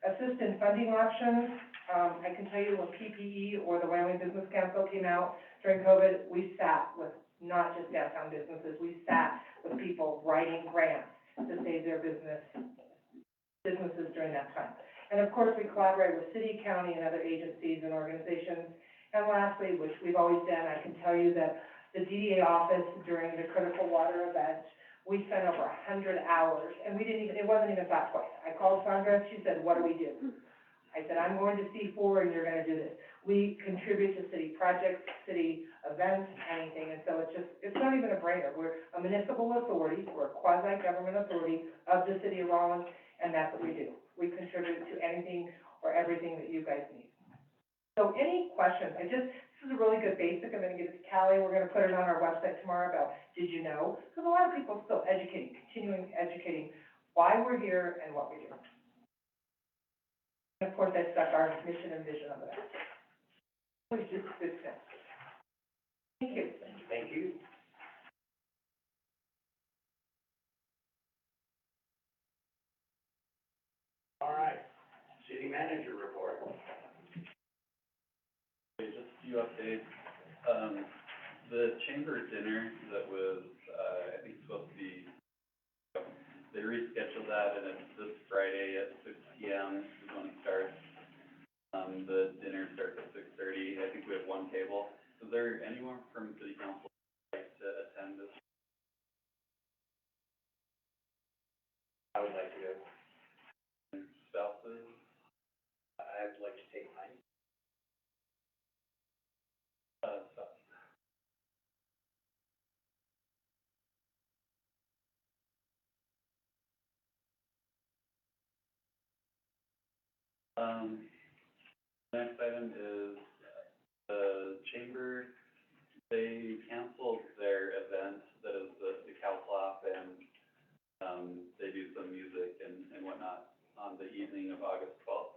Assist in funding options. I can tell you when PPE or the Wyoming Business Council came out during COVID, we sat with not just downtown businesses, we sat with people writing grants to save their businesses during that time. And of course, we collaborate with city, county, and other agencies and organizations. And lastly, which we've always done, I can tell you that the DDA office during the critical water event, we spent over 100 hours, and it wasn't even thought twice. I called Sandra, she said, what do we do? I said, I'm going to C4 and you're gonna do this. We contribute to city projects, city events, anything, and so it's not even a brainer. We're a municipal authority, we're a quasi-government authority of the city of Rollins, and that's what we do. We contribute to anything or everything that you guys need. So any questions? This is a really good basic. I'm gonna give it to Callie. We're gonna put it on our website tomorrow about, did you know? Because a lot of people are still continuing educating why we're here and what we do. And of course, I stuck our mission and vision on the back. Which is good stuff. Thank you. Thank you. All right, city manager report. Okay, just a few updates. The chamber dinner that was, I think supposed to be, they rescheduled that, and it's this Friday at 6 p.m. is when it starts. The dinner starts at 6:30. I think we have one table. Is there anyone from city council who'd like to attend this? I would like to go. Spouses? I'd like to take mine. Spouses. Next item is the chamber. They canceled their event that is the cow flop, and they do some music and whatnot on the evening of August 12th.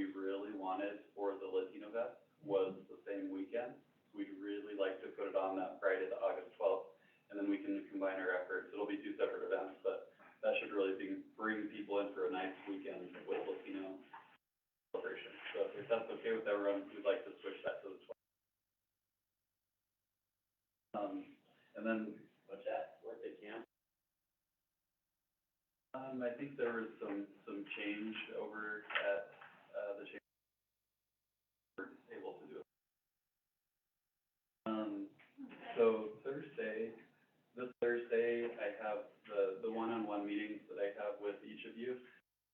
we really wanted for the Latino Fest was the same weekend. We'd really like to put it on that Friday, the August 12th, and then we can combine our efforts. It'll be two separate events, but that should really bring people in for a nice weekend with Latino celebration. So if that's okay with everyone, we'd like to switch that to the 12th. And then, What's that, birthday camp? I think there was some change over at, the chamber. We're able to do it. So this Thursday, I have the one-on-one meetings that I have with each of you.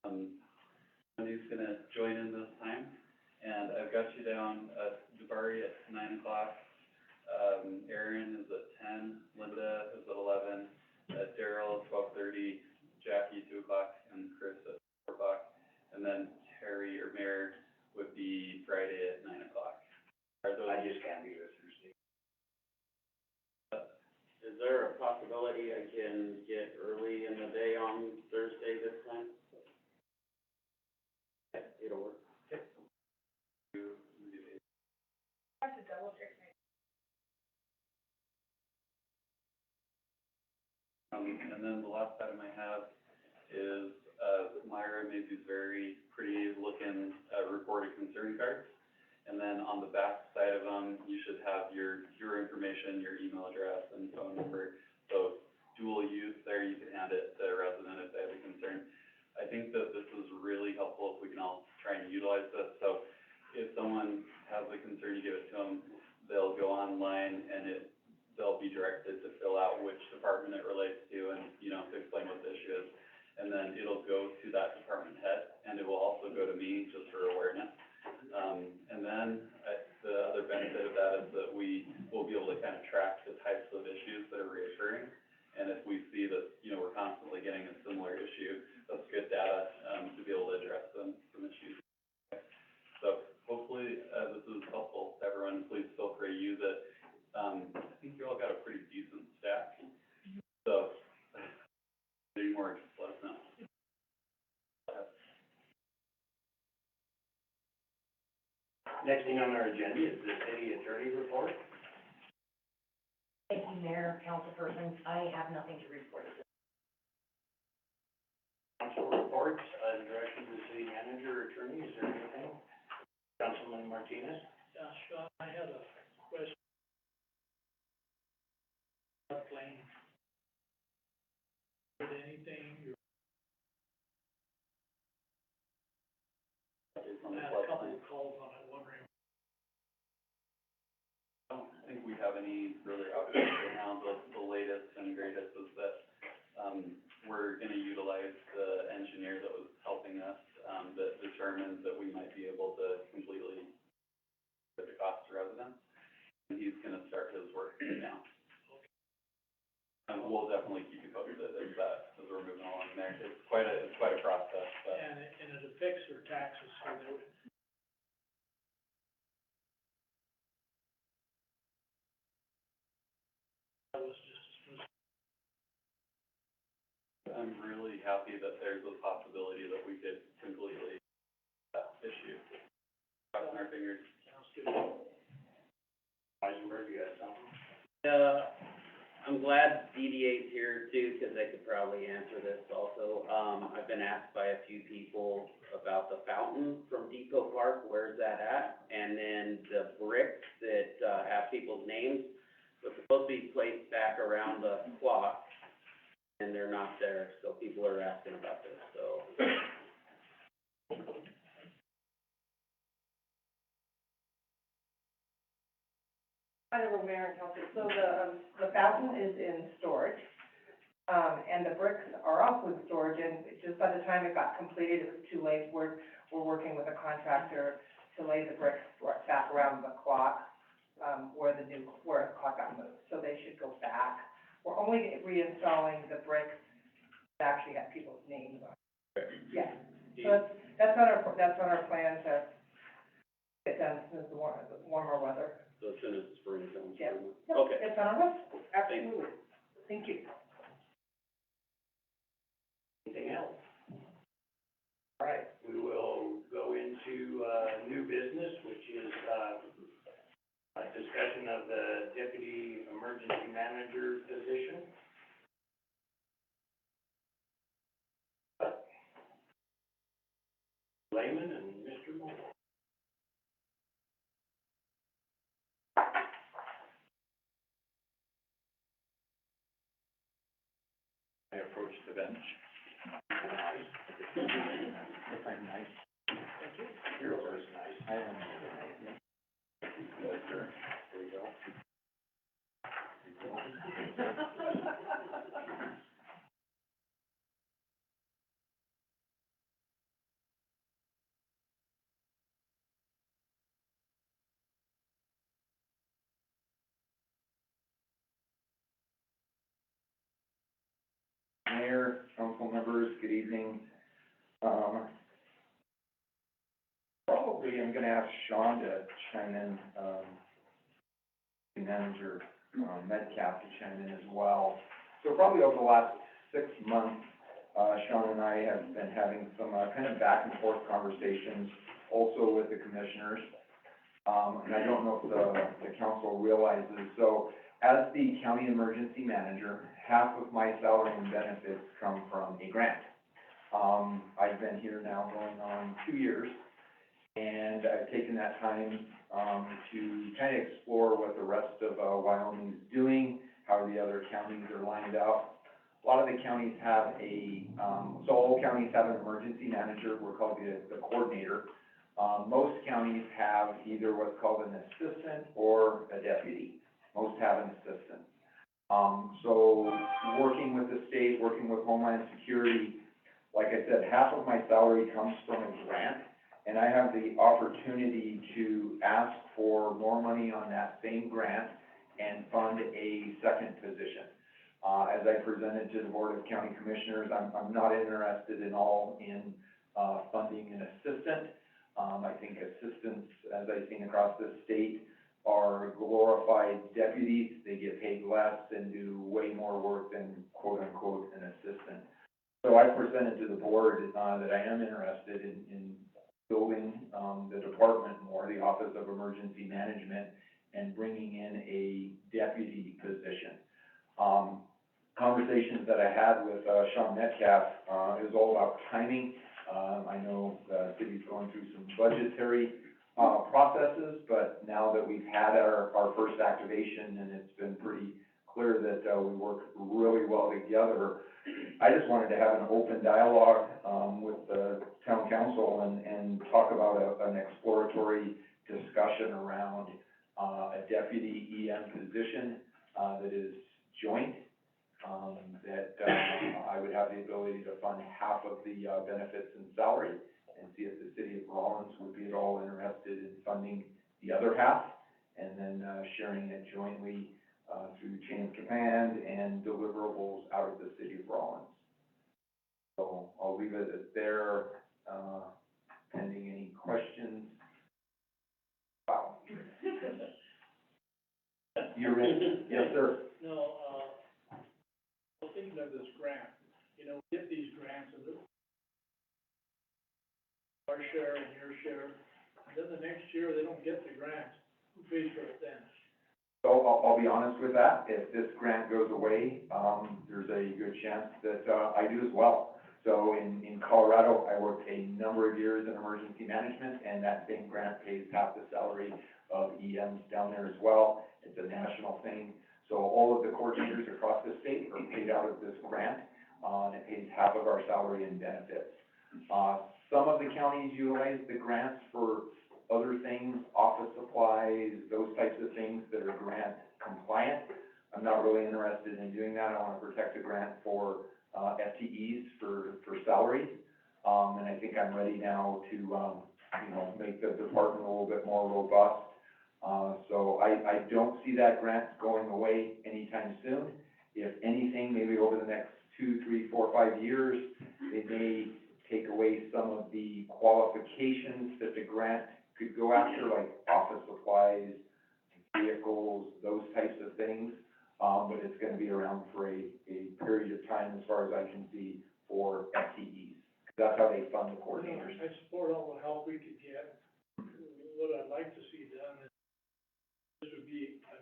Wendy's gonna join in this time, and I've got you down at Dubarry at 9 o'clock. Aaron is at 10, Linda is at 11, Daryl at 12:30, Jackie 2 o'clock, and Chris at 4 o'clock. And then Terry or Mayor would be Friday at 9 o'clock. Are those? I just can't be there Thursday. Is there a possibility I can get early in the day on Thursday this time? Yeah, it'll work. I have to double check my. And then the last item I have is, Myra made these very pretty looking, reported concern cards. And then on the back side of them, you should have your information, your email address and phone number. So dual use there, you can hand it to a resident if they have a concern. I think that this is really helpful if we can all try and utilize this. So if someone has a concern, you give it to them, they'll go online and they'll be directed to fill out which department it relates to and, to explain what the issue is. And then it'll go to that department head, and it will also go to me just for awareness. And then, the other benefit of that is that we will be able to kind of track the types of issues that are reoccurring. And if we see that, we're constantly getting a similar issue, that's good data, to be able to address some issues. So hopefully, this is helpful to everyone. Please feel free to use it. I think you all got a pretty decent stack. So, any more, just let us know. Next thing on our agenda is the city attorney report. Thank you, Mayor, councilpersons. I have nothing to report at this. Council reports, direction to the city manager or attorney, is there anything? Councilman Martinez? Yeah, Sean, I had a question. Plane. Did anything, I had a couple of calls on it, wondering. I don't think we have any really updates right now. The latest and greatest is that, we're gonna utilize the engineer that was helping us, that determined that we might be able to completely put the cost to residents. And he's gonna start his work now. And we'll definitely keep you posted as we're moving along there. It's quite a process, but. And it affects their taxes, so they would. That was just a smooth. I'm really happy that there's a possibility that we could completely, issue. Crossing our fingers. Sounds good. Eisenberg, you got something? I'm glad DDA's here too, because they could probably answer this also. I've been asked by a few people about the fountain from Depot Park, where's that at? And then the bricks that, have people's names, were supposed to be placed back around the clock, and they're not there, so people are asking about this, so. Honorable Mayor and Council, so the fountain is in storage, and the bricks are also in storage, and just by the time it got completed, it was too late. We're working with a contractor to lay the bricks back around the clock, where the clock got moved, so they should go back. We're only reinstalling the bricks that actually have people's names on it. Yeah, so that's on our plan to get done as soon as the warmer weather. So as soon as the spring comes. Yeah. Okay. It's on our list, absolutely. Thank you. Anything else? All right, we will go into, discussion of the deputy emergency manager position. Layman and Mr. Moore. I approach the bench. If I'm nice. You're always nice. I am. Yes, sir. There you go. Mayor, council members, good evening. Probably I'm gonna ask Sean to chime in, the manager, Metcalf to chime in as well. So probably over the last 6 months, Sean and I have been having some, kind of back and forth conversations also with the commissioners. And I don't know if the council realizes, so as the county emergency manager, half of my salary and benefits come from a grant. I've been here now going on 2 years, and I've taken that time, to kind of explore what the rest of, Wyoming's doing, how the other counties are lined up. A lot of the counties have so all counties have an emergency manager, we're called the coordinator. Most counties have either what's called an assistant or a deputy. Most have an assistant. So working with the state, working with Homeland Security, like I said, half of my salary comes from a grant, and I have the opportunity to ask for more money on that same grant and fund a second position. As I presented to the Board of County Commissioners, I'm not interested at all in, funding an assistant. I think assistants, as I've seen across the state, are glorified deputies. They get paid less and do way more work than quote-unquote an assistant. So I presented to the board, that I am interested in building, the department more, the Office of Emergency Management, and bringing in a deputy position. Conversations that I had with, Sean Metcalf, is all about timing. I know the city's going through some budgetary, processes, but now that we've had our first activation, and it's been pretty clear that, we work really well together, I just wanted to have an open dialogue, with the town council and talk about an exploratory discussion around, a deputy EM position, that is joint, that, I would have the ability to fund half of the, benefits and salary, and see if the city of Rollins would be at all interested in funding the other half, and then, sharing it jointly, through chain of command and deliverables out of the city of Rollins. So I'll leave it there, pending any questions. Wow. You're in, yes, sir. No, I was thinking of this grant, you know, we get these grants, and our share and your share, and then the next year, they don't get the grant, who pays for it then? So I'll be honest with that, if this grant goes away, there's a good chance that, I do as well. So in Colorado, I worked a number of years in emergency management, and that same grant pays half the salary of EMs down there as well. It's a national thing. So all of the coordinators across the state are paid out of this grant, and it pays half of our salary and benefits. Some of the counties utilize the grants for other things, office supplies, those types of things that are grant compliant. I'm not really interested in doing that. I want to protect the grant for, FTEs for salaries. And I think I'm ready now to, make the department a little bit more robust. So I don't see that grant going away anytime soon. If anything, maybe over the next 2, 3, 4, 5 years, they may take away some of the qualifications that the grant could go after, like office supplies, vehicles, those types of things. But it's gonna be around for a period of time, as far as I can see, for FTEs. That's how they fund the coordinators. I support all the help we could get. What I'd like to see done is, this would be a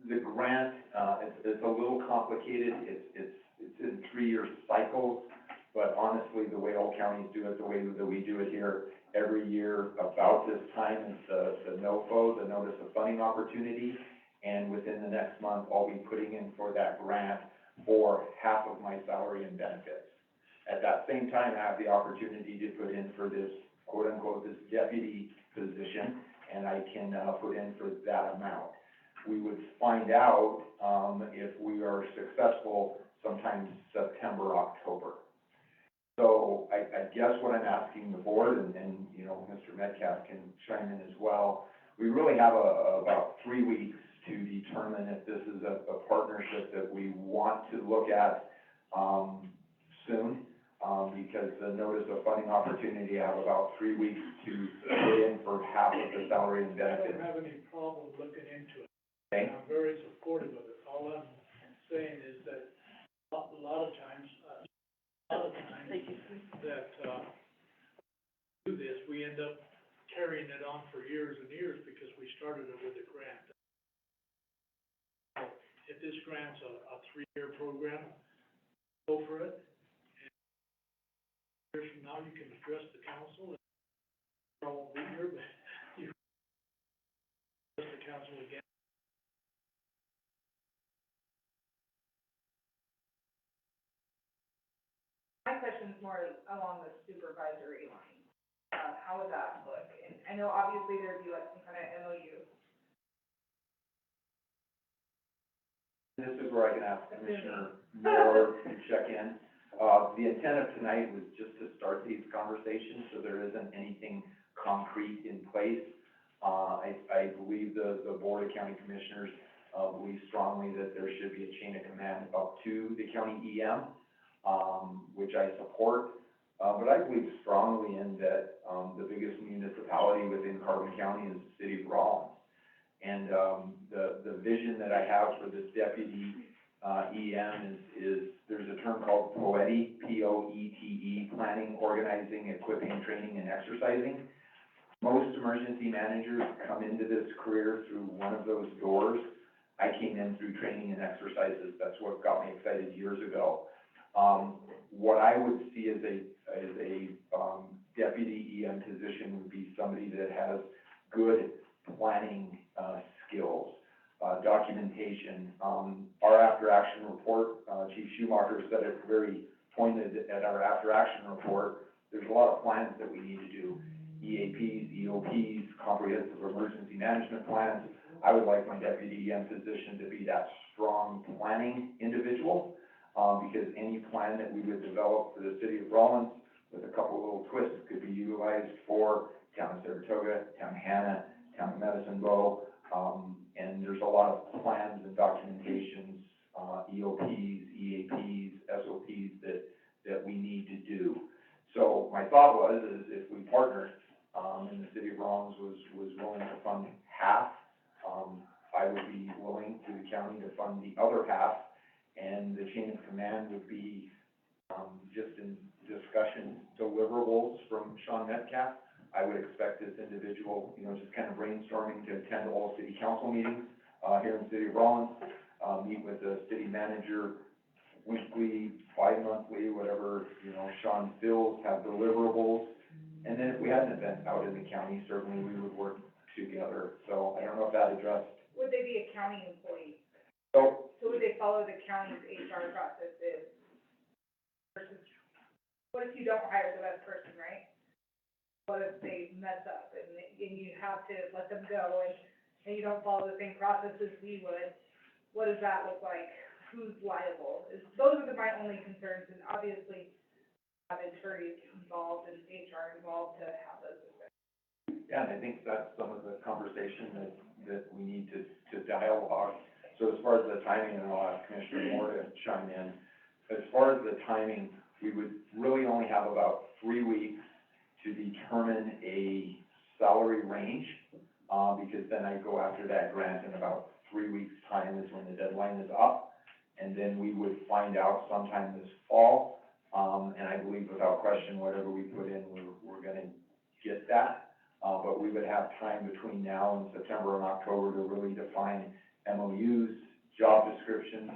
the grant, it's a little complicated, it's in 3-year cycles, but honestly, the way all counties do it, the way that we do it here, every year about this time is the NOFO, the Notice of Funding Opportunity, and within the next month, I'll be putting in for that grant for half of my salary and benefits. At that same time, I have the opportunity to put in for this, quote unquote, this deputy position, and I can, put in for that amount. We would find out, if we are successful sometime September, October. So I guess what I'm asking the board, and, you know, Mr. Metcalf can chime in as well, we really have about 3 weeks to determine if this is a partnership that we want to look at, soon, because the Notice of Funding Opportunity, I have about 3 weeks to put in for half of the salary and I benefits. don't have any problem looking into it. Okay? I'm very supportive of it. All I'm saying is that a lot of times that, do this, we end up carrying it on for years and years because we started it with a grant. So if this grant's a 3-year program, go for it. And years from now, you can address the council. I won't be here, but you address the council again. My question's more along the supervisory line. How would that look? And I know obviously there'd be like some kind of MOU. This is where I can ask Commissioner Moore to check in. The intent of tonight was just to start these conversations, so there isn't anything concrete in place. I believe the Board of County Commissioners, believes strongly that there should be a chain of command up to the county EM, which I support. But I believe strongly in that, the biggest municipality within Carbon County is the city of Rollins. And, the vision that I have for this deputy, EM is there's a term called POETE, P-O-E-T-E, planning, organizing, equipping, training, and exercising. Most emergency managers come into this career through one of those doors. I came in through training and exercises. That's what got me excited years ago. What I would see as a deputy EM position would be somebody that has good planning, skills, documentation. Our after-action report, Chief Schumacher said it very pointed at our after-action report. There's a lot of plans that we need to do. EAPs, EOPs, comprehensive emergency management plans. I would like my deputy EM position to be that strong planning individual, because any plan that we would develop for the city of Rollins, with a couple little twists, could be utilized for town of Saratoga, town of Hanna, town of Medicine Bow, and there's a lot of plans and documentations, EOPs, EAPs, SOPs that we need to do. So my thought was, is if we partnered, and the city of Rollins was willing to fund half, I would be willing through the county to fund the other half, and the chain of command would be, just in discussion deliverables from Sean Metcalf. I would expect this individual, just kind of brainstorming to attend all city council meetings, here in the city of Rollins, meet with the city manager weekly, bi-monthly, whatever, Sean feels, have deliverables. And then if we had an event out in the county, certainly we would work together. So I don't know if that addressed. Would they be a county employee? So, So would they follow the county's HR processes versus, what if you don't hire the best person, right? What if they mess up and you have to let them go and you don't follow the same processes we would? What does that look like? Who's liable? Those are my only concerns, and obviously have attorneys involved and HR involved to have those discussions. yeah, and I think that's some of the conversation that we need to dialogue. So as far as the timing, and I'll ask Commissioner Moore to chime in, as far as the timing, we would really only have about 3 weeks to determine a salary range, because then I go after that grant in about 3 weeks' time is when the deadline is up. And then we would find out sometime this fall, and I believe without question, whatever we put in, we're gonna get that. But we would have time between now and September and October to really define MOUs, job descriptions.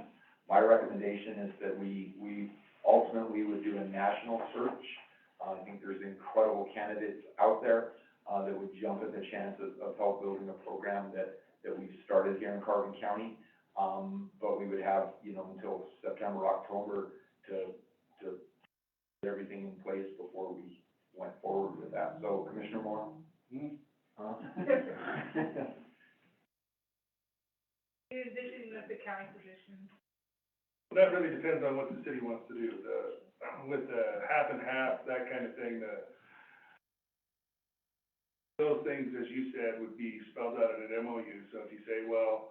My recommendation is that we ultimately would do a national search. I think there's incredible candidates out there, that would jump at the chance of help building a program that we've started here in Carbon County. But we would have, you know, until September, October to get everything in place before we went forward with that. So Commissioner Moore? Huh? In addition with the county position. Well, that really depends on what the city wants to do, with the half and half, that kind of thing, those things, as you said, would be spelled out in an MOU, so if you say, well,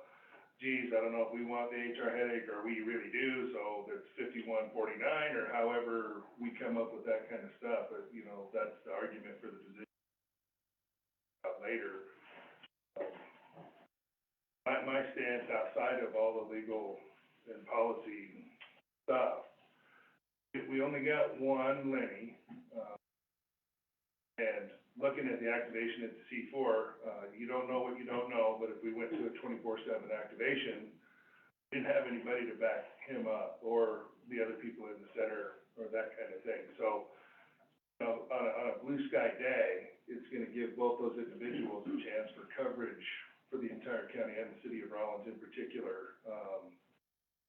geez, I don't know if we want the HR headache, or we really do, so that's 51-49, or however we come up with that kind of stuff, but, you know, that's the argument for the position later. My stance outside of all the legal and policy stuff, we only got one Lenny, and looking at the activation at the C4, you don't know what you don't know, but if we went to a 24/7 activation, we didn't have anybody to back him up, or the other people in the center, or that kind of thing. So, you know, on a blue sky day, it's gonna give both those individuals a chance for coverage for the entire county and the city of Rollins in particular.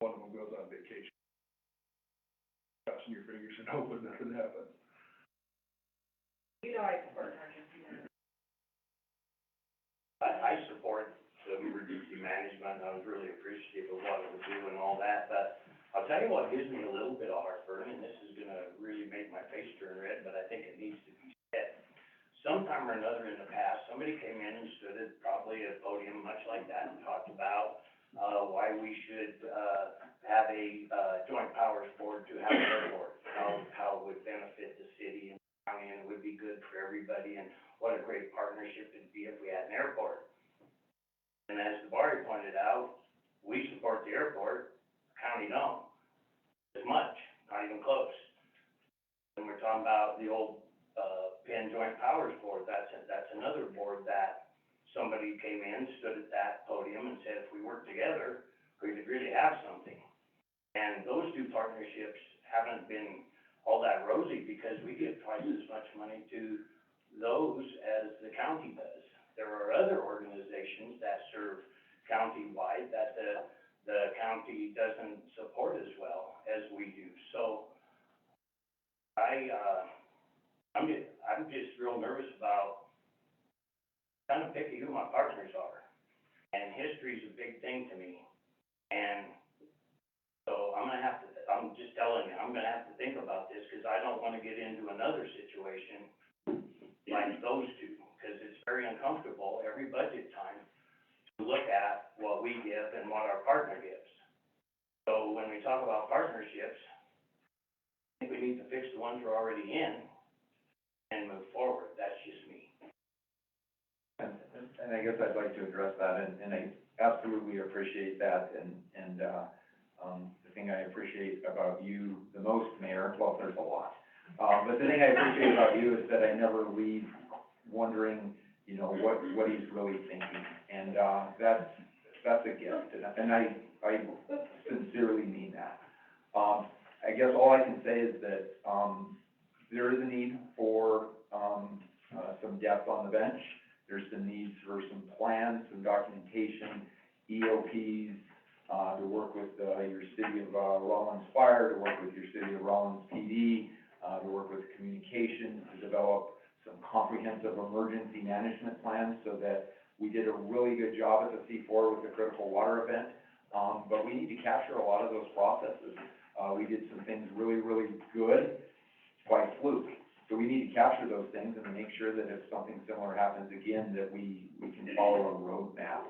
One of them goes on vacation. Crossing your fingers and hoping nothing happens. You know, I support emergency. I support the emergency management, I was really appreciative of what it would do and all that, but I'll tell you what gives me a little bit of heartburn, and this is gonna really make my face turn red, but I think it needs to be said. Sometime or another in the past, somebody came in and stood at probably a podium much like that and talked about, why we should, have a, joint powers board to have an airport, how it would benefit the city and county, and it would be good for everybody, and what a great partnership it'd be if we had an airport. And as Sabari pointed out, we support the airport, county don't, as much, not even close. When we're talking about the old, Penn Joint Powers Board, that's another board that somebody came in, stood at that podium and said, if we work together, we could really have something. And those two partnerships haven't been all that rosy, because we give twice as much money to those as the county does. There are other organizations that serve county-wide that the county doesn't support as well as we do. So I'm just real nervous about kind of picking who my partners are. And history's a big thing to me. And so I'm just telling you, I'm gonna have to think about this, because I don't wanna get into another situation like those two, because it's very uncomfortable every budget time to look at what we give and what our partner gives. So when we talk about partnerships, I think we need to fix the ones we're already in and move forward. That's just me. And I guess I'd like to address that, and I absolutely appreciate that, and the thing I appreciate about you the most, Mayor, well, there's a lot. But the thing I appreciate about you is that I never leave wondering, you know, what he's really thinking, and, that's a gift, and I sincerely mean that. I guess all I can say is that, there is a need for, some depth on the bench. There's the needs for some plans, some documentation, EOPs, to work with, your city of, Rollins Fire, to work with your city of Rollins PD, to work with communications, to develop some comprehensive emergency management plans, so that we did a really good job at the C4 with the critical water event. But we need to capture a lot of those processes. We did some things really, really good by fluke. So we need to capture those things and make sure that if something similar happens again, that we can follow a roadmap.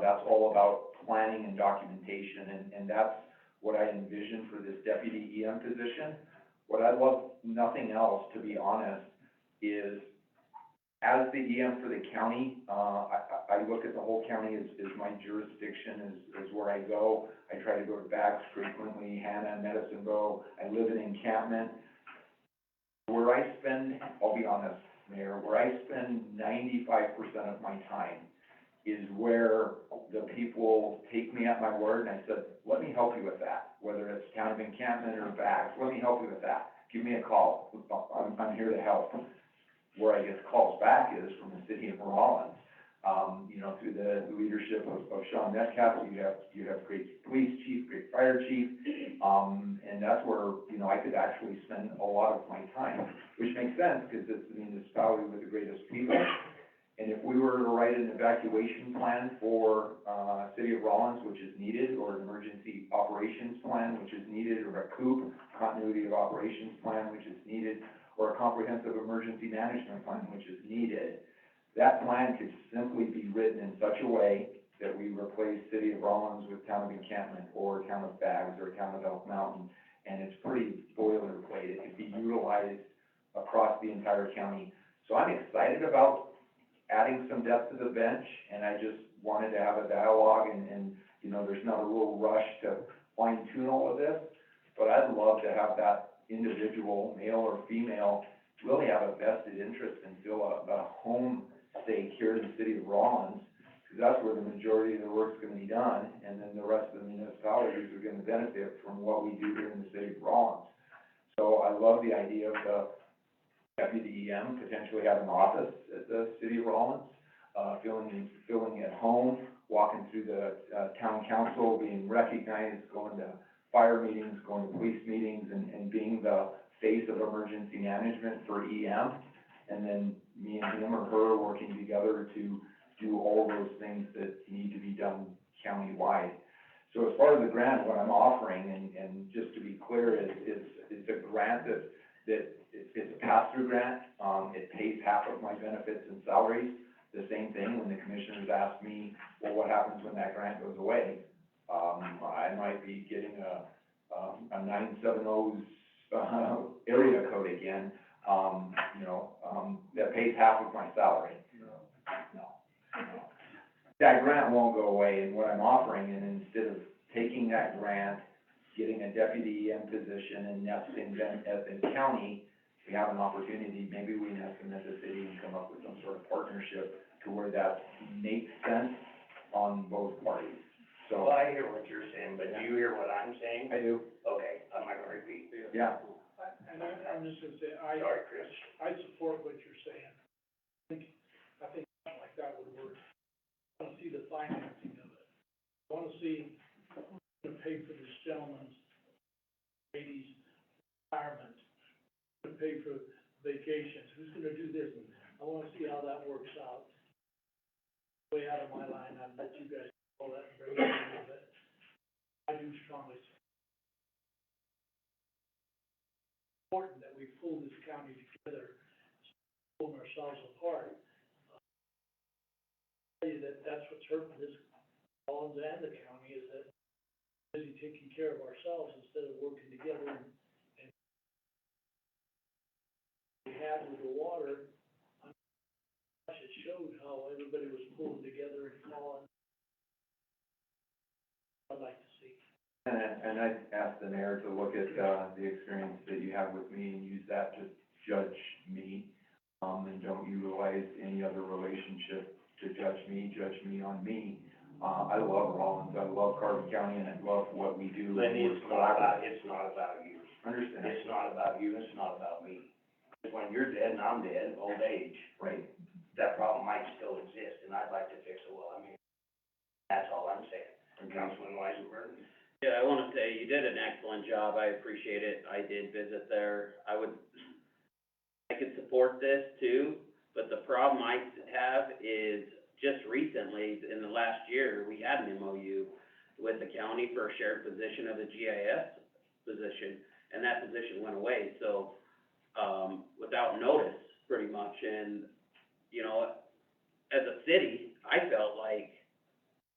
That's all about planning and documentation, and that's what I envision for this deputy EM position. What I'd love nothing else, to be honest, is as the EM for the county, I look at the whole county as my jurisdiction, is where I go. I try to go to Bags frequently, Hannah, Medicine Bow. I live in encampment. Where I spend, I'll be honest, Mayor, where I spend 95% of my time is where the people take me at my word, and I said, let me help you with that, whether it's town of encampment or bags, let me help you with that. Give me a call, I'm here to help. Where I get calls back is from the city of Rollins. You know, through the leadership of Sean Metcalf, you have great police chief, great fire chief, and that's where, you know, I could actually spend a lot of my time, which makes sense, because it's the municipality with the greatest people. And if we were to write an evacuation plan for, city of Rollins, which is needed, or an emergency operations plan, which is needed, or a COOP, continuity of operations plan, which is needed, or a comprehensive emergency management plan, which is needed, that plan could simply be written in such a way that we replace city of Rollins with town of encampment, or town of Bags, or town of Elk Mountain, and it's pretty boilerplate. It could be utilized across the entire county. So I'm excited about adding some depth to the bench, and I just wanted to have a dialogue, and, you know, there's not a real rush to fine tune all of this, but I'd love to have that individual, male or female, really have a vested interest and feel a home stake here in the city of Rollins, because that's where the majority of the work's gonna be done, and then the rest of the municipalities are gonna benefit from what we do here in the city of Rollins. So I love the idea of the deputy EM potentially having an office at the city of Rollins, feeling at home, walking through the, town council, being recognized, going to fire meetings, going to police meetings, and being the face of emergency management for EM, and then me and him or her working together to do all those things that need to be done countywide. So as far as the grant, what I'm offering, and just to be clear, is a grant that it's a pass-through grant. It pays half of my benefits and salaries. The same thing when the commissioners ask me, well, what happens when that grant goes away? I might be getting a 970's, area code again, that pays half of my salary. No. That grant won't go away, and what I'm offering, and instead of taking that grant, getting a deputy EM position, and nesting them at the county, we have an opportunity, maybe we nest them at the city and come up with some sort of partnership to where that makes sense on both parties. So, Well, I hear what you're saying, but do you hear what I'm saying? I do, Okay, I'm not gonna repeat. yeah. And I'm just gonna say, Sorry, Chris. I support what you're saying. I think something like that would work. I wanna see the financing of it. I wanna see who's gonna pay for this gentleman's, lady's retirement, who's gonna pay for vacations, who's gonna do this. I wanna see how that works out. Way out of my line, I'd let you guys call that and bring it in, but I do strongly support. Important that we pull this county together, pulling ourselves apart. Tell you that's what's hurting this Rollins and the county, is that we're busy taking care of ourselves instead of working together, and we had with the water, it showed how everybody was pulling together and calling. I'd like to see. And I'd ask the mayor to look at, the experience that you have with me and use that to judge me, and don't utilize any other relationship to judge me on me. I love Rollins, I love Carbon County, and I love what we do. Lenny, it's not about you. Understand? It's not about you, it's not about me. When you're dead and I'm dead, old age, Right. that problem might still exist, and I'd like to fix it. Well, I mean, that's all I'm saying. And Councilman Weisenberg? Yeah, I wanna say, you did an excellent job, I appreciate it, I did visit there, I could support this too, but the problem I have is, just recently, in the last year, we had an MOU with the county for a shared position of the GIS position, and that position went away, so, without notice, pretty much, and, you know, as a city, I felt like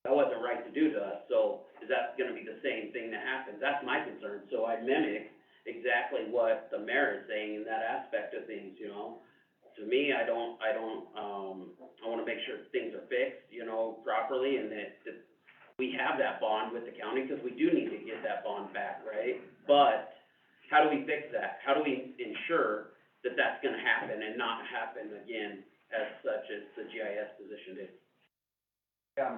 that wasn't right to do to us, so is that gonna be the same thing that happens? That's my concern, so I mimic exactly what the mayor is saying in that aspect of things, you know? To me, I wanna make sure things are fixed, you know, properly, and that we have that bond with the county, because we do need to get that bond back, right? But how do we fix that? How do we ensure that that's gonna happen and not happen again as such as the GIS position did? Yeah,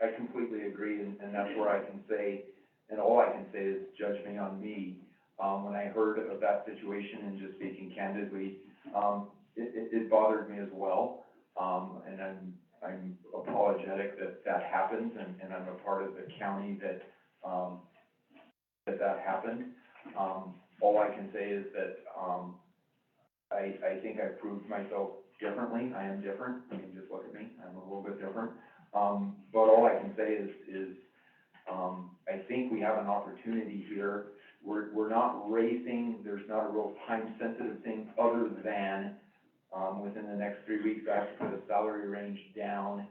I completely agree, and that's where I can say, and all I can say is judge me on me. When I heard of that situation, and just speaking candidly, it bothered me as well. And I'm apologetic that happened, and I'm a part of the county that happened. All I can say is that, I think I proved myself differently. I am different. I mean, just look at me. I'm a little bit different. But all I can say is I think we have an opportunity here. We're not racing. There's not a real time-sensitive thing other than, within the next 3 weeks, I have to put a salary range down,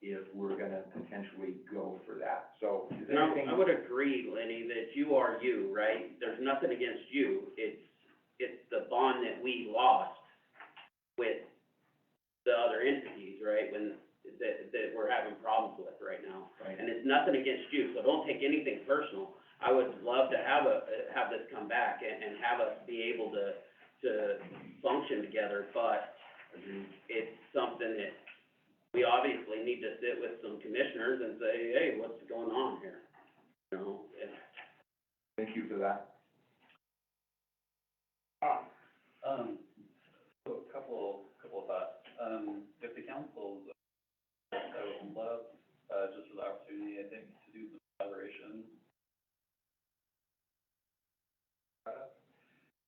if we're gonna potentially go for that. So is there No, anything? I would agree, Lenny, that you are you, right? There's nothing against you. It's the bond that we lost with the other entities, right? That we're having problems with right now. Right. And it's nothing against you, so don't take anything personal. I would love to have this come back and have us be able to function together, but it's something that we obviously need to sit with some commissioners and say, hey, what's going on here? You know, Thank you for that. So a couple of thoughts. If the council's, I would love, just for the opportunity, I think, to do some collaboration.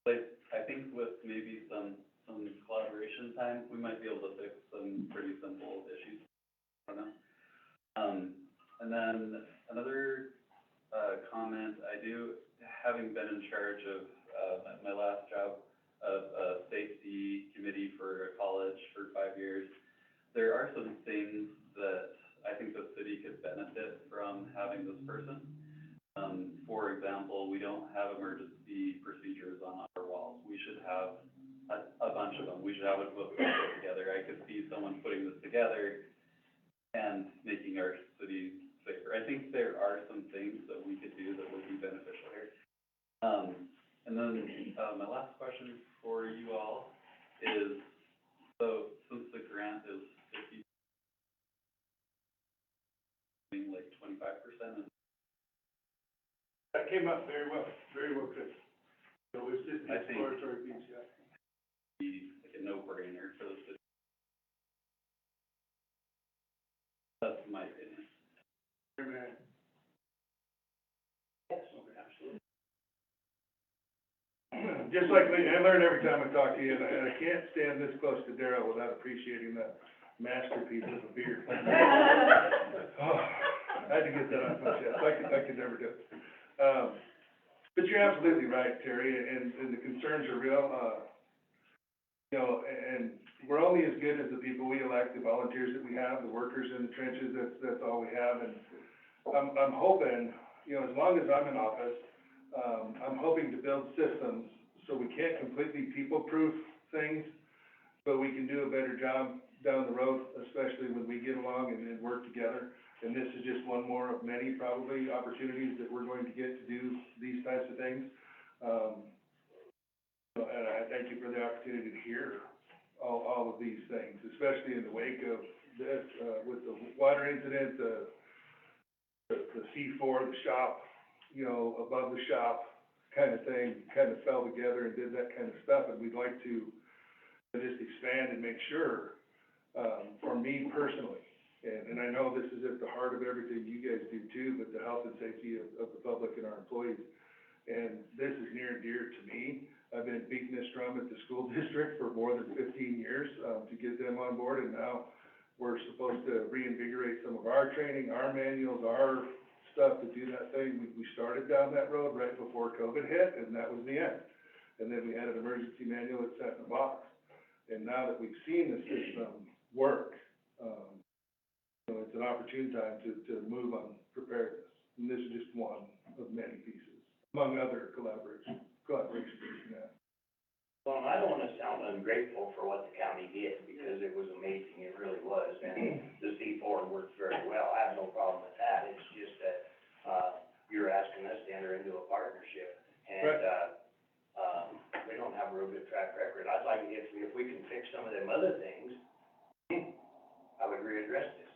Like, I think with maybe some collaboration time, we might be able to fix some pretty simple issues. I don't know. And then another, comment, having been in charge of, my last job of a safety committee for a college for 5 years, there are some things that I think the city could benefit from having this person. For example, we don't have emergency procedures on our walls. We should have a bunch of them. We should have a book put together. I could see someone putting this together and making our city safer. I think there are some things that we could do that would be beneficial here. And then, my last question for you all is, so since the grant is 50, like 25%, That came up very well, Chris. So it's just I think- exploratory piece, yeah. be like a no-brainer for the city. That's my opinion. Man. yes, absolutely. Just like, I learn every time I talk to you, and I can't stand this close to Darrell without appreciating that masterpiece of a beard. Oh, I had to get that off my chest, I could never do it. But you're absolutely right, Terry, and the concerns are real, you know, and we're only as good as the people we elect, the volunteers that we have, the workers in the trenches, that's all we have, and I'm hoping, you know, as long as I'm in office, I'm hoping to build systems so we can't completely people-proof things, but we can do a better job down the road, especially when we get along and work together. And this is just one more of many probably opportunities that we're going to get to do these types of things. And I thank you for the opportunity to hear all of these things, especially in the wake of this, with the water incident, the C4, the shop, you know, above the shop kind of thing, kind of fell together and did that kind of stuff. And we'd like to just expand and make sure, for me personally, and I know this is at the heart of everything you guys do too, but the health and safety of the public and our employees. And this is near and dear to me. I've been beating this drum at the school district for more than 15 years, to get them on board, and now we're supposed to reinvigorate some of our training, our manuals, our stuff to do that thing. We started down that road right before COVID hit, and that was the end. And then we had an emergency manual that sat in a box. And now that we've seen the system work, you know, it's an opportune time to move on preparedness. And this is just one of many pieces, among other collaborations we have. Well, I don't wanna sound ungrateful for what the county did, because it was amazing, it really was, and the C4 worked very well, I have no problem with that, it's just that, you're asking us to enter into a partnership, and, we don't have a real good track record. I'd like, if we can fix some of them other things, I would readdress this.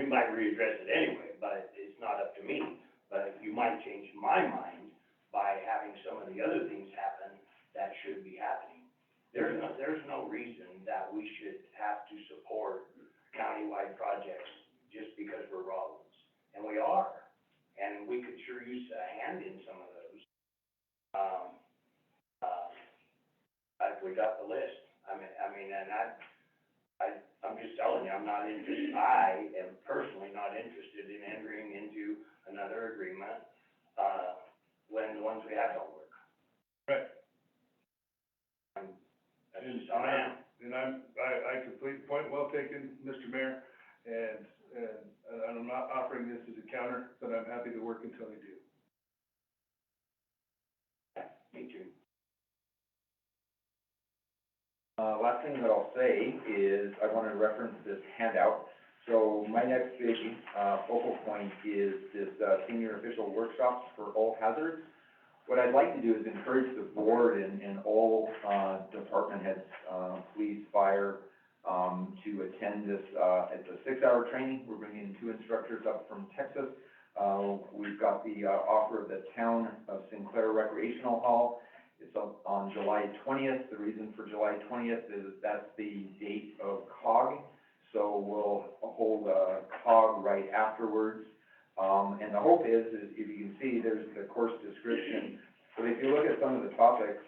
might readdress it anyway, but it's not up to me. But you might change my mind by having some of the other things happen that should be happening. There's no reason that we should have to support countywide projects just because we're Rollins. And we are. And we could sure use a hand in some of those. We got the list. I'm just telling you, I'm not interested, I am personally not interested in entering into another agreement, when the ones we have don't work. Right. That's just how I am. And I complete, point well taken, Mr. Mayor, and I'm not offering this as a counter, but I'm happy to work until I do. Me too. Last thing that I'll say is I want to reference this handout. So my next big, focal point is this, senior official workshops for all hazards. What I'd like to do is encourage the board and all, department heads, police, fire, to attend this, it's a 6-hour training. We're bringing 2 instructors up from Texas. We've got the, offer of the Town of Sinclair Recreational Hall. It's on July 20th. The reason for July 20th is that's the date of COG. So we'll hold a COG right afterwards. And the hope is if you can see, there's the course description. But if you look at some of the topics,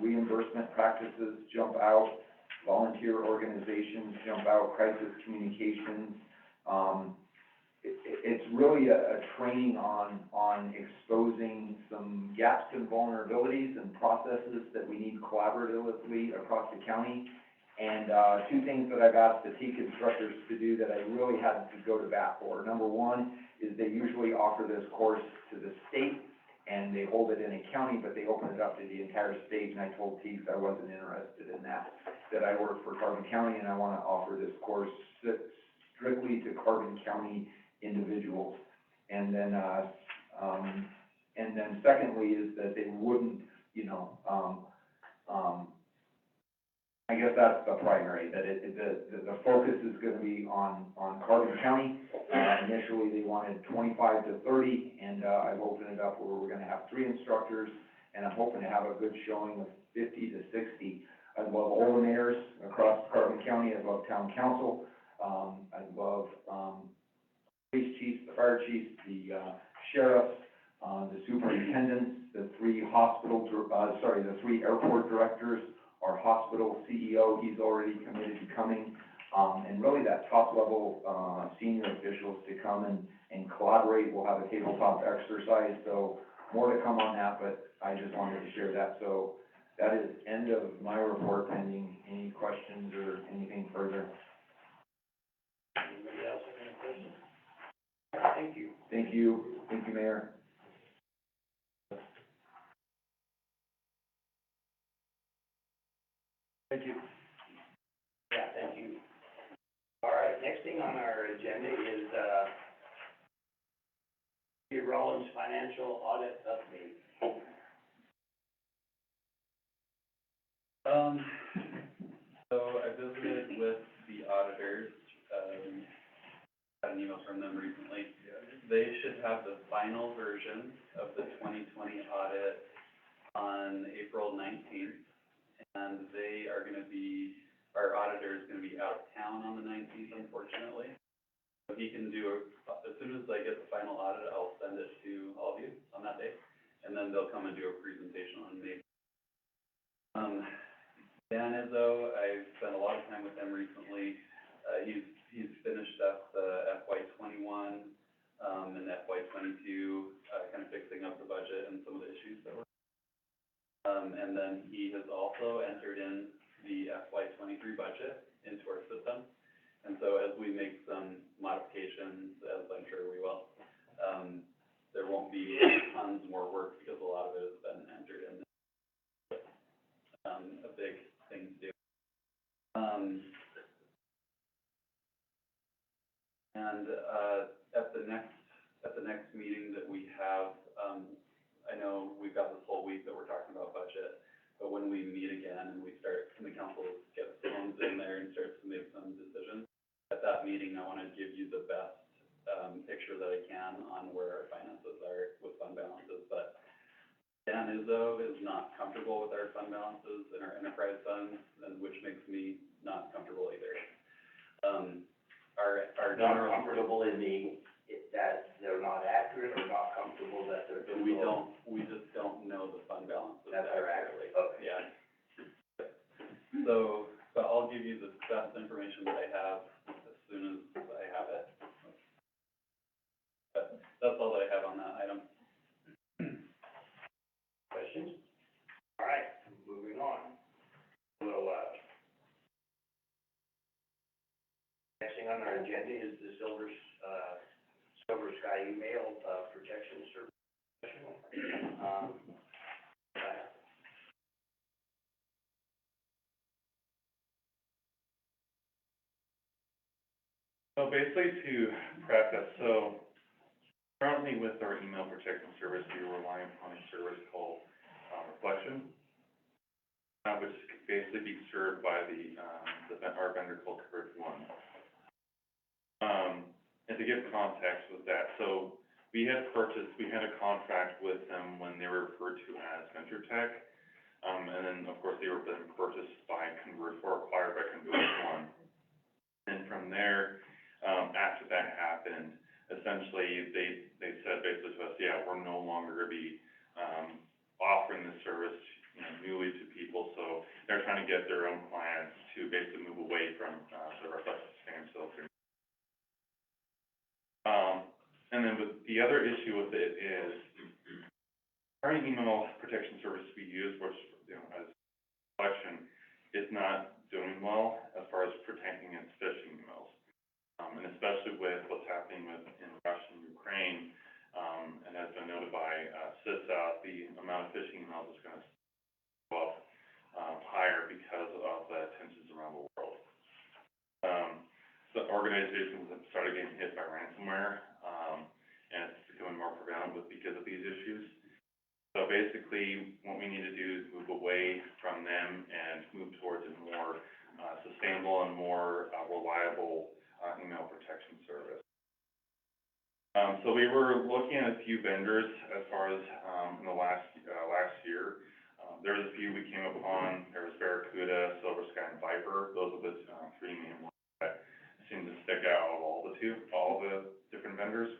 reimbursement practices jump out, volunteer organizations jump out, crisis communications. It's really a training on exposing some gaps and vulnerabilities and processes that we need collaboratively across the county. And 2 things that I've asked the TEAC instructors to do that I really had to go to bat for. Number 1 is they usually offer this course to the state, and they hold it in a county, but they open it up to the entire state. And I told TEAC I wasn't interested in that I work for Carbon County, and I want to offer this course strictly to Carbon County individuals. And then secondly is that they wouldn't, I guess that's the primary, that the focus is gonna be on Carbon County. Initially, they wanted 25 to 30, and, I've opened it up where we're gonna have 3 instructors, and I'm hoping to have a good showing of 50 to 60. I love all the mayors across Carbon County. I love town council. I love, police chiefs, the fire chiefs, the, sheriffs, the superintendents, the 3 the 3 airport directors, our hospital CEO, he's already committed to coming, and really that top level, senior officials to come and collaborate. We'll have a tabletop exercise, so more to come on that, but I just wanted to share that. So that is end of my report, pending any questions or anything further. Anybody else have any questions? Thank you. Thank you. Thank you, Mayor. Thank you. Yeah, thank you. All right, next thing on our agenda is, the Rollins Financial Audit Update. So I visited with the auditors, got an email from them recently. They should have the final version of the 2020 audit on April 19th. And they are gonna be, our auditor is gonna be out of town on the 19th, unfortunately. So he can do, as soon as I get the final audit, I'll send it to all of you on that day. And then they'll come and do a presentation on May. Dan Izzo, I've spent a lot of time with him recently. He's finished up the FY '21, and FY '22, kind of fixing up the budget and some of the issues that were. And then he has also entered in the FY '23 budget into our system. And so as we make some modifications, as I'm sure we will, there won't be tons more work because a lot of it has been entered in. A big thing to do. And at the next meeting that we have, I know we've got this whole week that we're talking about budget, but when we meet again and we start, and the council gets phones in there and starts to make some decisions, at that meeting meeting, I wanna give you the best, picture that I can on where our finances are with fund balances, but Dan Izzo is not comfortable with our fund balances and our enterprise funds, and which makes me not comfortable either. Our Not general. comfortable in that they're not accurate, or not comfortable that they're too low? We just don't know the fund balances That's our accurately. accurate, okay. Yeah. So, but I'll give you the best information that I have as soon as I have it. But that's all that I have on that item. Questions? All right, moving on. Next thing on our agenda is the Silver Sky email, protection service professional. So basically to preface, so currently with our email protection service, we rely upon a service called Reflection, which is basically being served by our vendor called Courage One. And to give context with that, so we had a contract with them when they were referred to as VentureTech, and then of course they were then purchased by acquired by Converge One. And from there, after that happened, essentially they said basically to us, yeah, we're no longer gonna be offering this service, newly to people, so they're trying to get their own plans to basically move away from the Reflection spam filter. And then with the other issue with it is our email protection service we use, which as Reflection, is not doing well as far as protecting its phishing emails, and especially with what's happening in Russia and Ukraine, and as been noted by CISA, the amount of phishing emails is going to go up higher because of the tensions around the world. So organizations have started getting hit by ransomware, and it's becoming more prevalent because of these issues. So basically, what we need to do is move away from them and move towards a more sustainable and more reliable email protection service. So we were looking at a few vendors as far as in the last year. There was a few we came upon. There was Barracuda, Silver Sky, and Viper. Those are the three main ones that seem to stick out of all the different vendors.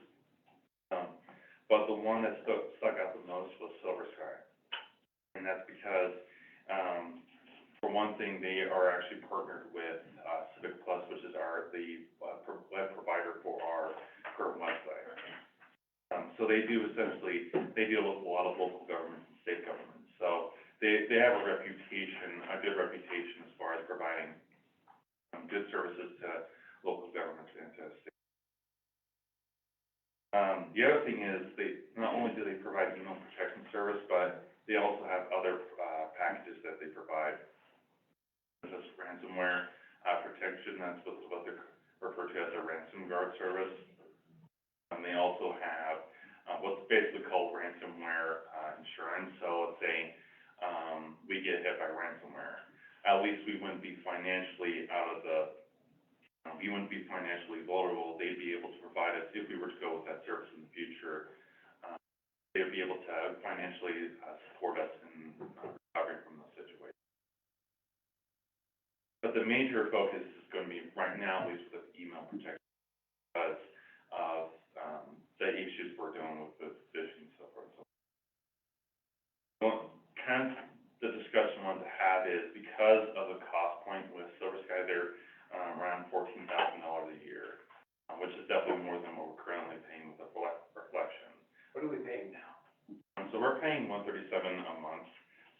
But the one that stuck out the most was Silver Sky. And that's because, for one thing, they are actually partnered with Civic Plus, which is the web provider for our current website. So they deal with a lot of local governments and state governments. So they have a good reputation as far as providing good services to local governments and to state. The other thing is not only do they provide email protection service, but they also have other packages that they provide, such as ransomware protection. That's what they refer to as a ransom guard service. And they also have what's basically called ransomware insurance. So let's say we get hit by ransomware, at least we wouldn't be financially vulnerable. They'd be able to provide us, if we were to go with that service in the future, they would be able to financially support us in recovering from those situations. But the major focus is going to be right now, at least with email protection, because of the issues we're dealing with phishing and so forth. So kind of the discussion I wanted to have is because of the cost point with Silver Sky, they're around $14,000 a year, which is definitely more than what we're currently paying with the Reflection. What are we paying now? So we're paying $137 a month,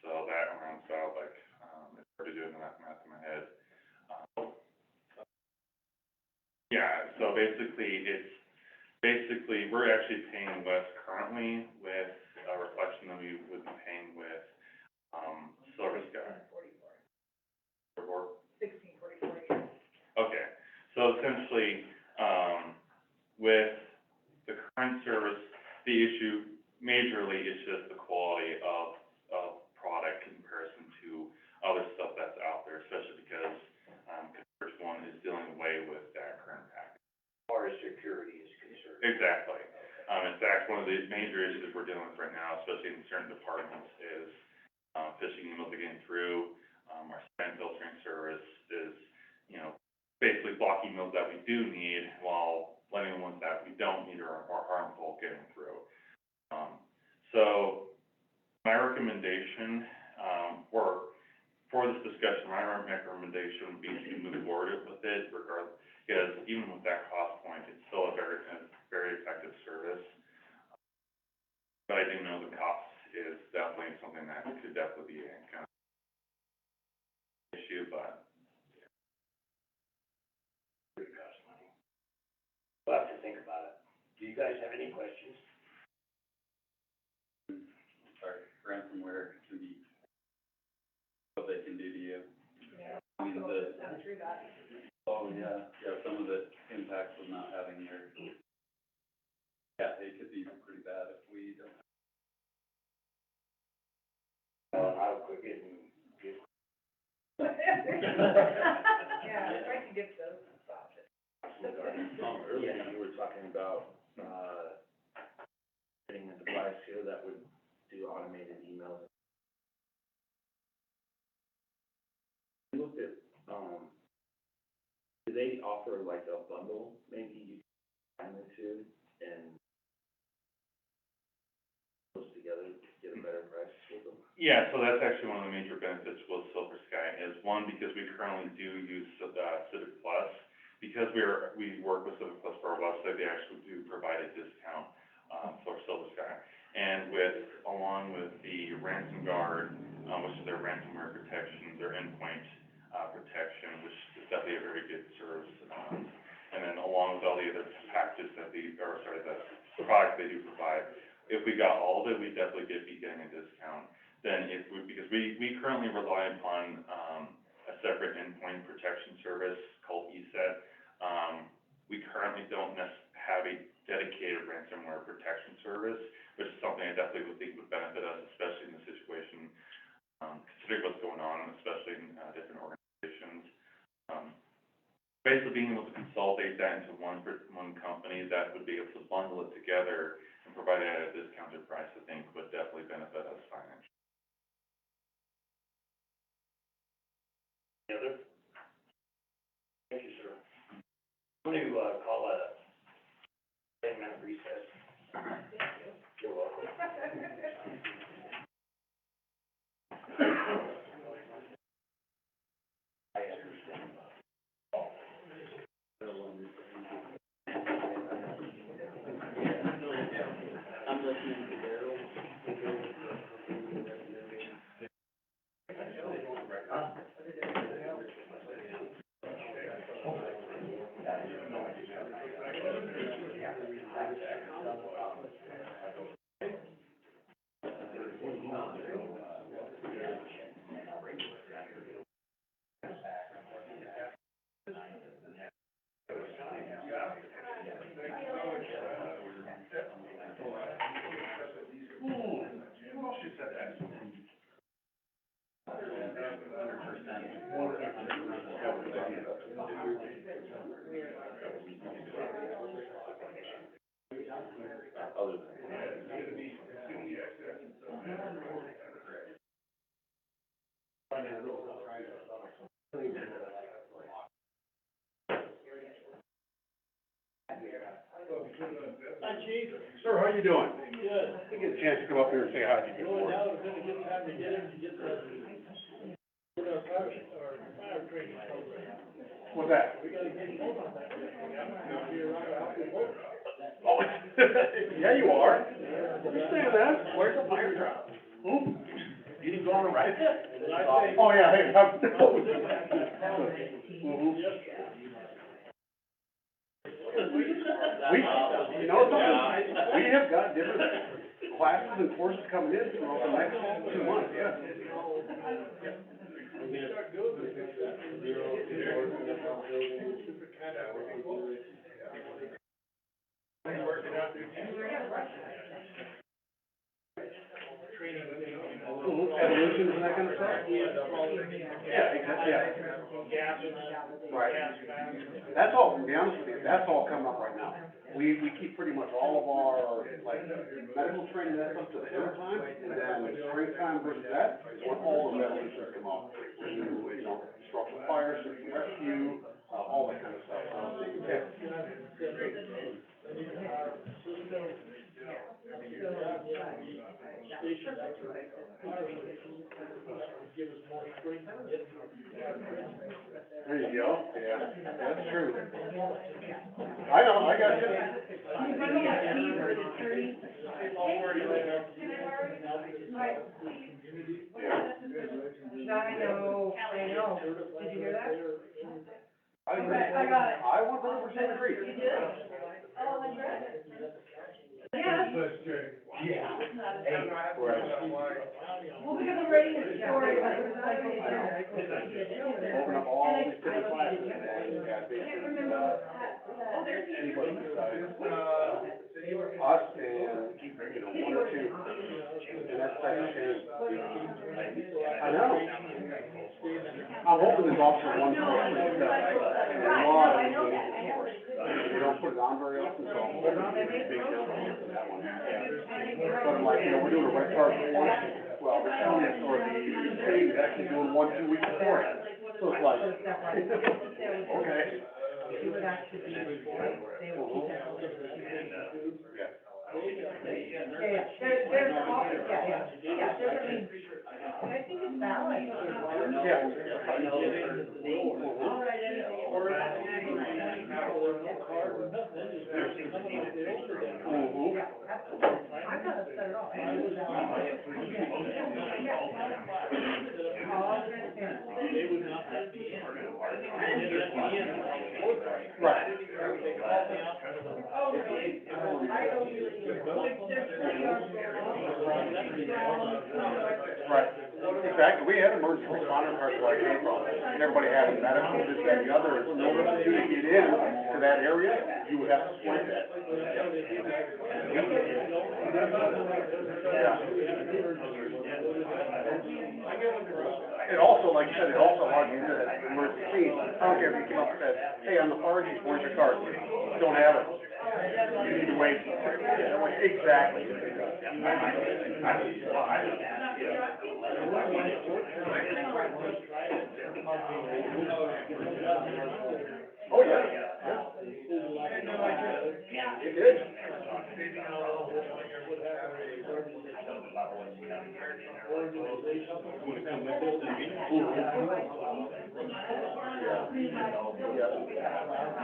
so that rounds out like, it's hard to do the math in my head. Yeah, so basically we're actually paying less currently with Reflection than we would be paying with Silver Sky. 1644. Okay, so essentially, with the current service, the issue majorly is just the quality of product in comparison to other stuff that's out there, especially because Converge One is dealing away with that current package. Exactly. In fact, one of the major issues we're dealing with right now, especially in certain departments, is, phishing emails are getting through. Our spam filtering service is, basically block emails that we do need while letting the ones that we don't need or are harmful getting through. So my recommendation, for this discussion, my recommendation would be to move forward with it regardless, because even with that cost point, it's still a very effective service. But I do know the cost is definitely something that could definitely be a kind of issue, but. It costs money. We'll have to think about it. Do you guys have any questions? Sorry, ransomware can be, what they can do to you. I mean, some of the impacts of not having your, it could be pretty bad if we don't. I'll quit getting. Yeah, if I can get those, stop it. Earlier you were talking about, getting a device here that would do automated emails. I looked at, do they offer like a bundle, maybe you can combine the two and those together to get a better price with them? Yeah, so that's actually one of the major benefits with Silver Sky is one, because we currently do use, Civic Plus. Because we work with Civic Plus for our website, they actually do provide a discount, for Silver Sky. And along with the Ransom Guard, which is their ransomware protection, their endpoint, protection, which is definitely a very good service. And then along with all the other packages the products they do provide, if we got all of it, we'd definitely be getting a discount. Then because we currently rely upon, a separate endpoint protection service called ESET. We currently don't have a dedicated ransomware protection service, which is something I definitely would think would benefit us, especially in the situation, considering what's going on, especially in, different organizations. Basically being able to consolidate that into one company that would be able to bundle it together and provide it at a discounted price, I think would definitely benefit us financially. Any other? Thank you, sir. I'm going to, call a 10-minute recess. You're welcome. I understand. I'm listening to Daryl. Hi, Chief. Sir, how you doing? Good. I get a chance to come up here and say hi to you Well, before. now would have been a good time to get him to get our fire training program. What's that? We gotta get him on that. Now be around out the boat. Oh, yeah, you are. You're saying that. Where's the fire truck? Hmm? You didn't go on a ride? Oh, yeah, hey, you know something? We have got different classes and courses coming in throughout the next 2 months, yeah. When we start doing this, working out their training. Evolutions and that kind of stuff? We end up all. Yeah, exactly, yeah. Gas and that. Right. That's all, to be honest with you, that's all coming up right now. We keep pretty much all of our, like, medical training, that's up to the winter time, and then springtime versus that, is when all the resolutions come up. You know, structural fire, search and rescue, all that kind of stuff, so, yeah. Give us more strength and get through. There you go, yeah, that's true. I know, I got you. I know. Did you hear that? I agree. I got it. I 100% agree. You did? Oh, I read it. Yeah. Well, because I'm writing a story about the Open up all these different classes, and you got I can't remember what anybody besides, us and, you know, one or two. And that's such a shame. I know. I'm hoping this officer one for pretty good. And a lot of people, they don't put it on very often, so I'm hoping to get a big discount for that one. But I'm like, you know, we're doing a red card course, well, the county or the city is actually doing 1-2 weeks beforehand. So it's like, okay. It would actually be, they would keep that. Yeah, there's an office, yeah, there's a mean. I think it's valid. Yeah. All right, anything. I'm not upset at all. They would not let me in. And they let me in. Right. They called me out for the. Oh, really? I don't really. Right, exactly, we had emergency responder cards where I came from, and everybody had medical, this, that, and the other, in order for you to get in to that area, you would have to swipe that. Yeah. It also, like you said, it also allowed you to that emergency scene, I don't care if you came up and said, hey, I'm the fire chief, where's your card? Don't have it. You need to wait. Exactly. Oh, yeah. It did.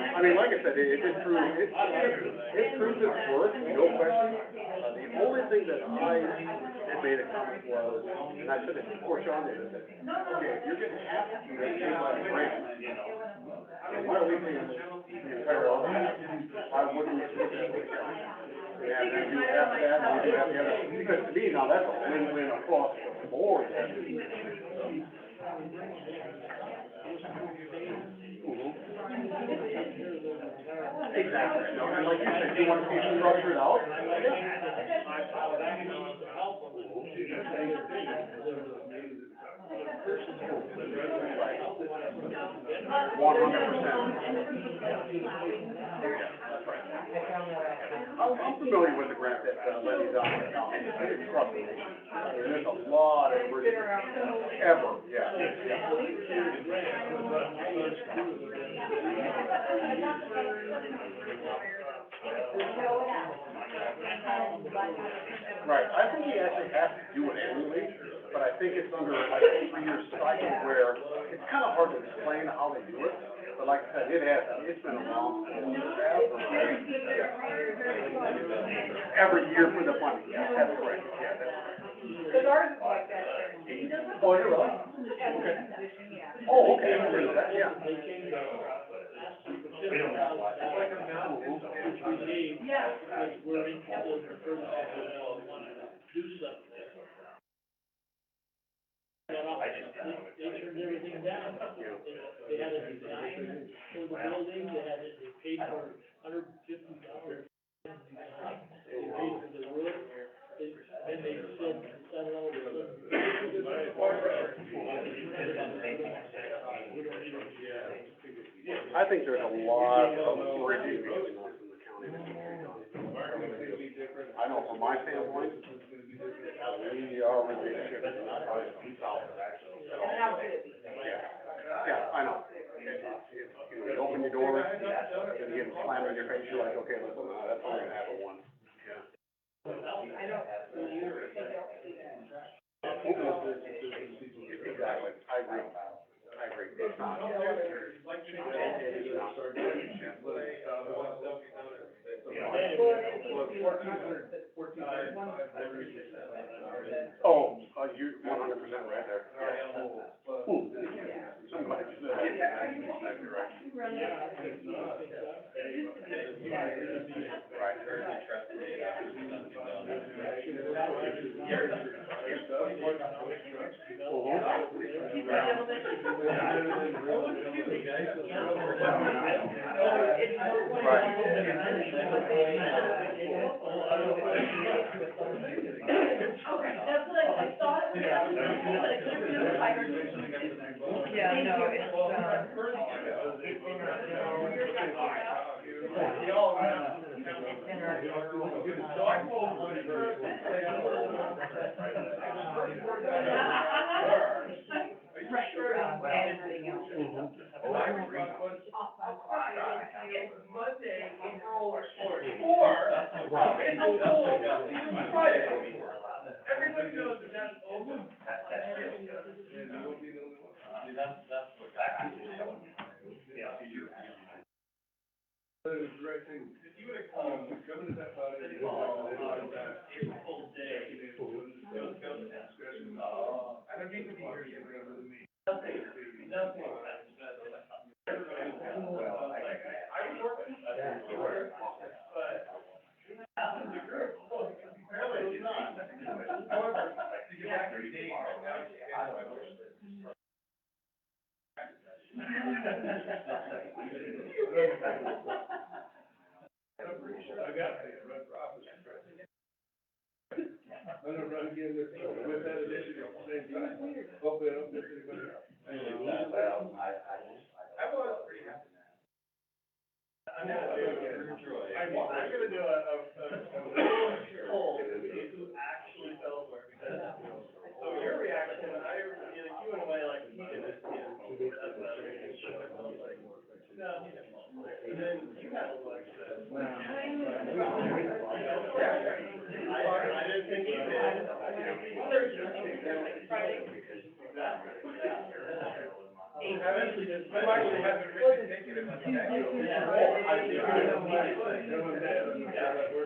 I mean, like I said, it proves its worth, no question. The only thing that I had made a comment was, and I said it before Sean did, I said, okay, if you're getting half of you paid by the grant, why are we paying the entire other half? Why wouldn't we split that with them? Yeah, then do half of that, and we do half the other, because to me, now that's a win-win across the board. Exactly, no, and like you said, you want to see it structured out? I'm familiar with the grant that Lenny's on right now, trust me, there's a lot of emergencies, ever, yeah. Right, I think he actually has to do it anyway, but I think it's under like a 3-year cycle where it's kind of hard to explain how they do it. But like I said, it's been around every year for the funding, yeah, that's correct, yeah, that's correct. Because ours is like that. Oh, you're right. Okay. Oh, okay, I didn't know that, yeah. We don't have which we gave, because we're in, the first want to do something. They turned everything down. They had a design for the building, they paid for $150. They paid for the roof, and they said, decided all of a sudden. We don't need it. I know from my standpoint, we are really shipping not south. Yeah, I know. You open your door, and you get slammed in your face, you're like, okay, listen, that's only gonna happen once. Exactly, I agree. It's not. Oh, you're 100% right there. Somebody said that. Exactly right. Okay, that's what I thought it was, but I couldn't do the tiger. Yeah, no, it's everything else. Monday, April 4th, or April 4th, Friday. Everybody knows that that's open. That's what But it was the right thing. If you would have come to that body, April day, discussion. I don't need to be here, you're gonna really meet. Nothing. Well, I was working, but. The group, apparently it's not. However, to get back to the date, I'm pretty sure I got paid, run for office. I'm gonna run again with that initiative at the same time. Hopefully I don't miss anybody. I was pretty happy. I'm gonna do a poll to see who actually fell for it, because, so your reaction, you went away like, he did it, that's not really good. No, he didn't. And then you had a like, I didn't think you did. Friday. I'm actually haven't really taken it much. I think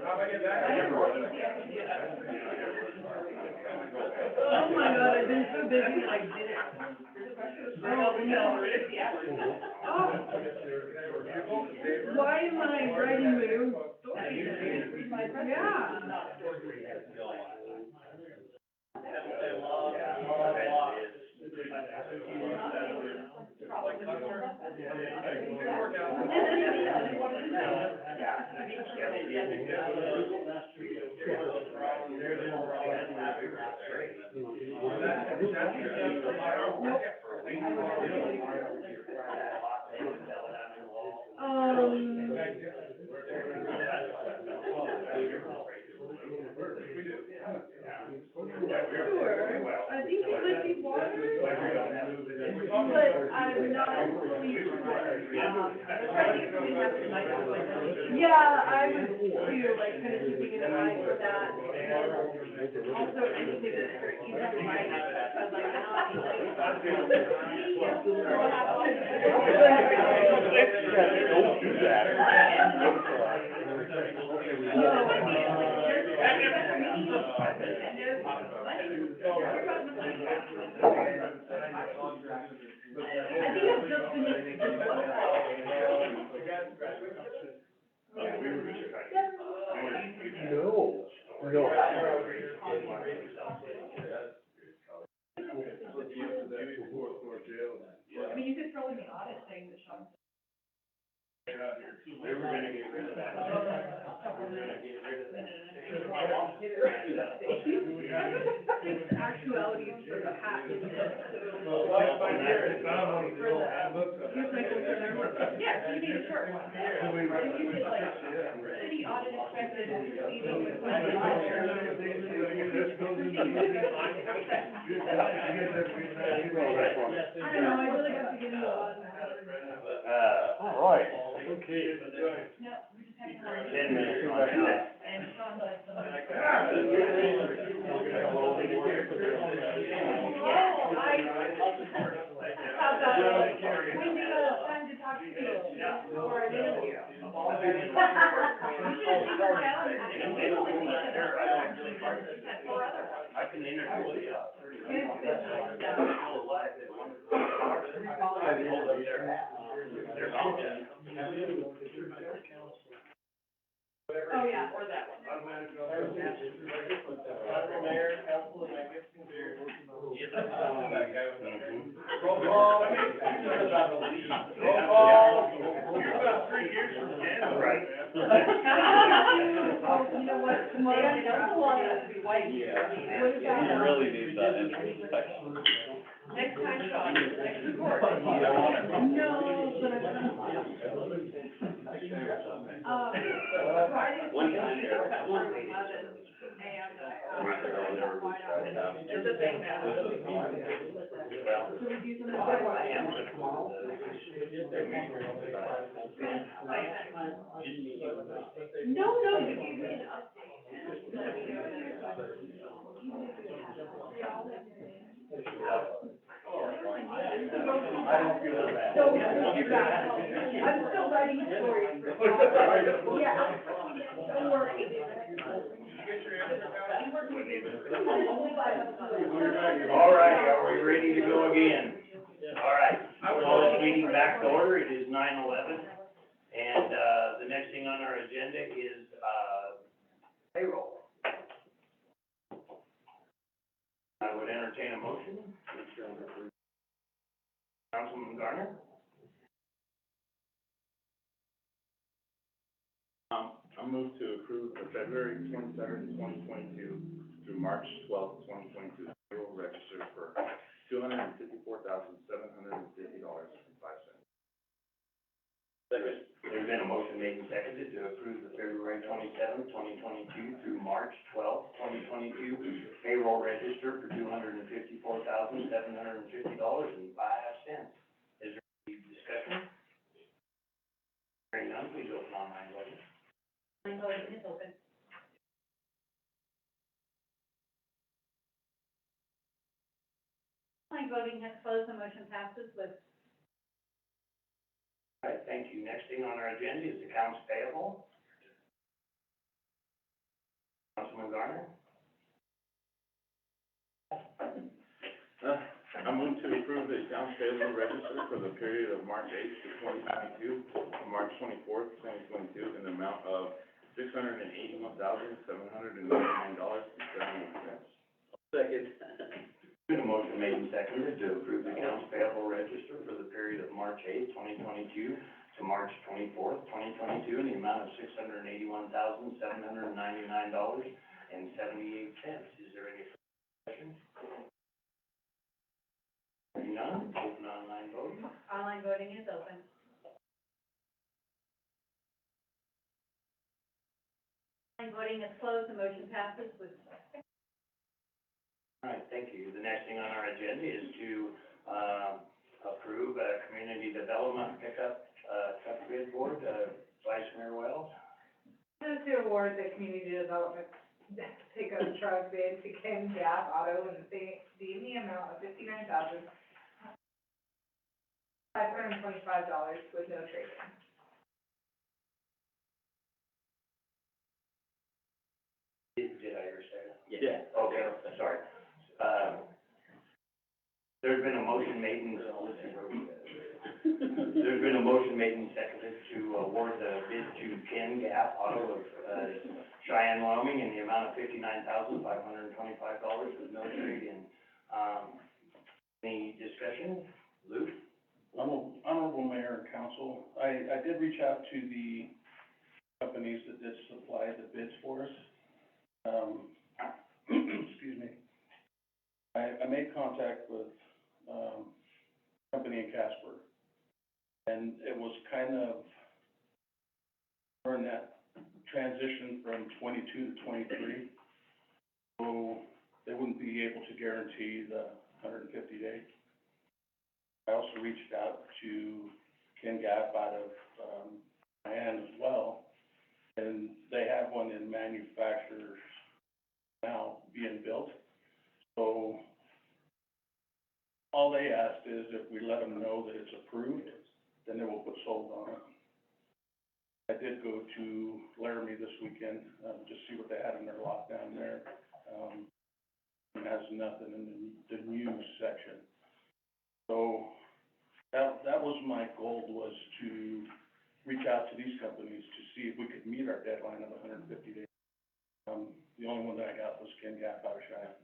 how about get back? Oh my God, I've been so busy, I did it. Why am I writing my own story? Yeah. Sure, I think it might be water, but I'm not fully sure. Yeah, I was too, like, kind of keeping an eye for that. Also, anything that's you have to write, because like, Don't do that. I think I've just finished this one. I mean, you could throw in the audit thing that Sean. They were gonna get rid of that. It's actualities for the package, so. Well, that's my here, it's not on the handbook. Yeah, you need a short one. It's usually like, city audit expected proceeding with. I don't know, I really have to get into a lot of that. All right. Okay. No, we just have to. 10 minutes on that. And Sean does some. Oh, I thought that, we need a time to talk to you for an interview. I can introduce you. They're gone. Oh, yeah. Or that one. Mayor, council, and I guess roll call, I mean, roll call. You're about 3 years from Canada, Right. You know what, tomorrow, They don't want us to be white. what about? You really need that entrance section. Next time, Sean, next report. No, but Friday. One time here. At 11 a.m. It's a thing now. Should we do something? No, you gave me an I don't feel bad. So, I'm still writing stories for. Yeah. Don't worry. All right, are we ready to go again? All right, call this meeting back to order, it is 9:11, and, the next thing on our agenda is, payroll. I would entertain a motion. Councilman Garner? I move to approve the February 27th, 2022 through March 12th, 2022 payroll register for $254,750.05. Second. There's been a motion made and seconded to approve the February 27th, 2022 through March 12th, 2022 payroll register for $254,750.05. Is there any discussion? Hearing none, please open online voting. Online voting is open. Online voting has closed, the motion passes with. All right, thank you. Next thing on our agenda is accounts payable. Councilman Garner? I move to approve the accounts payable register for the period of March 8th to 2022 to March 24th, 2022 in the amount of $681,799.78. Second. Been a motion made and seconded to approve the accounts payable register for the period of March 8th, 2022 to March 24th, 2022 in the amount of $681,799.78. Is there any discussion? Hearing none, open online voting. Online voting is open. Online voting is closed, the motion passes with. All right, thank you. The next thing on our agenda is to, approve a community development pickup, truck bid board, Vice Mayor Wells. This is to award the community development pickup truck bid to Ken Gap Auto in the amount of $59,525 with no trade-in. Did I hear second? Yeah. Okay, sorry. There's been a motion made and, there's been a motion made and seconded to award the bid to Ken Gap Auto of, Cheyenne, Wyoming in the amount of $59,525 with no trade-in. Any discussion? Luke? Honorable Mayor and Council, I did reach out to the company companies that did supply the bids for us. Excuse me. I made contact with, a company in Casper, and it was kind of during that transition from 22 to 23. So they wouldn't be able to guarantee the 150 days. I also reached out to Ken Gaff out of, Diane as well, and they have one in manufacturers now being built. So all they asked is if we let them know that it's approved, then they will put sold on it. I did go to Laramie this weekend, to see what they had in their lot down there. It has nothing in the new section. So that was my goal, was to reach out to these companies to see if we could meet our deadline of 150 days. The only one that I got was Ken Gaff out of Cheyenne.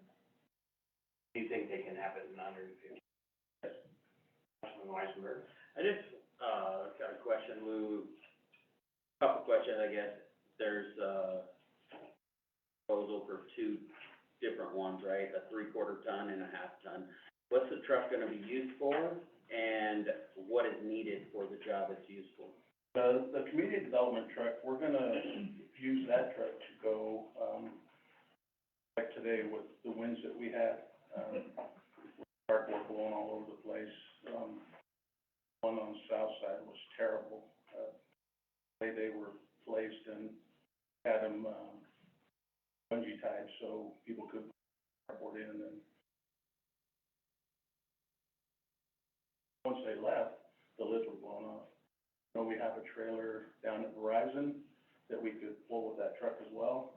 Do you think they can have it in 150? Yes. Councilman Weisenberg? I just, got a question, Lou, couple questions, I guess. There's, proposal for two different ones, right? A 3/4 ton and a 1/2 ton. What's the truck gonna be used for, and what is needed for the job it's used for? The community development truck, we're gonna use that truck to go, like today with the winds that we had, cardboard blowing all over the place. One on the south side was terrible. They were placed and had them, bungee tied so people could cardboard in, and once they left, the lids were blown off. So we have a trailer down at Verizon that we could pull with that truck as well.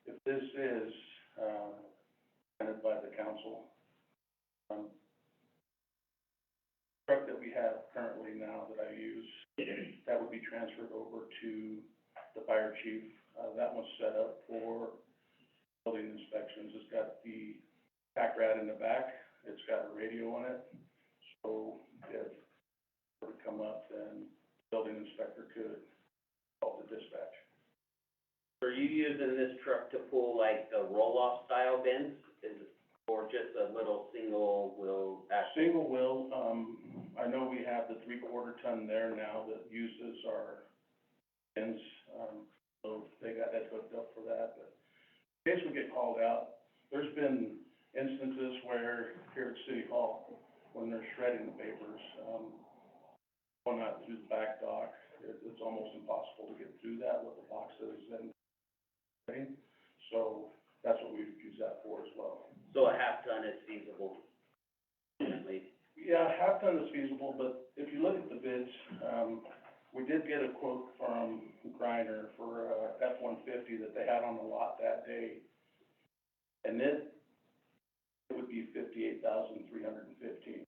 If this is, funded by the council, truck that we have currently now that I use, that would be transferred over to the fire chief. That one's set up for building inspections. It's got the pack rat in the back, it's got a radio on it, so if it were to come up, then the building inspector could call the dispatch. Are you using this truck to pull like the roll-off style bins, or just a little single wheel axle? Single wheel, I know we have the 3/4 ton there now that uses our bins, so they got that hooked up for that, but in case we get called out, there's been instances where here at City Hall, when they're shredding the papers, going out through the back dock, it's almost impossible to get through that with the boxes and everything. So that's what we'd use that for as well. So a 1/2 ton is feasible, definitely. Yeah, 1/2 ton is feasible, but if you look at the bids, we did get a quote from Griner for a F-150 that they had on the lot that day. And it would be $58,315.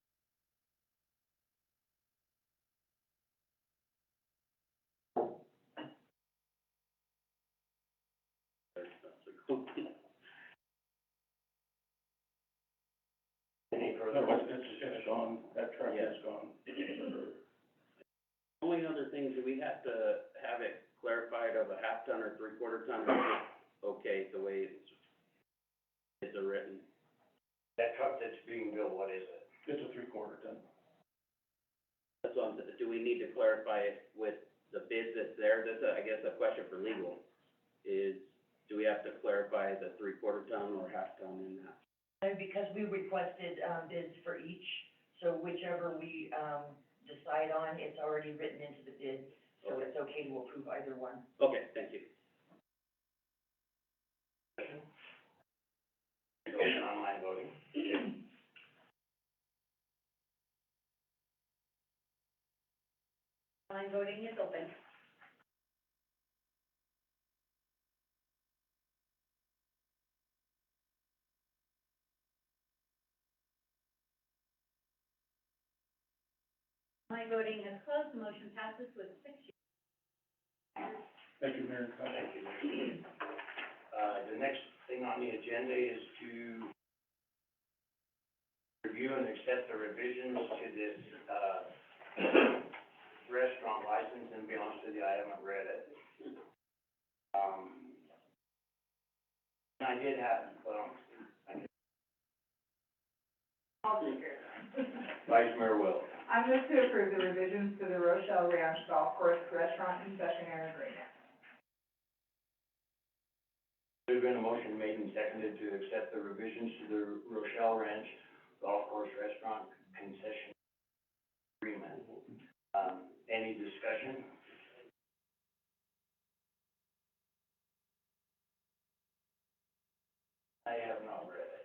Any further? No, it's gone, that truck is gone. Only other thing, do we have to have it clarified of a 1/2 ton or 3/4 ton, or is it okay the way it's written? That truck that's being built, what is it? It's a 3/4 ton. That's what I'm, do we need to clarify it with the bids that's there? That's, I guess, a question for legal, is, do we have to clarify the 3/4 ton or 1/2 ton in that? And because we requested, bids for each, so whichever we, decide on, it's already written into the bid, so it's okay to approve either one. Okay, thank you. Online voting. Online voting is open. Online voting is closed, the motion passes with 6 yeas. Thank you, Mayor. Thank you. The next thing on the agenda is to review and accept the revisions to this, restaurant license, and to be honest with you, I haven't read it. I did have, I'll take care of that. Vice Mayor Will. I move to approve the revisions to the Rochelle Ranch Golf Course Restaurant Concessionaire Agreement. There's been a motion made and seconded to accept the revisions to the Rochelle Ranch Golf Course Restaurant Concession Agreement. Any discussion? I have not read it.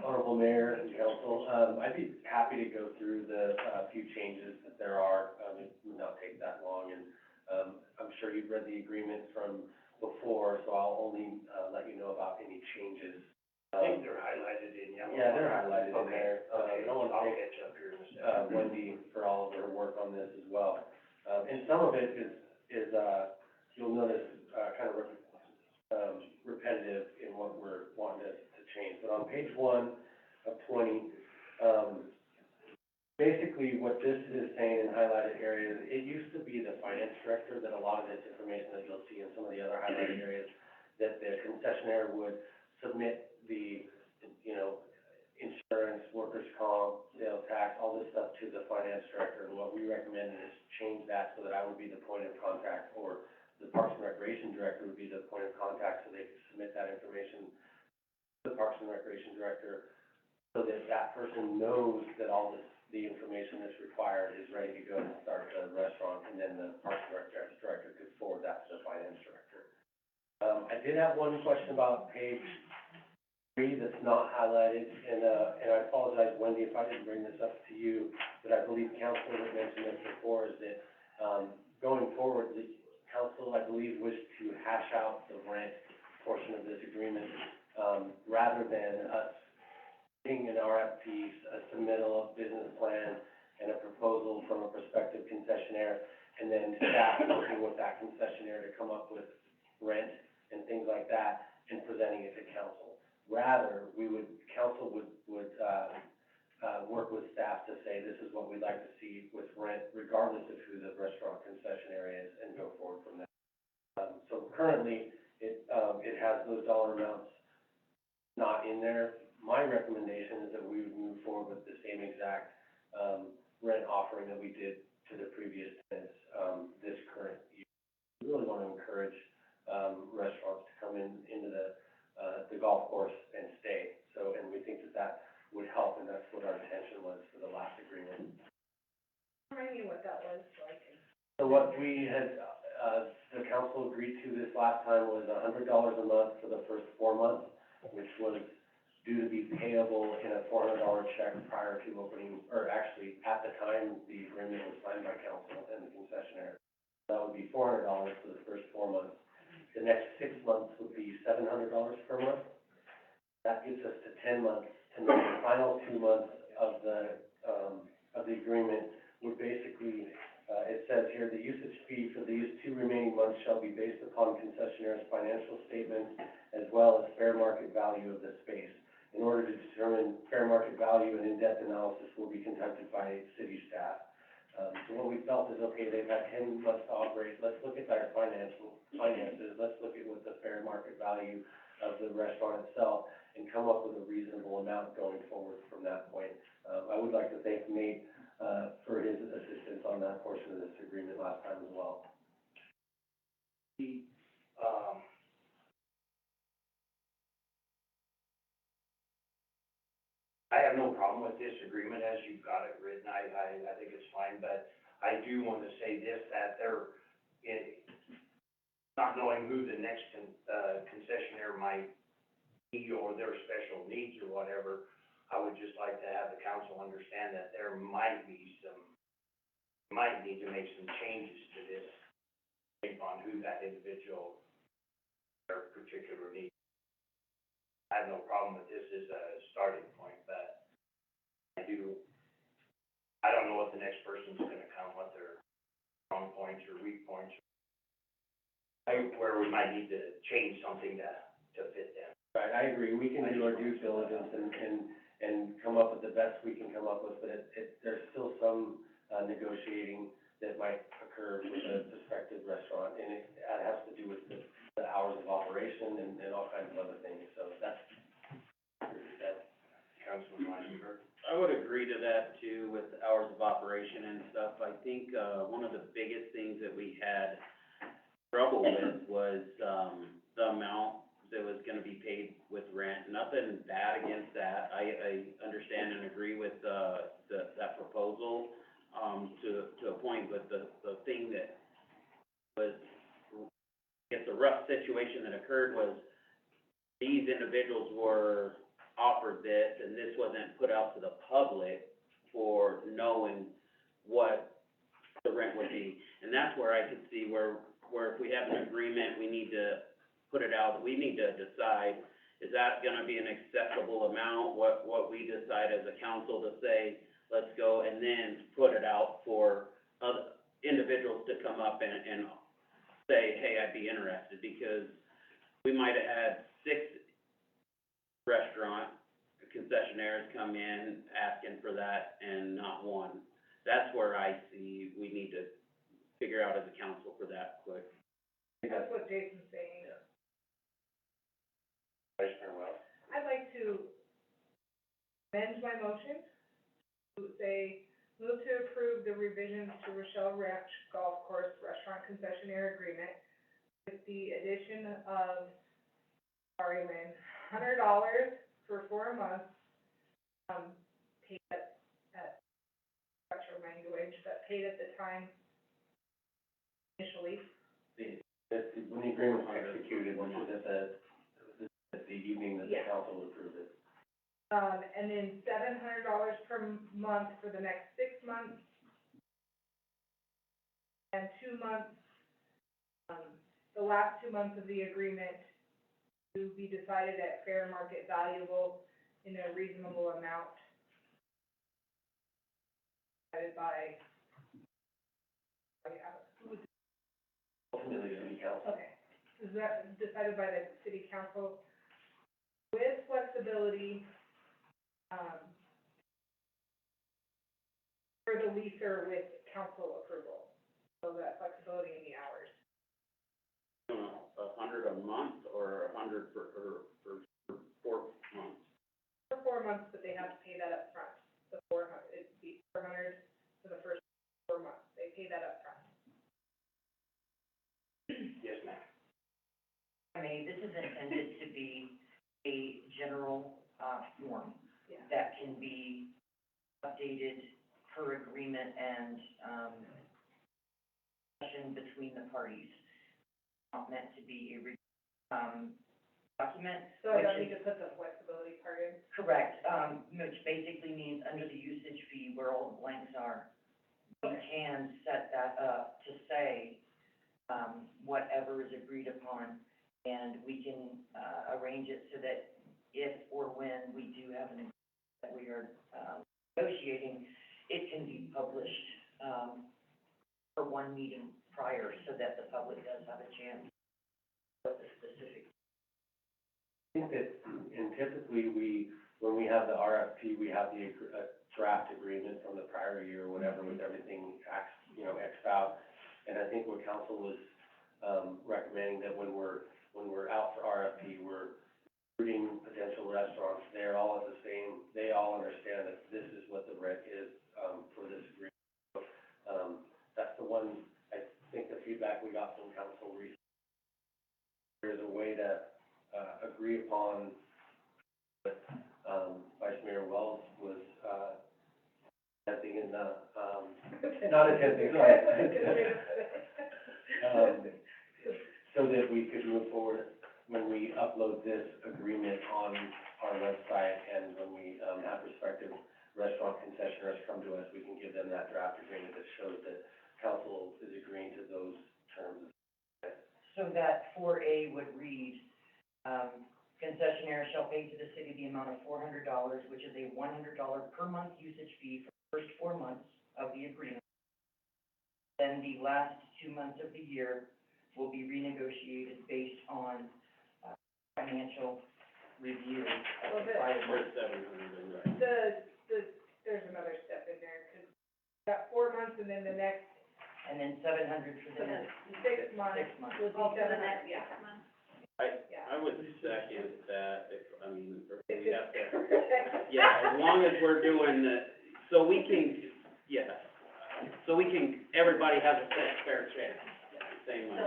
Honorable Mayor and Council, I'd be happy to go through the, few changes that there are. It would not take that long, and, I'm sure you've read the agreement from before, so I'll only, let you know about any changes. I think they're highlighted in yellow. Yeah, they're highlighted in there. Okay, I want to I'll thank, catch up here in a second. Wendy for all of her work on this as well. And some of it is, you'll notice, kind of, repetitive in what we're wanting to change. But on page 1 of 20, basically what this is saying in highlighted areas, it used to be the finance director that a lot of this information that you'll see in some of the other highlighted areas, that the concessionaire would submit the, you know, insurance, workers' comp, sales tax, all this stuff to the finance director. And what we recommended is change that so that I would be the point of contact, or the Parks and Recreation director would be the point of contact, so they could submit that information to the Parks and Recreation director, so that that person knows that all this, the information that's required is ready to go to start the restaurant, and then the Parks and Recreation director could forward that to the finance director. I did have one question about page 3 that's not highlighted, and I apologize, Wendy, if I didn't bring this up to you, but I believe council had mentioned this before, is that, going forward, the council, I believe, wished to hash out the rent portion of this agreement, rather than us getting an RFP, a submittal of business plan, and a proposal from a prospective concessionaire, and then staff working with that concessionaire to come up with rent and things like that, and presenting it to council. Rather, council would work with staff to say, this is what we'd like to see with rent, regardless of who the restaurant concessionaire is, and go forward from there. So currently, it has those dollar amounts not in there. My recommendation is that we would move forward with the same exact, rent offering that we did to the previous tenants, this current year. We really want to encourage, restaurants to come into the golf course and stay. So, and we think that would help, and that's what our intention was for the last agreement. Remind me what that was, so I can. So what we had, the council agreed to this last time was $100 a month for the first 4 months, which was due to be payable in a $400 check prior to opening, or actually, at the time the agreement was signed by council and the concessionaire. That would be $400 for the first 4 months. The next 6 months would be $700 per month. That gets us to 10 months, and then the final 2 months of the agreement would basically, it says here, the usage fee for these 2 remaining months shall be based upon concessionaire's financial statements as well as fair market value of the space. In order to determine fair market value, an in-depth analysis will be conducted by city staff. So what we felt is, okay, they've had 10 months to operate, let's look at their finances, let's look at what the fair market value of the restaurant itself, and come up with a reasonable amount going forward from that point. I would like to thank Nate, for his assistance on that portion of this agreement last time as well. I have no problem with this agreement as you've got it written. I think it's fine, but I do want to say this, that not knowing who the next concessionaire might be, or their special needs or whatever, I would just like to have the council understand that there might need to make some changes to this based on who that individual, their particular needs. I have no problem with this as a starting point, but I don't know what the next person's gonna come, what their strong points or weak points, where we might need to change something to fit them. Right, I agree, we can do our due diligence and come up with the best we can come up with, but there's still some, negotiating that might occur with a prospective restaurant, and it has to do with the hours of operation. operation and all kinds of other things, so that's. Councilman Weisenberg? I would agree to that too, with hours of operation and stuff. I think, one of the biggest things that we had trouble with was, the amount that was gonna be paid with rent. Nothing bad against that. I understand and agree with, that proposal, to a point, but the thing that was, I guess, the rough situation that occurred was these individuals were offered this, and this wasn't put out to the public for knowing what the rent would be. And that's where I could see where if we have an agreement, we need to put it out, we need to decide, is that gonna be an acceptable amount? What we decide as a council to say, let's go, and then put it out for other individuals to come up and say, hey, I'd be interested, because we might have had 6 restaurant concessionaires come in asking for that and not one. That's where I see we need to figure out as a council for that quick. That's what Jason's saying. Vice Mayor Wells? I'd like to amend my motion to say, move to approve the revisions to Rochelle Ranch Golf Course Restaurant Concessionaire Agreement with the addition of, sorry, Lynn, $100 for 4 months, paid at, structure language, but paid at the time initially. When the agreement was executed, which was at the evening that the council approved it. And then $700 per month for the next 6 months. And 2 months, the last 2 months of the agreement to be decided at fair market valuable in a reasonable amount. Decided by, Ultimately, the city council. okay, is that decided by the city council with flexibility, for the leaser with council approval, so that flexibility in the hours. $100 a month or $100 for 4 months? For 4 months, but they have to pay that up front. The 400, it'd be 400 for the first 4 months. They pay that up front. Yes, ma'am. I mean, this is intended to be a general, form Yeah. that can be updated per agreement and, discussion between the parties. Not meant to be a, document. So I don't which need is- to put the flexibility part in? Correct, which basically means under the usage fee where all the blanks are, we can set that up to say, whatever is agreed upon, and we can, arrange it so that if or when we do have an agreement that we are, negotiating, it can be published, for one meeting prior, so that the public does have a chance what the specific. I think that, and typically when we have the RFP, we have the draft agreement from the prior year or whatever with everything Xed out. And I think what council was, recommending that when we're out for RFP, we're recruiting potential restaurants, they're all at the same, they all understand that this is what the rent is, for this agreement. So, that's the one, I think the feedback we got from council recently. There's a way to, agree upon, but, Vice Mayor Wells was, attempting in the, not attempting, sorry. So that we could move forward when we upload this agreement on our website, and when we, have prospective restaurant concessionaires come to us, we can give them that draft agreement that shows that council is agreeing to those terms. So that 4A would read, concessionaire shall pay to the city the amount of $400, which is a $100 per month usage fee for the first 4 months of the agreement. Then the last 2 months of the year will be renegotiated based on, financial review of Well, the the- prior month. There's another step in there, because you got 4 months, and then the next, And then 700 for the next 6 months. 6 months. Will be Oh, for the 700, next yeah. 6 months? Yeah. I would second that, if, I mean, we have to, yeah, as long as we're doing the, so we can, yeah, so we can, everybody has a fair chance, same way.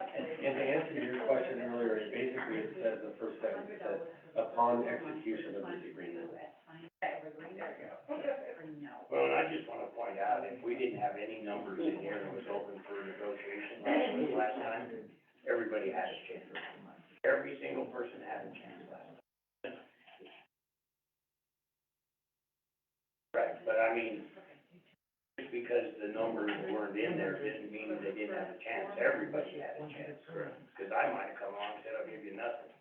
And to answer your question earlier, it basically, it says, the first sentence, it says, upon execution of this agreement. Well, and I just wanna point out, if we didn't have any numbers in here and it was open for negotiation last time, everybody had a chance. Every single person had a chance last time. Right, but I mean, just because the numbers weren't in there didn't mean they didn't have a chance. Everybody had a chance. Cause I might have come along and said, I'll give you nothing.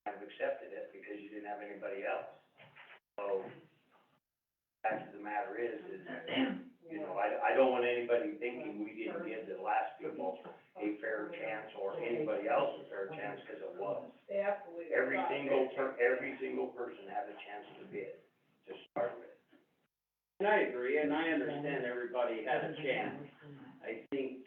I've accepted it because you didn't have anybody else. So, fact of the matter is, you know, I don't want anybody thinking we didn't give the last people a fair chance or anybody else a fair chance, cause it was. Absolutely. Every single person had a chance to bid, to start with. And I agree, and I understand everybody had a chance. I think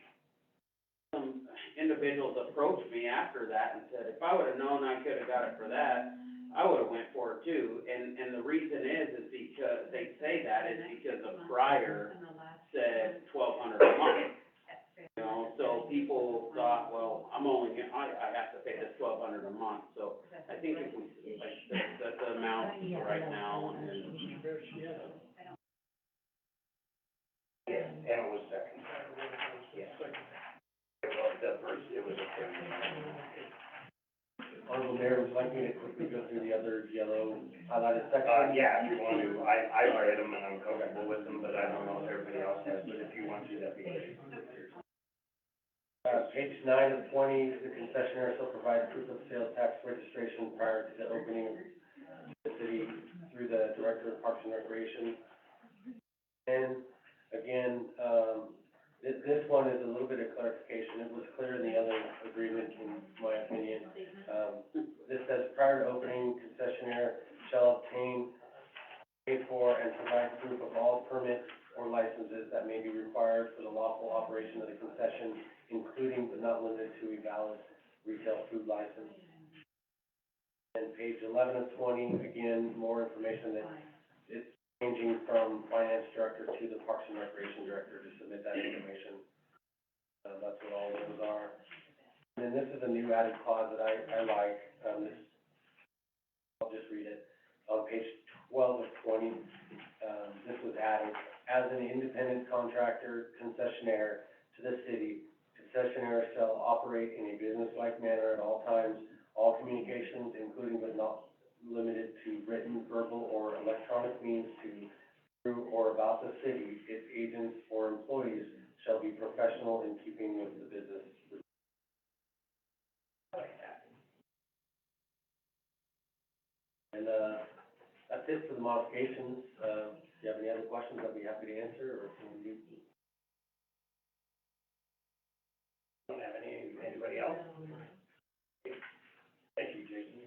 some individuals approached me after that and said, if I would've known I could've got it for that, I would've went for it too. And the reason is because, they say that is because a prior said $1,200 a month. You know, so people thought, well, I'm only, I have to pay this $1,200 a month, so I think if we, like, set the amount right now, and Yeah, and it was second. Yeah. It was the first, it was a first. Honorable Mayor, would you like me to quickly go through the other yellow highlighted section? Yeah, if you want to, I read them and I'm comfortable with them, but I don't know if everybody else has, but if you want to, that'd be great. Page 9 of 20, the concessionaire shall provide proof of sales tax registration prior to the opening of the city through the Director of Parks and Recreation. And again, this one is a little bit of clarification. It was clear in the other agreement, in my opinion. This says, prior to opening, concessionaire shall obtain, pay for, and provide proof of all permits or licenses that may be required for the lawful operation of the concession, including but not limited to a valid retail food license. And page 11 of 20, again, more information that it's changing from finance director to the Parks and Recreation director to submit that information. That's what all those are. And then this is a new added clause that I like, I'll just read it. On page 12 of 20, this was added, as an independent contractor concessionaire to the city, concessionaire shall operate in a business-like manner at all times. All communications, including but not limited to written, verbal, or electronic means to, through, or about the city, its agents, or employees shall be professional in keeping with the business. And, that's it for the modifications. If you have any other questions, I'd be happy to answer, or if you Don't have anybody else? Thank you, Jason.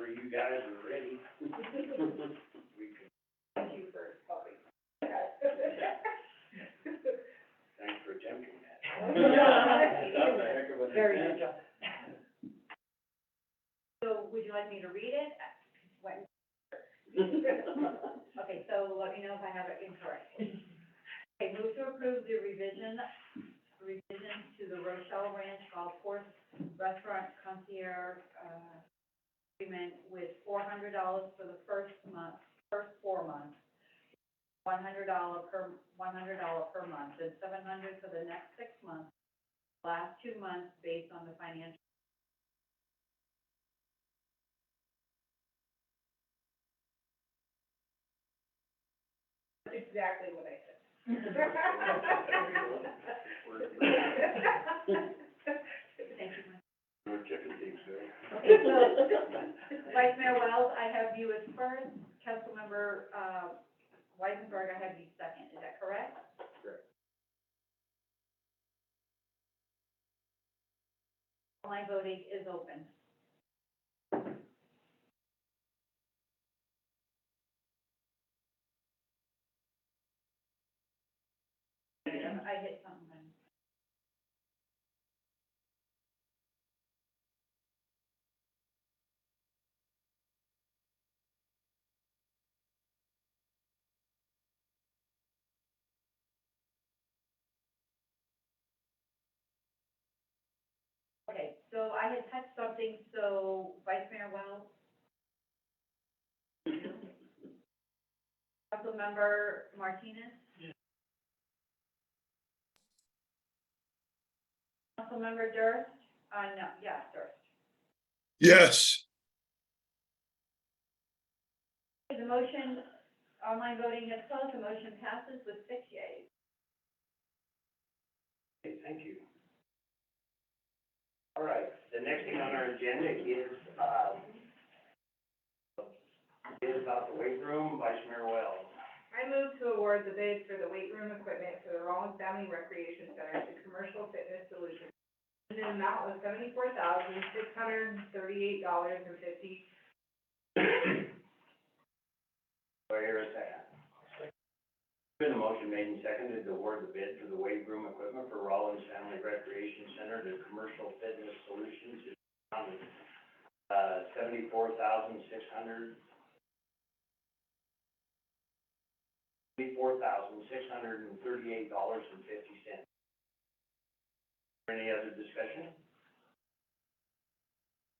Whenever you guys are ready. We can. Thank you for helping. Thanks for attempting that. that's a heck of a. Very good job. So would you like me to read it? What? Okay, so let me know if I have it incorrect. Okay, move to approve the revision to the Rochelle Ranch Golf Course Restaurant Concierge, agreement with $400 for the first 4 months, $100 per month, and $700 for the next 6 months, last 2 months based on the financial. That's exactly what I said. Thank you, Mike. We're checking things, Okay, so, Vice Mayor Wells, I have you as first, Councilmember, Weisenberg, I have you second, is that correct? Correct. Online voting is open. I hit something. Okay, so I had touched something, so Vice Mayor Wells. Councilmember Martinez. Councilmember Durst, no, yeah, Durst. Yes. The motion, online voting is closed, the motion passes with 6 yeas. Okay, thank you. All right, the next thing on our agenda is about the weight room, Vice Mayor Wells. I move to award the bid for the weight room equipment for the Rollins Family Recreation Center to Commercial Fitness Solutions in an amount of $74,638.50. Do I hear a second? Been a motion made and seconded to award the bid for the weight room equipment for Rollins Family Recreation Center to Commercial Fitness Solutions. It's $74,638.50. Any other discussion?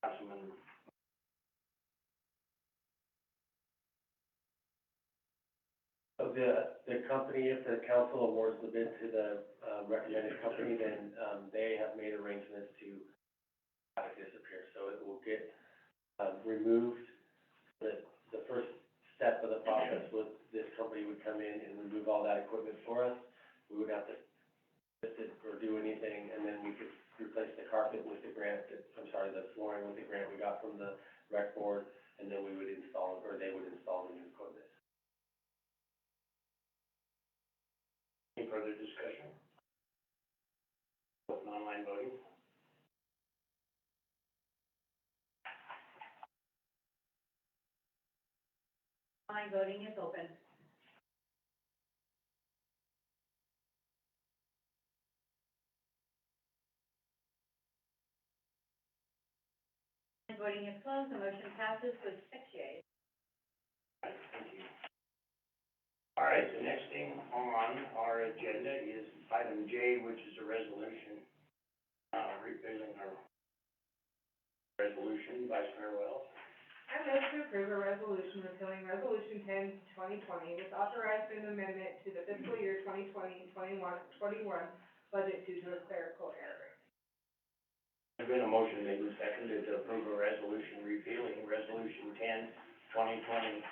Councilman. So the company, if the council awards the bid to the, recommended company, then, they have made arrangements to have it disappear, so it will get, removed. The first step of the process was this company would come in and remove all that equipment for us. We would have to lift it or do anything, and then we could replace the carpet with the grant, the flooring with the grant we got from the rec board, and then we would install, or they would install the new equipment. Any further discussion? Open online voting. Online voting is open. Online voting is closed, the motion passes with 6 yeas. Thank you. All right, the next thing on our agenda is item J, which is a resolution, repealing our resolution, Vice Mayor Wells. I move to approve a resolution repealing Resolution 10/2020, which authorized an amendment to the fiscal year 2020-21 budget due to a clerical error. There's been a motion made and seconded to approve a resolution repealing Resolution 10/2020,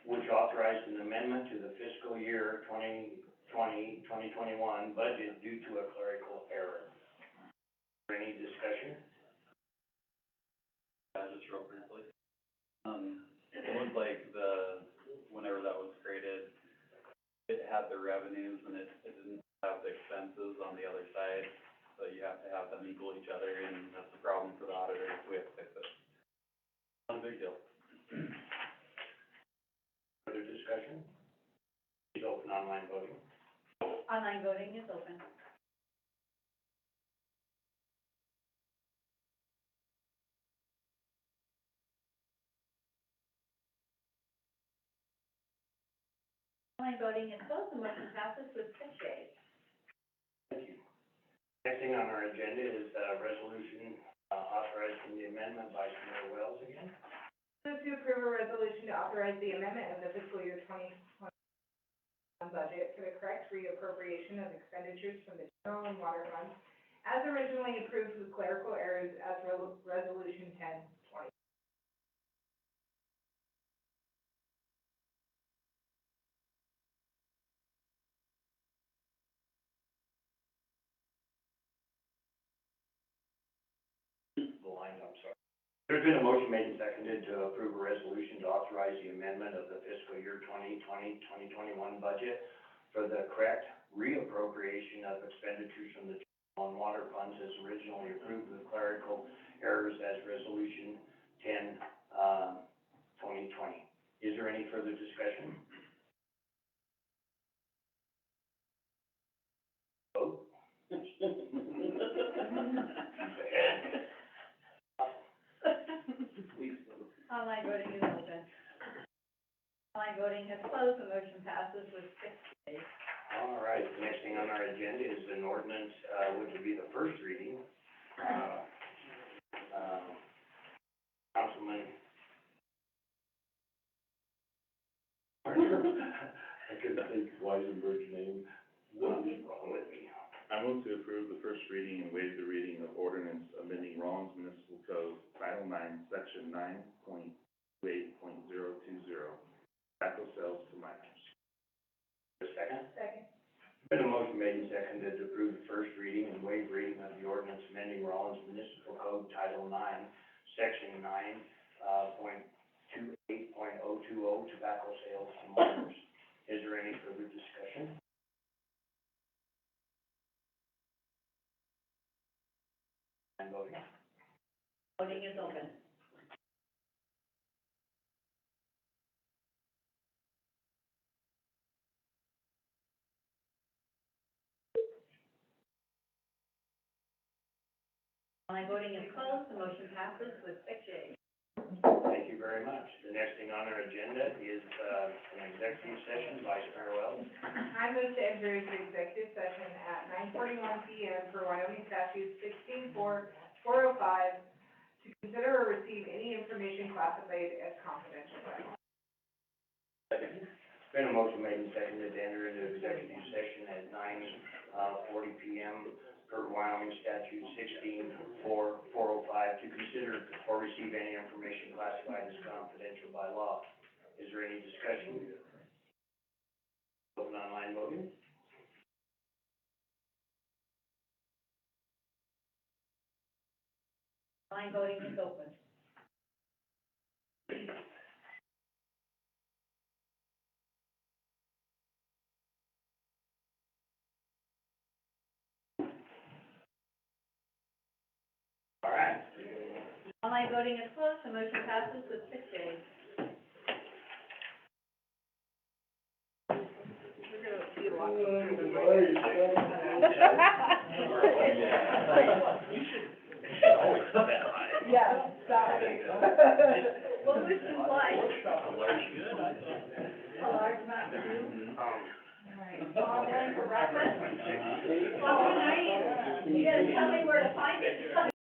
which authorized an amendment to the fiscal year 2020-2021 budget due to a clerical error. Any discussion? Just real briefly. It looked like whenever that was created, it had the revenues and it didn't have the expenses on the other side. So you have to have them equal each other, and that's the problem for the auditors, so we have to fix it. Not a big deal. Further discussion? Please open online voting. Online voting is open. Online voting is closed, the motion passes with 6 yeas. Thank you. Next thing on our agenda is a resolution authorizing the amendment by Mayor Wells again. Move to approve a resolution to authorize the amendment of the fiscal year 2021 budget for the correct reappropriation of expenditures from the general and water funds as originally approved with clerical errors as Resolution 10/20. The line, I'm sorry. There's been a motion made and seconded to approve a resolution to authorize the amendment of the fiscal year 2020-2021 budget for the correct reappropriation of expenditures from the general and water funds as originally approved with clerical errors as Resolution 10/2020. Is there any further discussion? Online voting is open. Online voting has closed, the motion passes with 6 days. All right, the next thing on our agenda is an ordinance, which would be the first reading. Councilman. I couldn't think Weisenberg's name. What is wrong with me? I move to approve the first reading and waive the reading of ordinance amending Rawlins Municipal Code, Title 9, Section 9.28.020, tobacco sales to minors. A second? Second. Been a motion made and seconded to approve the first reading and waive reading of the ordinance amending Rawlins Municipal Code, Title 9, Section 9.28.020, tobacco sales to minors. Is there any further discussion? And voting. Voting is open. Online voting is closed, the motion passes with 6 yeas. Thank you very much. The next thing on our agenda is, an executive session. Vice Mayor Wells. I move to enter into executive session at 9:41 PM per Wyoming statute 16-405 to consider or receive any information classified as confidential. Second. It's been a motion made and seconded to enter into executive session at 9:40 PM per Wyoming statute 16-405 to consider or receive any information classified as confidential by law. Is there any discussion? Open online voting. Online voting is open. All right. Online voting is closed, the motion passes with 6 yeas. Always that high. Yes, that. What would you like? A large good. A large Mountain Dew? All right. All done for breakfast? Uh-huh. Oh, nice. You gotta tell me where to find it.